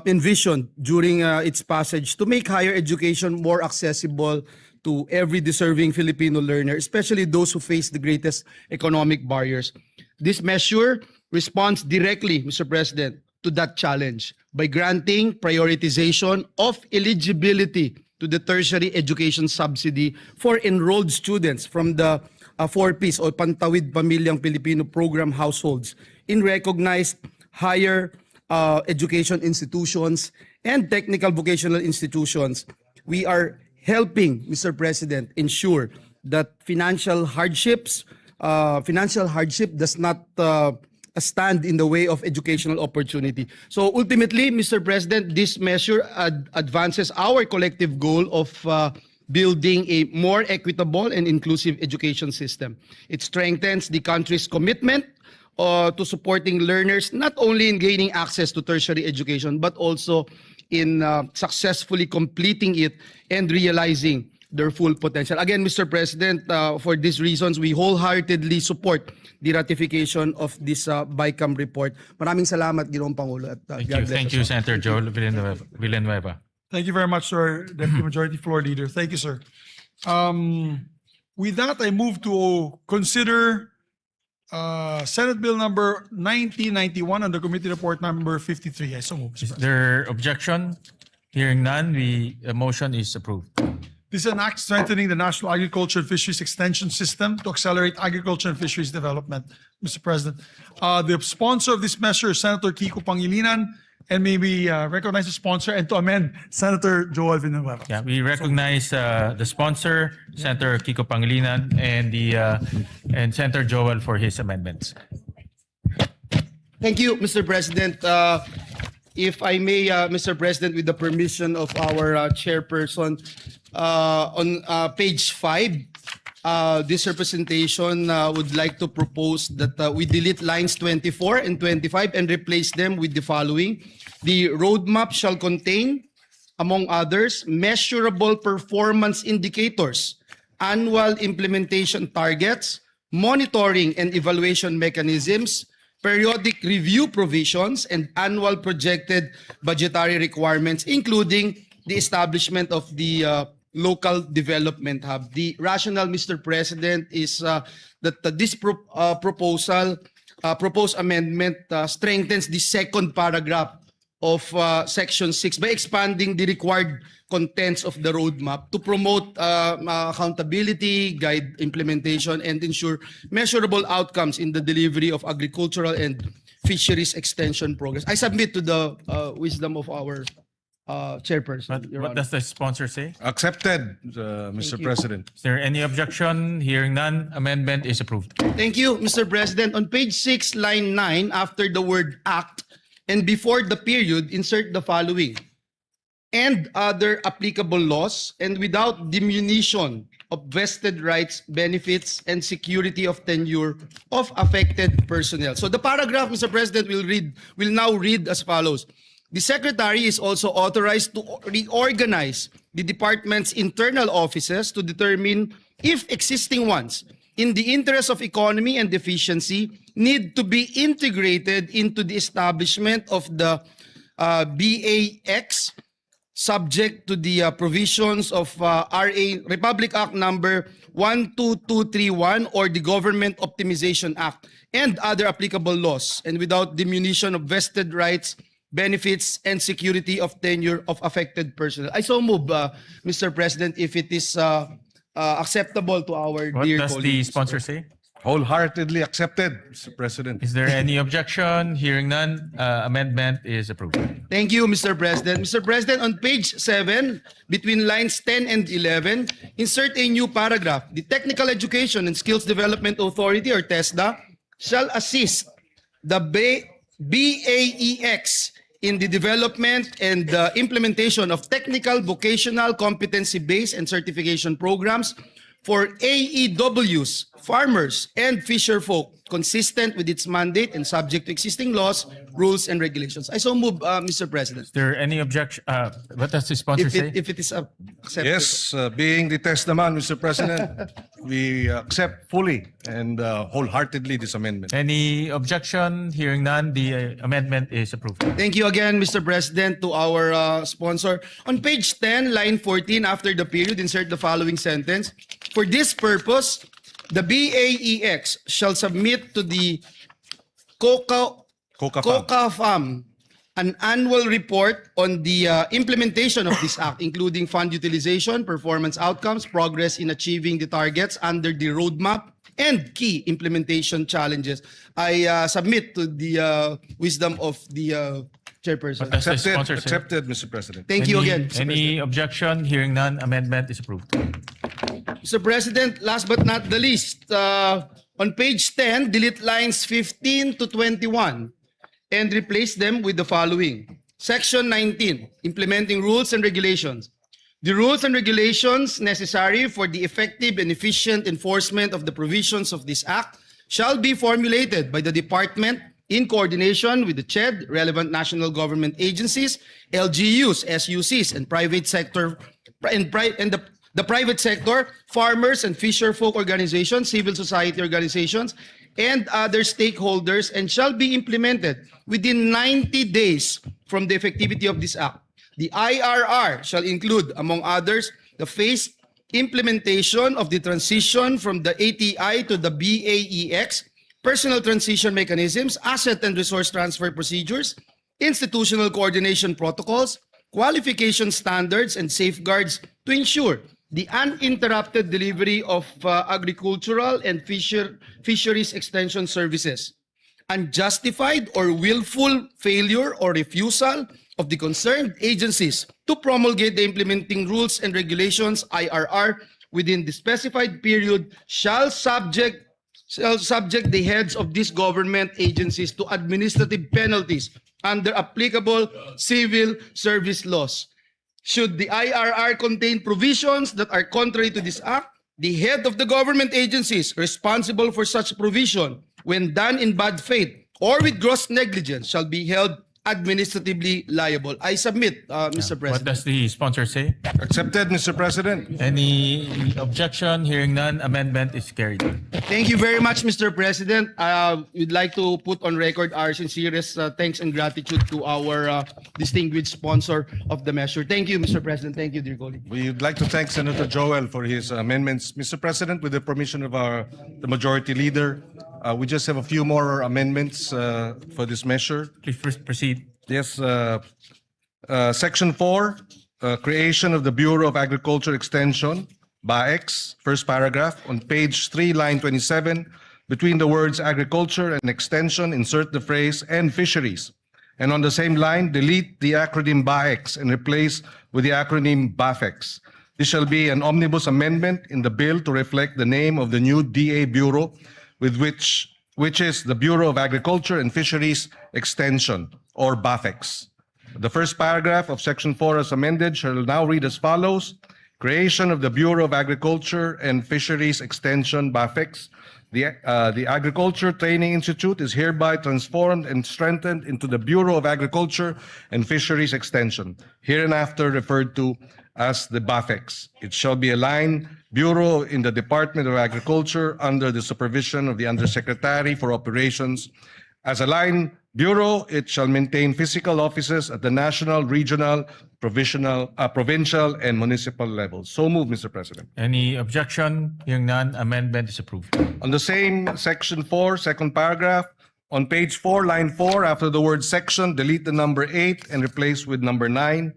envisioned during its passage to make higher education more accessible to every deserving Filipino learner, especially those who face the greatest economic barriers. This measure responds directly, Mr. President, to that challenge by granting prioritization of eligibility to the tertiary education subsidy for enrolled students from the 4Ps or Pantawid Pamilyang Pilipino program households in recognized higher education institutions and technical vocational institutions. We are helping, Mr. President, ensure that financial hardship does not stand in the way of educational opportunity. So ultimately, Mr. President, this measure advances our collective goal of building a more equitable and inclusive education system. It strengthens the country's commitment to supporting learners not only in gaining access to tertiary education, but also in successfully completing it and realizing their full potential. Again, Mr. President, for these reasons, we wholeheartedly support the ratification of this BICAM report. Maraming salamat, Ginoong Pangulo. At, Thank you, Senator Joel Villanueva. Thank you very much, sir, Deputy Majority Floor Leader. Thank you, sir. With that, I move to consider Senate Bill number 1991 and the committee report number 53. I so move. Is there objection? Hearing none, the motion is approved. This is an act strengthening the National Agriculture and Fisheries Extension System to accelerate agriculture and fisheries development, Mr. President. The sponsor of this measure is Senator Kiko Pangilinan, and may we recognize the sponsor and to amend Senator Joel Villanueva. Yeah, we recognize the sponsor, Senator Kiko Pangilinan, and Senator Joel for his amendments. Thank you, Mr. President. If I may, Mr. President, with the permission of our chairperson, on page 5, this representation would like to propose that we delete lines 24 and 25 and replace them with the following. The roadmap shall contain, among others, measurable performance indicators, annual implementation targets, monitoring and evaluation mechanisms, periodic review provisions, and annual projected budgetary requirements, including the establishment of the local development hub. The rationale, Mr. President, is that this proposed amendment strengthens the second paragraph of Section 6 by expanding the required contents of the roadmap to promote accountability, guide implementation, and ensure measurable outcomes in the delivery of agricultural and fisheries extension programs. I submit to the wisdom of our chairperson. Your What Honor. does the sponsor say? Accepted, Mr. you. President. Is there any objection? Hearing none, amendment is approved. Thank you, Mr. President. On page 6, line 9, after the word act and before the period, insert the following. And other applicable laws, and without diminution of vested rights, benefits, and security of tenure of affected personnel. So the paragraph, Mr. President, will now read as follows. The Secretary is also authorized to reorganize the department's internal offices to determine if existing ones, in the interest of economy and efficiency, need to be integrated into the establishment of the BAX, subject to the provisions of Republic Act number 12231 or the Government Optimization Act and other applicable laws, and without diminution of vested rights, benefits, and security of tenure of affected personnel. I so move, Mr. President, if it is acceptable to our What dear does the colleagues. sponsor say? Wholeheartedly accepted, Mr. President. Is there any objection? Hearing none, amendment is approved. Thank you, Mr. President. Mr. President, on page 7, between lines 10 and 11, insert a new paragraph. The Technical Education and Skills Development Authority, or TESDA, shall assist the BAEX in the development and implementation of technical, vocational, competency-based, and certification programs for AEWs, farmers, and fisherfolk, consistent with its mandate and subject to existing laws, rules, and regulations. I so move, Mr. President. Is there any objection? What does the sponsor say? If it is accepted. Yes, being the test naman, Mr. President, we accept fully and wholeheartedly this amendment. Any objection? Hearing none, the amendment is approved. Thank you again, Mr. President, to our sponsor. On page 10, line 14, after the period, insert the following sentence. For this purpose, the BAEX shall submit to the COCAFAM an annual report on the implementation of this act, including fund utilization, performance outcomes, progress in achieving the targets under the roadmap, and key implementation challenges. I submit to the wisdom of the chairperson. What does the sponsor say? Accepted, Mr. President. Thank you again, Mr. Any objection? Hearing none, amendment is approved. Mr. President, last but not the least, on page 10, delete lines 15 to 21 and replace them with the following. Section 19, implementing rules and regulations. The rules and regulations necessary for the effective and efficient enforcement of the provisions of this act shall be formulated by the department in coordination with the CHED, relevant national government agencies, LGUs, SUCs, and private sector, the private sector, farmers and fisherfolk organizations, civil society organizations, and other stakeholders, and shall be implemented within 90 days from the effectivity of this act. The IRR shall include, among others, the phased implementation of the transition from the ATI to the BAEX, personal transition mechanisms, asset and resource transfer procedures, institutional coordination protocols, qualification standards, and safeguards to ensure the uninterrupted delivery of agricultural and fisheries extension services. Unjustified or willful failure or refusal of the concerned agencies to promulgate the implementing rules and regulations, IRR, within the specified period shall subject the heads of these government agencies to administrative penalties under applicable civil service laws. Should the IRR contain provisions that are contrary to this act, the head of the government agencies responsible for such provision, when done in bad faith or with gross negligence, shall be held administratively liable. I submit, Mr. What President. does the sponsor say? Accepted, Mr. President. Any objection? Hearing none, amendment is carried. Thank you very much, Mr. President. We'd like to put on record our sincerest thanks and gratitude to our distinguished sponsor of the measure. Thank you, Mr. President. Thank you, dear colleague. We'd like to thank Senator Joel for his amendments. Mr. President, with the permission of the majority leader, we just have a few more amendments for this measure. Please proceed. Yes, Section 4, creation of the Bureau of Agriculture Extension, BAEX, first paragraph, on page 3, line 27, between the words agriculture and extension, insert the phrase and fisheries. And on the same line, delete the acronym BAEX and replace with the acronym BAFEX. This shall be an omnibus amendment in the bill to reflect the name of the new DA Bureau, which is the Bureau of Agriculture and Fisheries Extension, or BAFEX. The first paragraph of Section 4 as amended shall now read as follows. Creation of the Bureau of Agriculture and Fisheries Extension, BAFEX. The Agriculture Training Institute is hereby transformed and strengthened into the Bureau of Agriculture and Fisheries Extension, hereinafter referred to as the BAFEX. It shall be a line bureau in the Department of Agriculture under the supervision of the Undersecretary for Operations. As a line bureau, it shall maintain physical offices at the national, regional, provincial, and municipal levels. So moved, Mr. President. Any objection? Hearing none, amendment is approved. On the same Section 4, second paragraph, on page 4, line 4, after the word section, delete the number 8 and replace with number 9.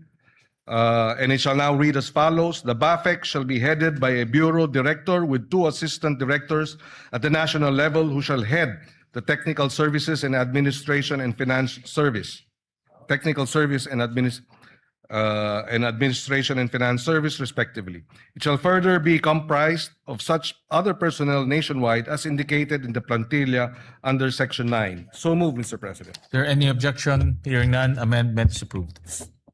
And it shall now read as follows. The BAFEX shall be headed by a bureau director with 2 assistant directors at the national level who shall head the Technical Services and Administration and Finance Service. Technical Service and Administration and Finance Service, respectively. It shall further be comprised of such other personnel nationwide as indicated in the plantilla under Section 9. So moved, Mr. President. Is there any objection? Hearing none, amendment is approved.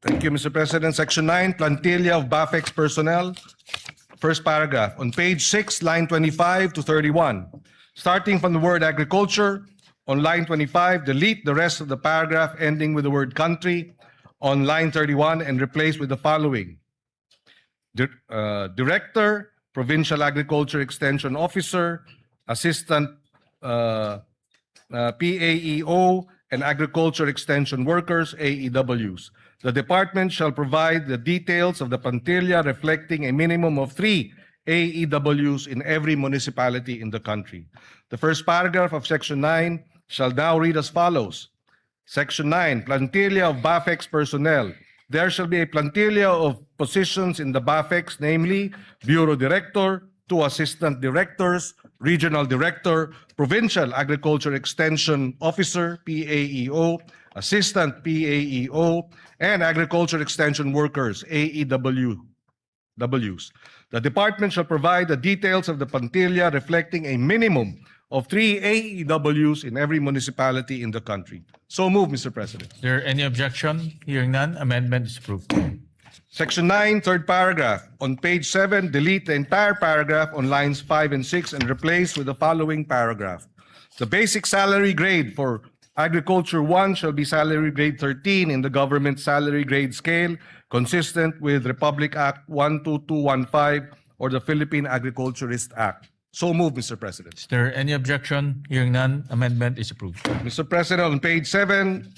Thank you, Mr. President. Section 9, plantilla of BAFEX personnel. First paragraph. On page 6, line 25 to 31. Starting from the word agriculture, on line 25, delete the rest of the paragraph ending with the word country on line 31 and replace with the following. Director, Provincial Agriculture Extension Officer, Assistant PAEO, and Agriculture Extension Workers, AEWs. The department shall provide the details of the plantilla reflecting a minimum of 3 AEWs in every municipality in the country. The first paragraph of Section 9 shall now read as follows. Section 9, plantilla of BAFEX personnel. There shall be a plantilla of positions in the BAFEX, namely Bureau Director, 2 Assistant Directors, Regional Director, Provincial Agriculture Extension Officer, PAEO, Assistant PAEO, and Agriculture Extension Workers, AEWs. The department shall provide the details of the plantilla reflecting a minimum of 3 AEWs in every municipality in the country. So moved, Mr. President. Is there any objection? Hearing none, amendment is approved. Section 9, third paragraph. On page 7, delete the entire paragraph on lines 5 and 6 and replace with the following paragraph. The basic salary grade for Agriculture 1 shall be salary grade 13 in the government salary grade scale, consistent with Republic Act 12215 or the Philippine Agriculturist Act. So moved, Mr. President. Is there any objection? Hearing none, amendment is approved. Mr. President, on page 7,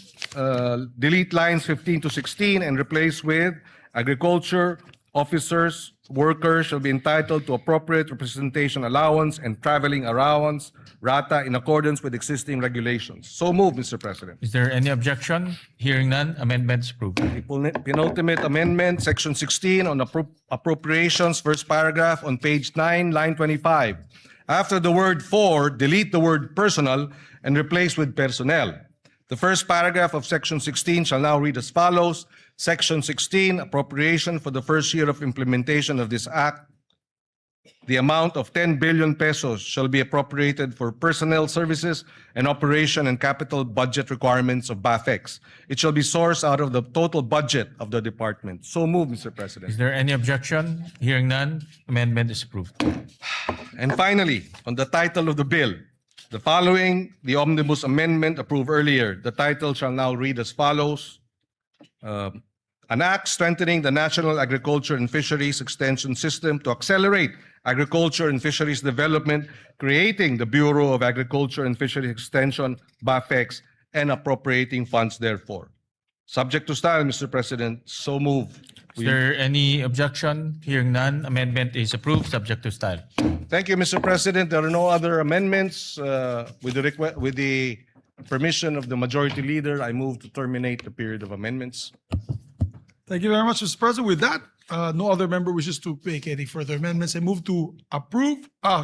delete lines 15 to 16 and replace with agriculture officers, workers shall be entitled to appropriate representation allowance and traveling allowance, RATA, in accordance with existing regulations. So moved, Mr. President. Is there any objection? Hearing none, amendment is approved. Penultimate amendment, Section 16 on appropriations, first paragraph on page 9, line 25. After the word for, delete the word personal and replace with personnel. The first paragraph of Section 16 shall now read as follows. Section 16, appropriation for the first year of implementation of this act the amount of 10 billion pesos shall be appropriated for personnel services and operation and capital budget requirements of BAFEX. It shall be sourced out of the total budget of the department. So moved, Mr. President. Is there any objection? Hearing none, amendment is approved. And finally, on the title of the bill, the following, the omnibus amendment approved earlier. The title shall now read as follows. An act strengthening the National Agriculture and Fisheries Extension System to accelerate agriculture and fisheries development, creating the Bureau of Agriculture and Fisheries Extension, BAFEX, and appropriating funds therefore. Subject to style, Mr. President, so moved. Is there any objection? Hearing none, amendment is approved, subject to style. Thank you, Mr. President. There are no other amendments. With the permission of the Majority Leader, I move to terminate the period of amendments. Thank you very much, Mr. President. With that, no other member wishes to make any further amendments. I move to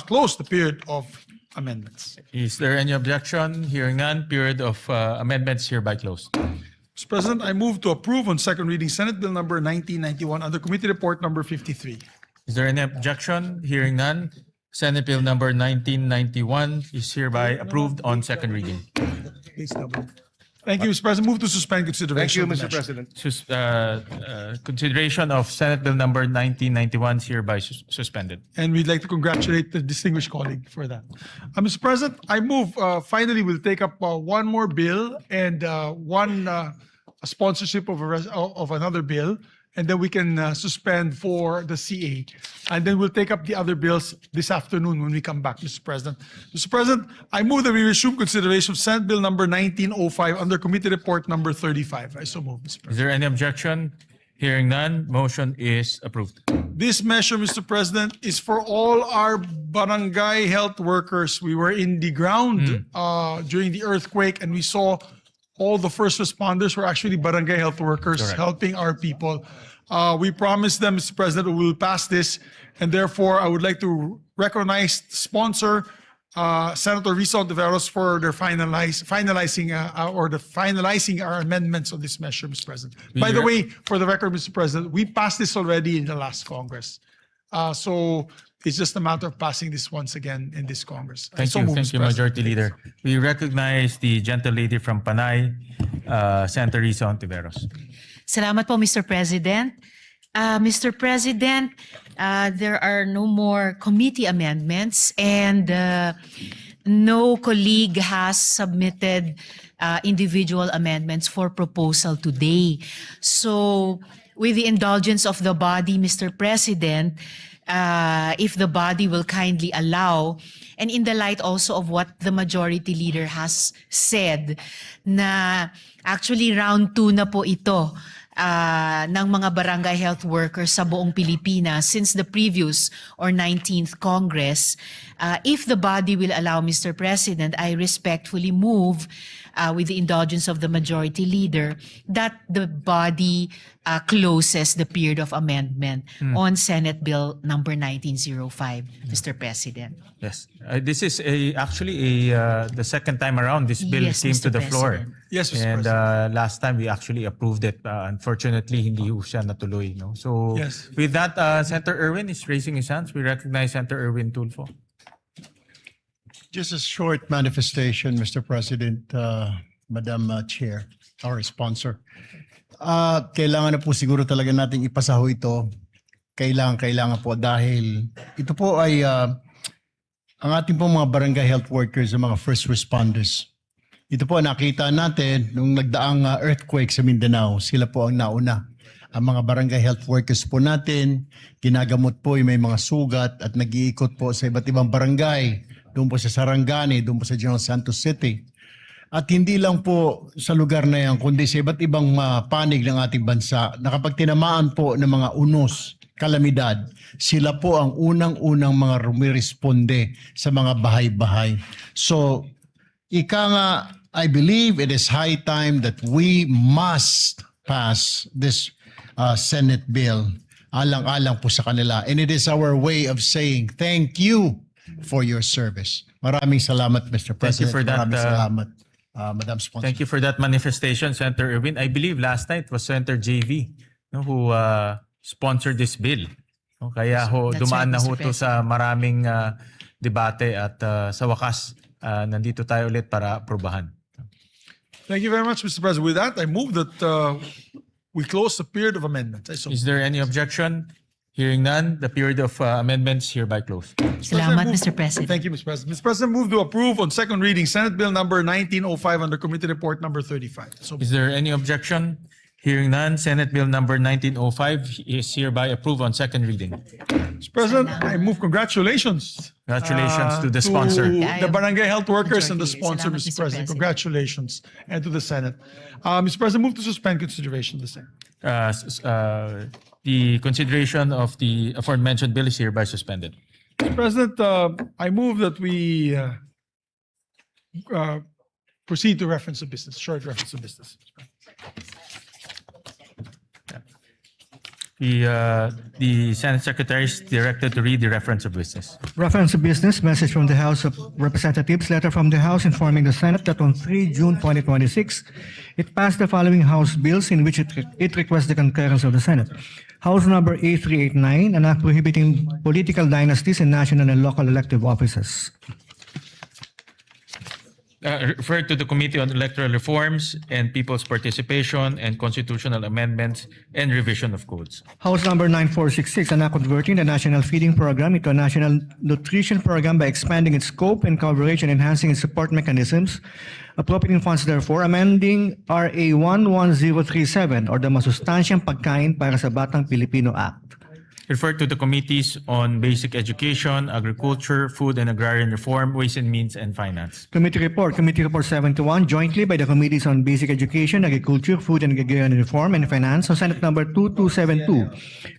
close the period of amendments. Is there any objection? Hearing none, period of amendments hereby closed. Mr. President, I move to approve on second reading Senate Bill number 1991 under Committee Report number 53. Is there any objection? Hearing none, Senate Bill number 1991 is hereby approved on second reading. Thank you, Mr. President. Move to suspend consideration. Thank you, of the Mr. measure. President. Consideration of Senate Bill number 1991 is hereby suspended. And we'd like to congratulate the distinguished colleague for that. Mr. President, I move, finally, we'll take up one more bill and one sponsorship of another bill, and then we can suspend for the CA. And then we'll take up the other bills this afternoon when we come back, Mr. President. Mr. President, I move that we resume consideration of Senate Bill number 1905 under Committee Report number 35. I so move, Mr. President. Is there any objection? Hearing none, motion is approved. This measure, Mr. President, is for all our barangay health workers. We were in the ground during the earthquake, and we saw all the first responders were actually barangay health workers helping our people. We promised them, Mr. President, we will pass this, and therefore I would like to recognize the sponsor, Senator Risa Ontiveros, for their finalizing our amendments of this measure, Mr. President. By the way, for the record, Mr. President, we passed this already in the last Congress. So it's just a matter of passing this once again in this Congress. Thank you, Majority Leader. We recognize the gentle lady from Panay, Senator Risa Ontiveros. Salamat po, Mr. President. Mr. President, there are no more committee amendments, and no colleague has submitted individual amendments for proposal today. So, with the indulgence of the body, Mr. President, if the body will kindly allow, and in the light also of what the Majority Leader has said, na actually round 2 na po ito ng mga barangay health workers sa buong Pilipinas since the previous or 19th Congress. If the body will allow, Mr. President, I respectfully move with the indulgence of the Majority Leader that the body closes the period of amendment on Senate Bill number 1905, Mr. President. Yes. This is actually the second time around this bill came Mr. to the floor. President. Yes, Mr. And President. last time we actually approved it. Unfortunately, hindi ho siya natuloy. No? So Yes. with that, Senator Erwin is raising his hands. We recognize Senator Erwin Tulfo. Just a short manifestation, Mr. President, Madam Chair, our sponsor. Kailangan na po siguro talaga nating ipasaho ito. Kailangan po dahil ito po ay ang ating po mga barangay health workers, mga first responders. Ito po nakita natin nung nagdaang earthquake sa Mindanao, sila po ang nauna. Ang mga barangay health workers po natin, ginagamot po yung may mga sugat at nag-iikot po sa iba't ibang barangay. Doon po sa Sarangani, doon po sa General Santos City. At hindi lang po sa lugar na yan, kundi sa iba't ibang panig ng ating bansa na kapag tinamaan po ng mga unos, kalamidad, sila po ang unang-unang mga rumiresponde sa mga bahay-bahay. So, I believe it is high time that we must pass this Senate bill alang-alang po sa kanila. And it is our way of saying thank you for your service. Maraming salamat, Mr. President. Thank you for that. Maraming salamat, Madam Sponsor. Thank you for that manifestation, Senator Erwin. I believe last night was Senator JV who sponsored this bill. No, kaya ho, That's dumaan right, na ho Mr. to sa maraming debate at sa wakas, nandito tayo ulit para aprubahan. Thank you very much, Mr. President. With that, I move that we close the period of amendments. Is there any objection? Hearing none, the period of amendments hereby closed. Salamat, Mr. President. Thank you, Mr. President. Mr. President, move to approve on second reading Senate Bill number 1905 under Committee Report number 35. So, Is there any objection? Hearing none, Senate Bill number 1905 is hereby approved on second reading. Mr. President, I move congratulations. Congratulations to the sponsor. To the barangay health workers and the sponsor, Salamat, Mr. Mr. President. President. Congratulations. And to the Senate. Mr. President, move to suspend consideration of the same. The consideration of the aforementioned bill is hereby suspended. Mr. President, I move that we proceed to reference of business, short reference of business. The Senate Secretary is directed to read the reference of business. Reference to business, message from the House of Representatives, letter from the House informing the Senate that on 3 June 2026, it passed the following House bills in which it requests the concurrence of the Senate. House number A389, an act prohibiting political dynasties in national and local elective offices. Referred to the Committee on Electoral Reforms and People's Participation and Constitutional Amendments and Revision of Codes. House number 9466, an act converting the National Feeding Program into a National Nutrition Program by expanding its scope and coverage and enhancing its support mechanisms, appropriating funds therefore, amending RA 11037 or the Masustansyang Pagkain para sa Batang Pilipino Act. Referred to the Committees on Basic Education, Agriculture, Food and Agrarian Reform, Ways and Means, and Finance. Committee Report 71, jointly by the Committees on Basic Education, Agriculture, Food and Agrarian Reform, and Finance, on Senate number 2272,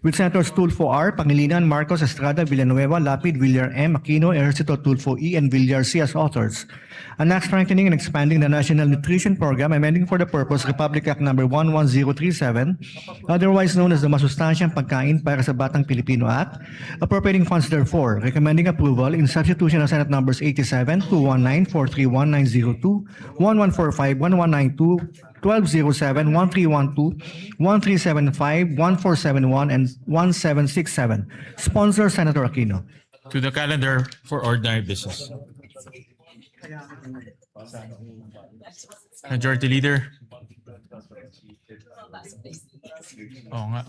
with Senators Tulfo R, Pangilinan, Marcos, Estrada, Villanueva, Lapid, Villar M, Aquino, Ejercito, Tulfo E, and Villar C as authors. An act strengthening and expanding the National Nutrition Program, amending for the purpose Republic Act number 11037, otherwise known as the Masustansyang Pagkain para sa Batang Pilipino Act, appropriating funds therefore, recommending approval in substitution of Senate numbers 87, 219, 431, 902, 1145, 1192, 1207, 1312, 1375, 1471, and 1767. Sponsor, Senator Aquino. To the calendar for ordinary business. Majority Leader. Oo nga.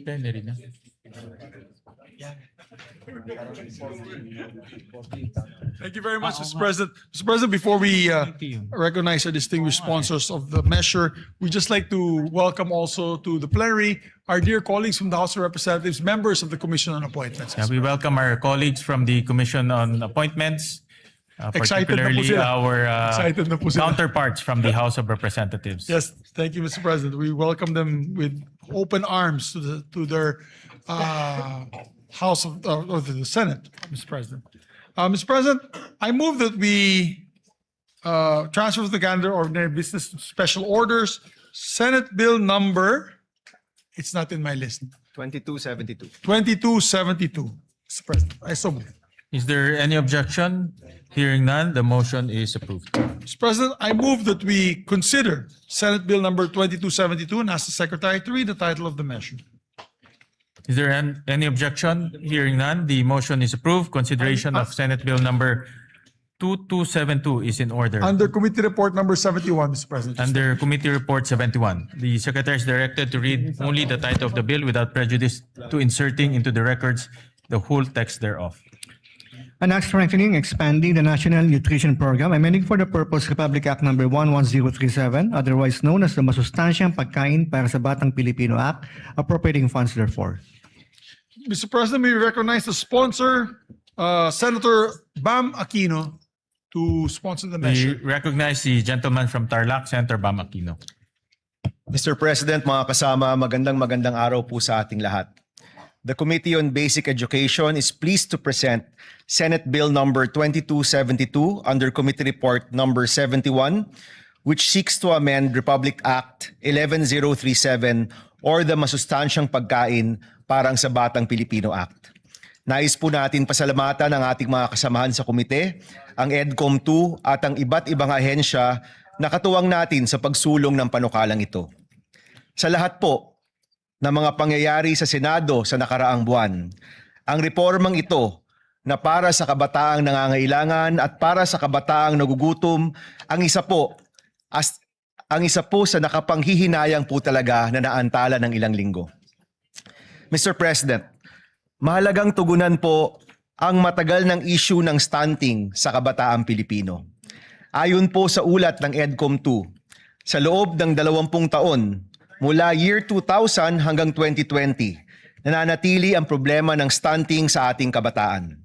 Pwede rin na. Thank you very much, Mr. President. Mr. President, before we recognize our distinguished sponsors of the measure, we'd just like to welcome also to the plenary our dear colleagues from the House of Representatives, members of the Commission on Appointments. We welcome our colleagues from the Commission on Appointments, Excited na po particularly sila. our Excited na po sila. counterparts from the House of Representatives. Yes, thank you, Mr. President. We welcome them with open arms to their House of or to the Senate, Mr. President. Mr. President, I move that we transfer to the calendar ordinary business special orders. Senate Bill number, it's not in my list. 2272. 2272, Mr. President. I so move. Is there any objection? Hearing none, the motion is approved. Mr. President, I move that we consider Senate Bill number 2272 and ask the Secretary to read the title of the measure. Is there any objection? Hearing none, the motion is approved. Consideration of Senate Bill number 2272 is in order. Under Committee Report number 71, Mr. President. Under Committee Report 71, the Secretary is directed to read only the title of the bill without prejudice to inserting into the records the whole text thereof. An act strengthening, expanding the National Nutrition Program, amending for the purpose Republic Act number 11037, otherwise known as the Masustansyang Pagkain para sa Batang Pilipino Act, appropriating funds therefore. Mr. President, we recognize the sponsor, Senator Bam Aquino, to sponsor the measure. We recognize the gentleman from Tarlac, Senator Bam Aquino. Mr. President, mga kasama, magandang araw po sa ating lahat. The Committee on Basic Education is pleased to present Senate Bill number 2272 under Committee Report number 71, which seeks to amend Republic Act 11037 or the Masustansyang Pagkain parang sa Batang Pilipino Act. Nais po natin pasalamatan ang ating mga kasamahan sa komite, ang EDCOM 2 at ang iba't ibang ahensya na katuwang natin sa pagsulong ng panukalang ito. Sa lahat po, ng mga pangyayari sa Senado sa nakaraang buwan. Ang reformang ito na para sa kabataang nangangailangan at para sa kabataang nagugutom ang isa po sa nakapanghihinayang po talaga na naantala ng ilang linggo. Mr. President, mahalagang tugunan po ang matagal ng issue ng stunting sa kabataang Pilipino. Ayon po sa ulat ng EDCOM 2, sa loob ng 20 taon mula year 2000 hanggang 2020, nananatili ang problema ng stunting sa ating kabataan.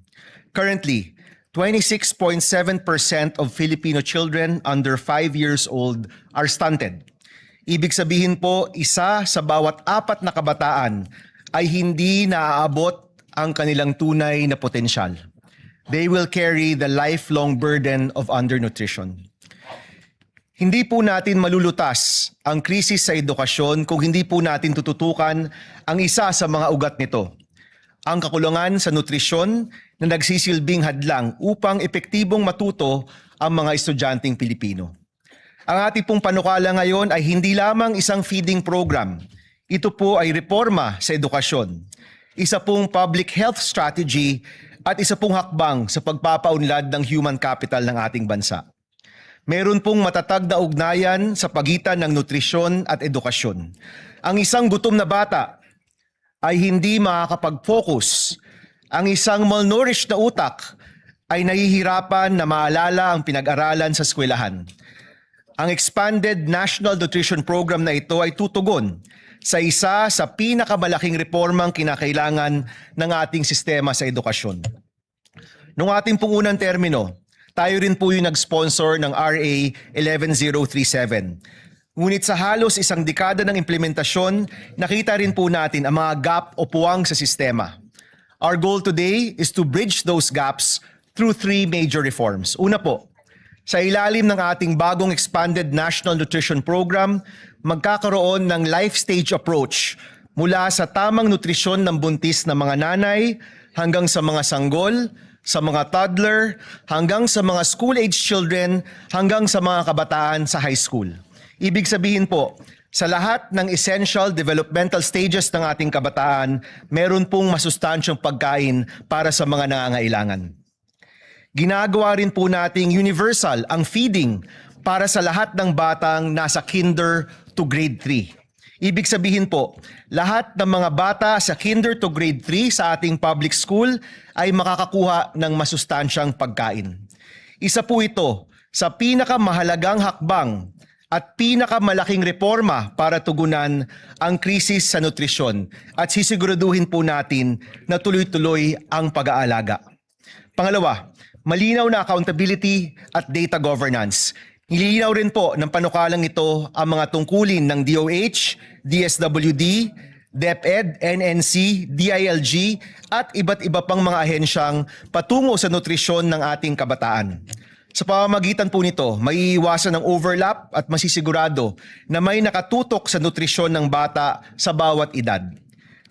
Currently, 26.7% of Filipino children under 5 years old are stunted. Ibig sabihin po, isa sa bawat 4 na kabataan ay hindi naaabot ang kanilang tunay na potensyal. They will carry the lifelong burden of undernutrition. Hindi po natin malulutas ang krisis sa edukasyon kung hindi po natin tututukan ang isa sa mga ugat nito, ang kakulangan sa nutrisyon na nagsisilbing hadlang upang epektibong matuto ang mga estudyanteng Pilipino. Ang ating pong panukala ngayon ay hindi lamang isang feeding program. Ito po ay reforma sa edukasyon, isa pong public health strategy at isa pong hakbang sa pagpapaunlad ng human capital ng ating bansa. Meron pong matatag na ugnayan sa pagitan ng nutrisyon at edukasyon. Ang isang gutom na bata ay hindi makakapag-focus. Ang isang malnourished na utak ay nahihirapan na maalala ang pinag-aralan sa eskwelahan. Ang expanded National Nutrition Program na ito ay tutugon sa isa sa pinakamalaking reformang kinakailangan ng ating sistema sa edukasyon. Noong ating pong unang termino, tayo rin po yung nag-sponsor ng RA 11037. Ngunit sa halos isang dekada ng implementasyon, nakita rin po natin ang mga gap o puwang sa sistema. Our goal today is to bridge those gaps through 3 major reforms. Una po, sa ilalim ng ating bagong expanded National Nutrition Program, magkakaroon ng life stage approach mula sa tamang nutrisyon ng buntis na mga nanay hanggang sa mga sanggol, sa mga toddler, hanggang sa mga school-age children, hanggang sa mga kabataan sa high school. Ibig sabihin po, sa lahat ng essential developmental stages ng ating kabataan, meron pong masustansyong pagkain para sa mga nangangailangan. Ginagawa rin po nating universal ang feeding para sa lahat ng batang nasa kinder to grade 3. Ibig sabihin po, lahat ng mga bata sa kinder to grade 3 sa ating public school ay makakakuha ng masustansyang pagkain. Isa po ito sa pinakamahalagang hakbang at pinakamalaking reforma para tugunan ang krisis sa nutrisyon at sisiguraduhin po natin na tuloy-tuloy ang pag-aalaga. Pangalawa, malinaw na accountability at data governance. Nililinaw rin po ng panukalang ito ang mga tungkulin ng DOH, DSWD, DepEd, NNC, DILG at iba't iba pang mga ahensyang patungo sa nutrisyon ng ating kabataan. Sa pamamagitan po nito, may iwasan ng overlap at masisigurado na may nakatutok sa nutrisyon ng bata sa bawat edad.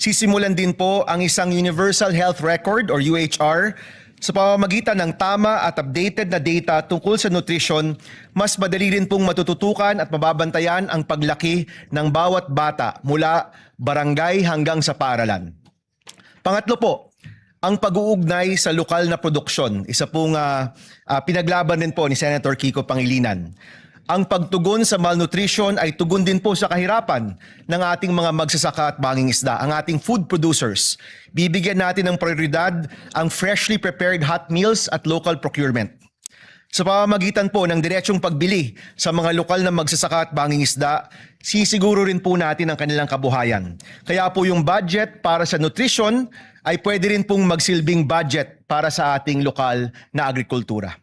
Sisimulan din po ang isang Universal Health Record or UHR. Sa pamamagitan ng tama at updated na data tungkol sa nutrisyon, mas madali rin pong matututukan at mababantayan ang paglaki ng bawat bata mula barangay hanggang sa paaralan. Pangatlo po, ang pag-uugnay sa lokal na produksyon. Isa pong pinaglaban din po ni Senator Kiko Pangilinan. Ang pagtugon sa malnutrition ay tugon din po sa kahirapan ng ating mga magsasaka at mangingisda, ang ating food producers. Bibigyan natin ng prioridad ang freshly prepared hot meals at local procurement. Sa pamamagitan po ng diretsong pagbili sa mga lokal na magsasaka at mangingisda, sisiguro rin po natin ang kanilang kabuhayan. Kaya po yung budget para sa nutrition ay pwede rin pong magsilbing budget para sa ating lokal na agrikultura.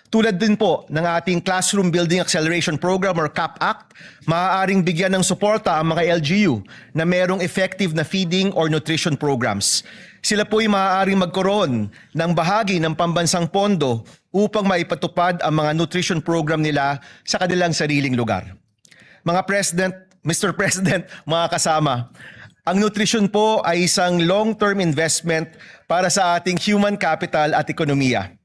Tulad din po ng ating Classroom Building Acceleration Program or CAP-ACT, maaaring bigyan ng suporta ang mga LGU na merong effective na feeding or nutrition programs. Sila po'y maaaring magkaroon ng bahagi ng pambansang pondo upang maipatupad ang mga nutrition program nila sa kanilang sariling lugar. Mga President, Mr. President, mga kasama, ang nutrition po ay isang long-term investment para sa ating human capital at ekonomiya.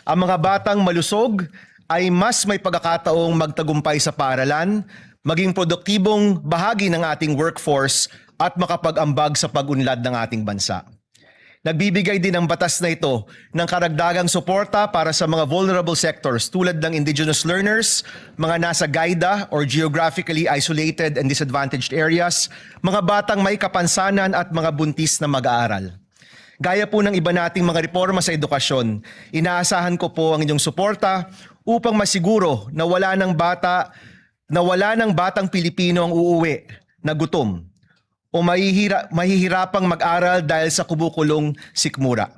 Ang mga batang malusog ay mas may pagkakataong magtagumpay sa paaralan, maging produktibong bahagi ng ating workforce at makapag-ambag sa pag-unlad ng ating bansa. Nagbibigay din ang batas na ito ng karagdagang suporta para sa mga vulnerable sectors tulad ng indigenous learners, mga nasa GAIDA or geographically isolated and disadvantaged areas, mga batang may kapansanan at mga buntis na mag-aaral. Gaya po ng iba nating mga reforma sa edukasyon, inaasahan ko po ang inyong suporta upang masiguro na wala ng batang Pilipino ang uuwi na gutom o mahihirapang mag-aral dahil sa kumukulong sikmura.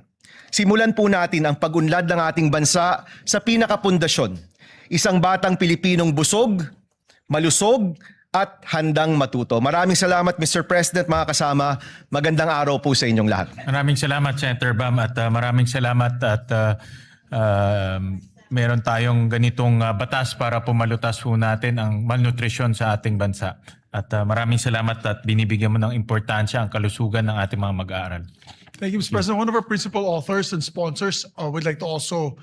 Simulan po natin ang pag-unlad ng ating bansa sa pinakapundasyon, isang batang Pilipinong busog, malusog, at handang matuto. Maraming salamat, Mr. President, mga kasama. Magandang araw po sa inyong lahat. Maraming salamat, Senator Bam, at maraming salamat at meron tayong ganitong batas para pumalutas po natin ang malnutrisyon sa ating bansa. At maraming salamat at binibigyan mo ng importansya ang kalusugan ng ating mga mag-aaral. Thank you, Mr. President. One of our principal authors and sponsors would like to also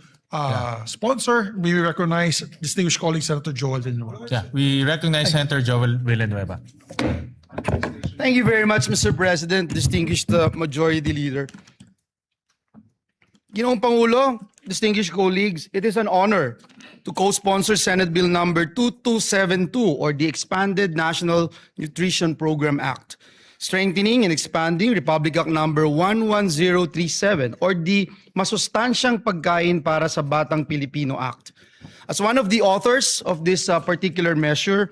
sponsor. We recognize distinguished colleague Senator Joel Villanueva. Yeah, we recognize Senator Joel Villanueva. Thank you very much, Mr. President, distinguished Majority Leader. Ginoong Pangulo, distinguished colleagues, it is an honor to co-sponsor Senate Bill number 2272 or the Expanded National Nutrition Program Act, strengthening and expanding Republic Act number 11037 or the Masustansyang Pagkain para sa Batang Pilipino Act. As one of the authors of this particular measure,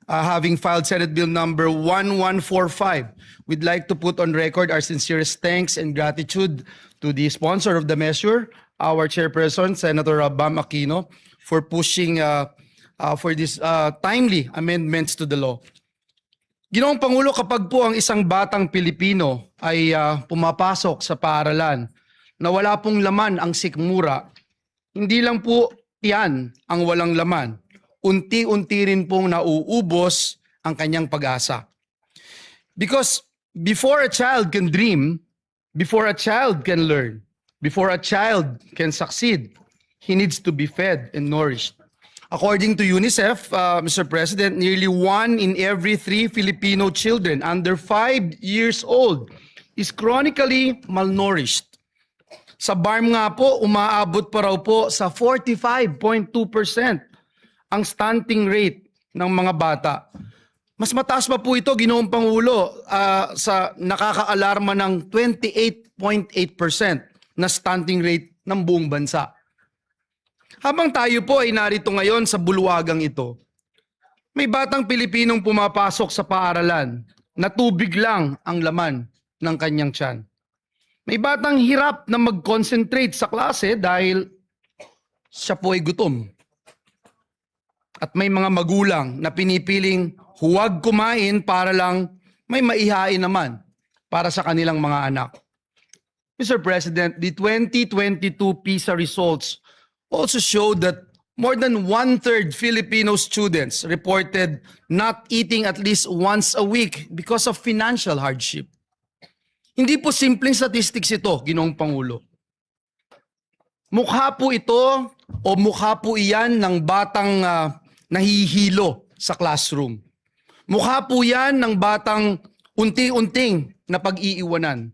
having filed Senate Bill number 1145, we'd like to put on record our sincerest thanks and gratitude to the sponsor of the measure, our chairperson, Senator Bam Aquino, for pushing for this timely amendments to the law. Ginoong Pangulo, kapag po ang isang batang Pilipino ay pumapasok sa paaralan na wala pong laman ang sikmura, hindi lang po yan ang walang laman. Unti-unti rin pong nauubos ang kanyang pag-asa. Because before a child can dream, before a child can learn, before a child can succeed, he needs to be fed and nourished. According to UNICEF, Mr. President, nearly 1 in every 3 Filipino children under 5 years old is chronically malnourished. Sa BARM nga po, umaabot pa raw po sa 45.2% ang stunting rate ng mga bata. Mas mataas pa po ito, Ginoong Pangulo, sa nakakaalarma ng 28.8% na stunting rate ng buong bansa. Habang tayo po ay narito ngayon sa bulwagang ito, may batang Pilipinong pumapasok sa paaralan na tubig lang ang laman ng kanyang tiyan. May batang hirap na mag-concentrate sa klase dahil siya po ay gutom. At may mga magulang na pinipiling huwag kumain para lang may maihain naman para sa kanilang mga anak. Mr. President, the 2022 PISA results also showed that more than 1/3 Filipino students reported not eating at least once a week because of financial hardship. Hindi po simpleng statistics ito, Ginoong Pangulo. Mukha po ito o mukha po iyan ng batang nahihilo sa classroom. Mukha po yan ng batang unti-unting na pag-iiwanan.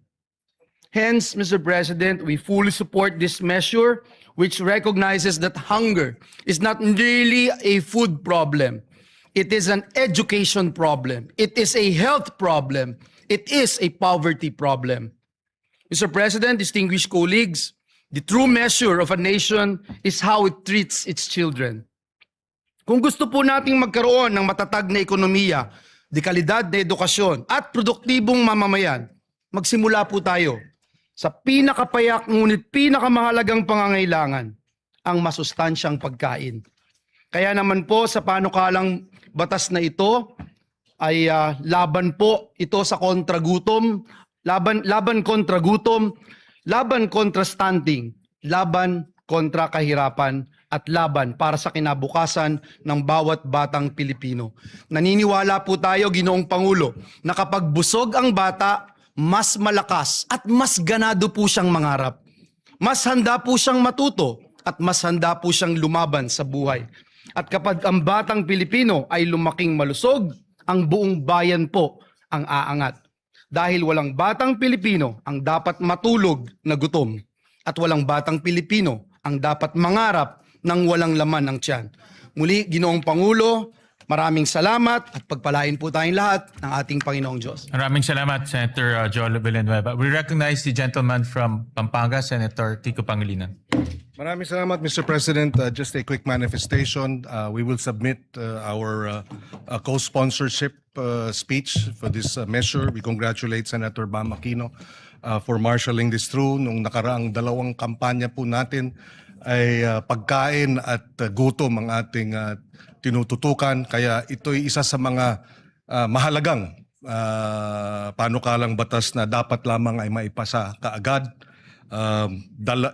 Hence, Mr. President, we fully support this measure which recognizes that hunger is not really a food problem. It is an education problem. It is a health problem. It is a poverty problem. Mr. President, distinguished colleagues, the true measure of a nation is how it treats its children. Kung gusto po nating magkaroon ng matatag na ekonomiya, dekalidad na edukasyon at produktibong mamamayan, magsimula po tayo sa pinakapayak ngunit pinakamahalagang pangangailangan, ang masustansyang pagkain. Kaya naman po sa panukalang batas na ito ay laban po ito sa kontragutom, laban kontra gutom, laban kontra stunting, laban kontra kahirapan at laban para sa kinabukasan ng bawat batang Pilipino. Naniniwala po tayo, Ginoong Pangulo, na kapag busog ang bata, mas malakas at mas ganado po siyang mangarap. Mas handa po siyang matuto at mas handa po siyang lumaban sa buhay. At kapag ang batang Pilipino ay lumaking malusog, ang buong bayan po ang aangat. Dahil walang batang Pilipino ang dapat matulog na gutom at walang batang Pilipino ang dapat mangarap ng walang laman ng tiyan. Muli, Ginoong Pangulo, maraming salamat at pagpalain po tayong lahat ng ating Panginoong Diyos. Maraming salamat, Senator Joel Villanueva. We recognize the gentleman from Pampanga, Senator Kiko Pangilinan. Maraming salamat, Mr. President. Just a quick manifestation. We will submit our co-sponsorship speech for this measure. We congratulate Senator Bam Aquino for marshalling this through. Nung nakaraang 2 kampanya po natin ay pagkain at gutom ang ating tinututukan. Kaya ito'y isa sa mga mahalagang panukalang batas na dapat lamang ay maipasa kaagad.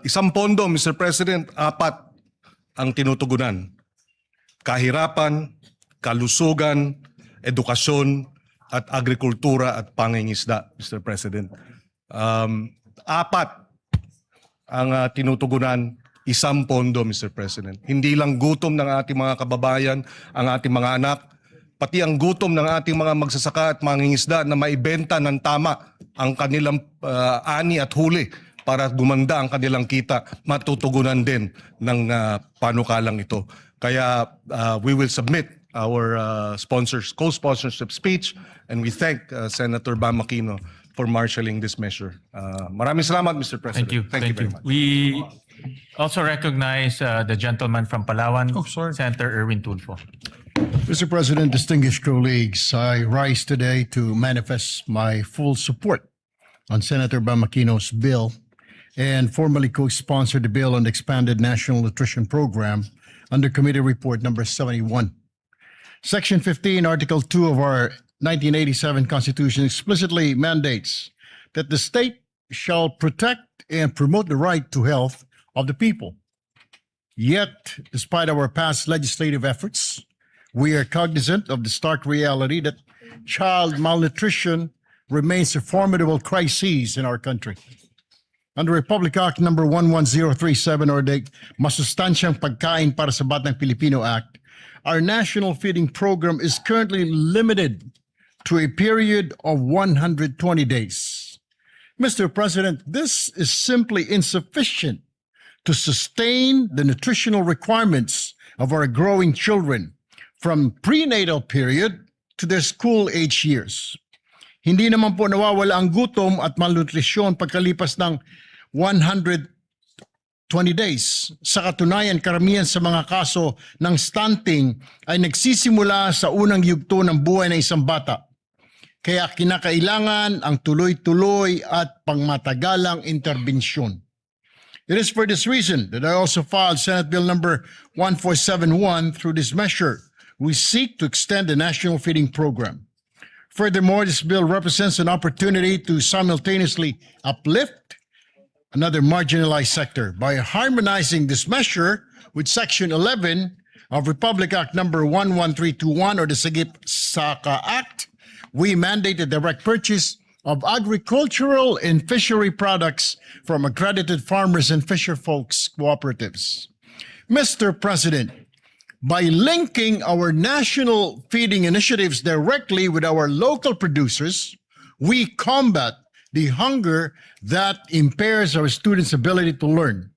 Isang pondo, Mr. President, 4 ang tinutugunan. Kahirapan, kalusugan, edukasyon, at agrikultura at pangingisda, Mr. President. 4 ang tinutugunan, 1 pondo, Mr. President. Hindi lang gutom ng ating mga kababayan, ang ating mga anak, pati ang gutom ng ating mga magsasaka at mangingisda na maibenta ng tama ang kanilang ani at huli para gumanda ang kanilang kita, matutugunan din ng panukalang ito. Kaya we will submit our co-sponsorship speech, and we thank Senator Bam Aquino for marshalling this measure. Maraming salamat, Mr. President. Thank you. Very much. We also recognize the gentleman from Palawan, Senator Erwin Tulfo. Mr. President, distinguished colleagues, I rise today to manifest my full support on Senator Bam Aquino's bill and formally co-sponsor the bill on the expanded National Nutrition Program under Committee Report number 71. Section 15, Article 2 of our 1987 Constitution explicitly mandates that the state shall protect and promote the right to health of the people. Yet, despite our past legislative efforts, we are cognizant of the stark reality that child malnutrition remains a formidable crisis in our country. Under Republic Act number 11037 or the Masustansyang Pagkain para sa Batang Pilipino Act, our national feeding program is currently limited to a period of 120 days. Mr. President, this is simply insufficient to sustain the nutritional requirements of our growing children from prenatal period to their school age years. Hindi naman po nawawala ang gutom at malnutrisyon pagkalipas ng 120 days. Sa katunayan, karamihan sa mga kaso ng stunting ay nagsisimula sa unang yugto ng buhay ng isang bata. Kaya kinakailangan ang tuloy-tuloy at pangmatagalang interbensyon. It is for this reason that I also filed Senate Bill number 1471. Through this measure, we seek to extend the national feeding program. Furthermore, this bill represents an opportunity to simultaneously uplift another marginalized sector by harmonizing this measure with Section 11 of Republic Act number 11321 or the Sagip Saka Act. We mandate the direct purchase of agricultural and fishery products from accredited farmers and fisher folks cooperatives. Mr. President, by linking our national feeding initiatives directly with our local producers, we combat the hunger that impairs our students' ability to learn,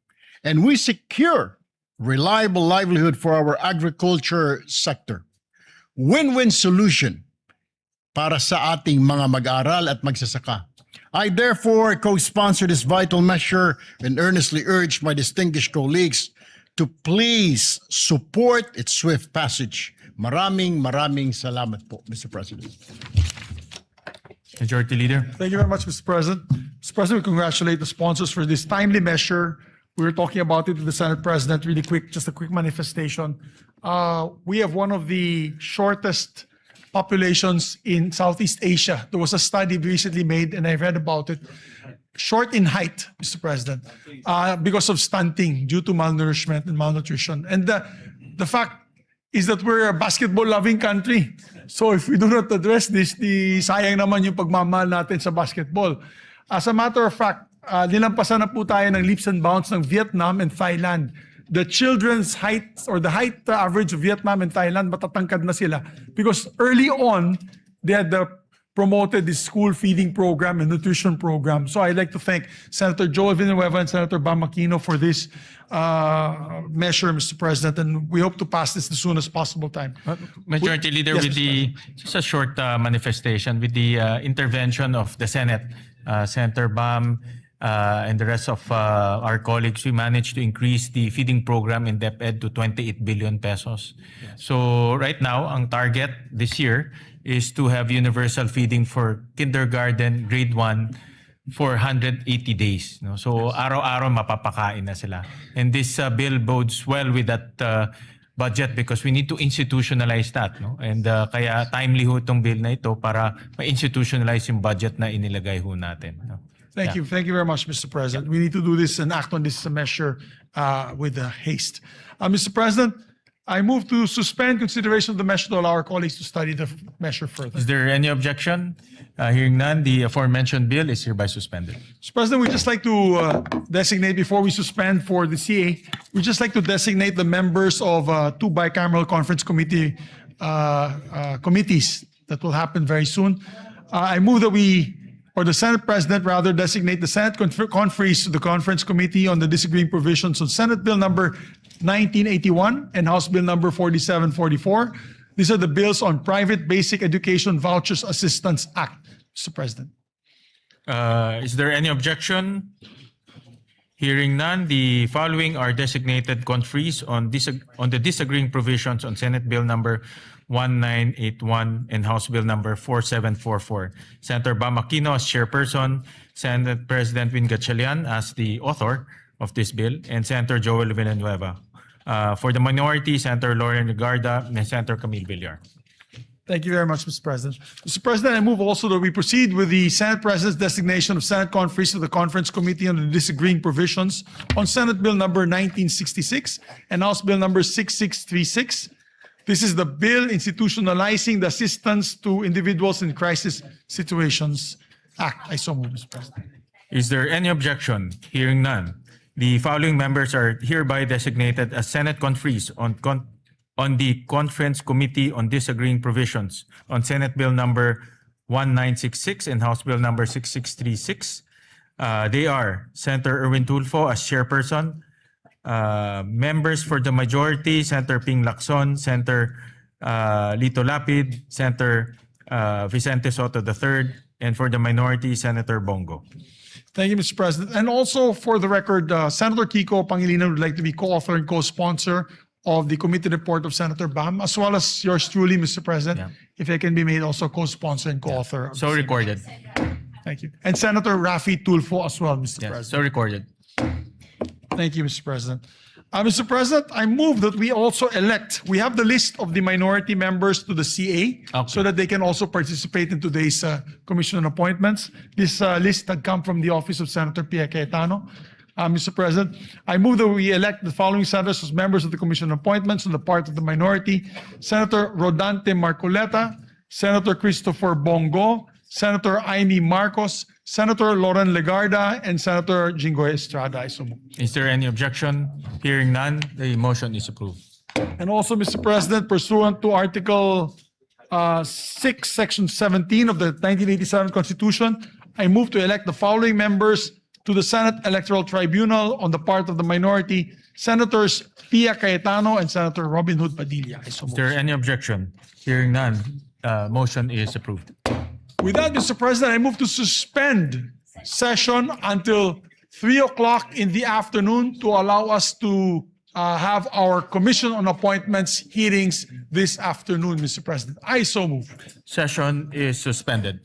and we secure reliable livelihood for our agriculture sector. Win-win solution para sa ating mga mag-aaral at magsasaka. I therefore co-sponsor this vital measure and earnestly urge my distinguished colleagues to please support its swift passage. Maraming salamat po, Mr. President. Majority Leader. Thank you very much, Mr. President. Mr. President, we congratulate the sponsors for this timely measure. We were talking about it with the Senate President, really quick, just a quick manifestation. We have one of the shortest populations in Southeast Asia. There was a study recently made, and I read about it. Short in height, Mr. President, because of stunting due to malnourishment and malnutrition. And the fact is that we're a basketball-loving country. So if we do not address this, sayang naman yung pagmamahal natin sa basketball. As a matter of fact, nilampasan na po tayo ng leaps and bounds ng Vietnam and Thailand the children's height or the height average of Vietnam and Thailand, matatangkad na sila. Because early on, they had promoted the school feeding program and nutrition program. So I'd like to thank Senator Joel Villanueva and Senator Bam Aquino for this measure, Mr. President, and we hope to pass this as soon as possible time. Majority Leader, Yes, with Mr. just a short manifestation, with the intervention of the Senate, Senator Bam, and the rest of our colleagues, we managed to increase the feeding program in DepEd to 28 billion pesos. So right now, ang target this year is to have universal feeding for kindergarten, grade 1, for 180 days. No? So araw-araw mapapakain na sila. And this bill bodes well with that budget because we need to institutionalize that. No? And kaya timely ho itong bill na ito para ma-institutionalize yung budget na inilagay ho natin. No? Thank you. Thank you very much, Mr. President. We need to do this and act on this measure with haste. Mr. President, I move to suspend consideration of the measure to allow our colleagues to study the measure further. Is there any objection? Hearing none, the aforementioned bill is hereby suspended. Mr. President, we'd just like to designate, before we suspend for the CA, we'd just like to designate the members of two bicameral conference committees that will happen very soon. I move that the Senate President rather designate the Senate conferees to the Conference Committee on the Disagreeing Provisions on Senate Bill number 1981 and House Bill number 4744. These are the bills on Private Basic Education Vouchers Assistance Act, Mr. President. Is there any objection? Hearing none, the following are designated conferees on the disagreeing provisions on Senate Bill number 1981 and House Bill number 4744. Senator Bam Aquino as chairperson, Senate President Win Gatchalian as the author of this bill, and Senator Joel Villanueva. For the minority, Senator Lauren Legarda and Senator Camille Villar. Thank you very much, Mr. President. Mr. President, I move also that we proceed with the Senate President's designation of Senate conferees to the Conference Committee on the Disagreeing Provisions on Senate Bill number 1966 and House Bill number 6636. This is the bill institutionalizing the Assistance to Individuals in Crisis Situations Act. I so move, Mr. President. Is there any objection? Hearing none. The following members are hereby designated as Senate conferees on the Conference Committee on Disagreeing Provisions on Senate Bill number 1966 and House Bill number 6636. They are Senator Erwin Tulfo as chairperson, members for the majority, Senator Ping Lacson, Senator Lito Lapid, Senator Vicente Soto III, and for the minority, Senator Bongo. Thank you, Mr. President. And also for the record, Senator Kiko Pangilinan would like to be co-author and co-sponsor of the committee report of Senator Bam, as well as yours truly, Mr. President, if I can be made also co-sponsor and co-author. So recorded. Thank you. And Senator Rafi Tulfo as well, Mr. President. So recorded. Thank you, Mr. President. Mr. President, I move that we also we have the list of the minority members to the CA so that they can also participate in today's commission on appointments. This list had come from the office of Senator Pia Cayetano. Mr. President, I move that we elect the following senators as members of the commission on appointments on the part of the minority: Senator Rodante Marcoleta, Senator Christopher Bongo, Senator Amy Marcos, Senator Lauren Legarda, and Senator Jinggoy Estrada. I so move. Is there any objection? Hearing none, the motion is approved. And also, Mr. President, pursuant to Article 6, Section 17 of the 1987 Constitution, I move to elect the following members to the Senate Electoral Tribunal on the part of the minority: Senators Pia Cayetano and Senator Robin Hood Padilla. I so move. Is there any objection? Hearing none, motion is approved. With that, Mr. President, I move to suspend session until 3 o'clock in the afternoon to allow us to have our Commission on Appointments hearings this afternoon, Mr. President. I so move. Session is suspended.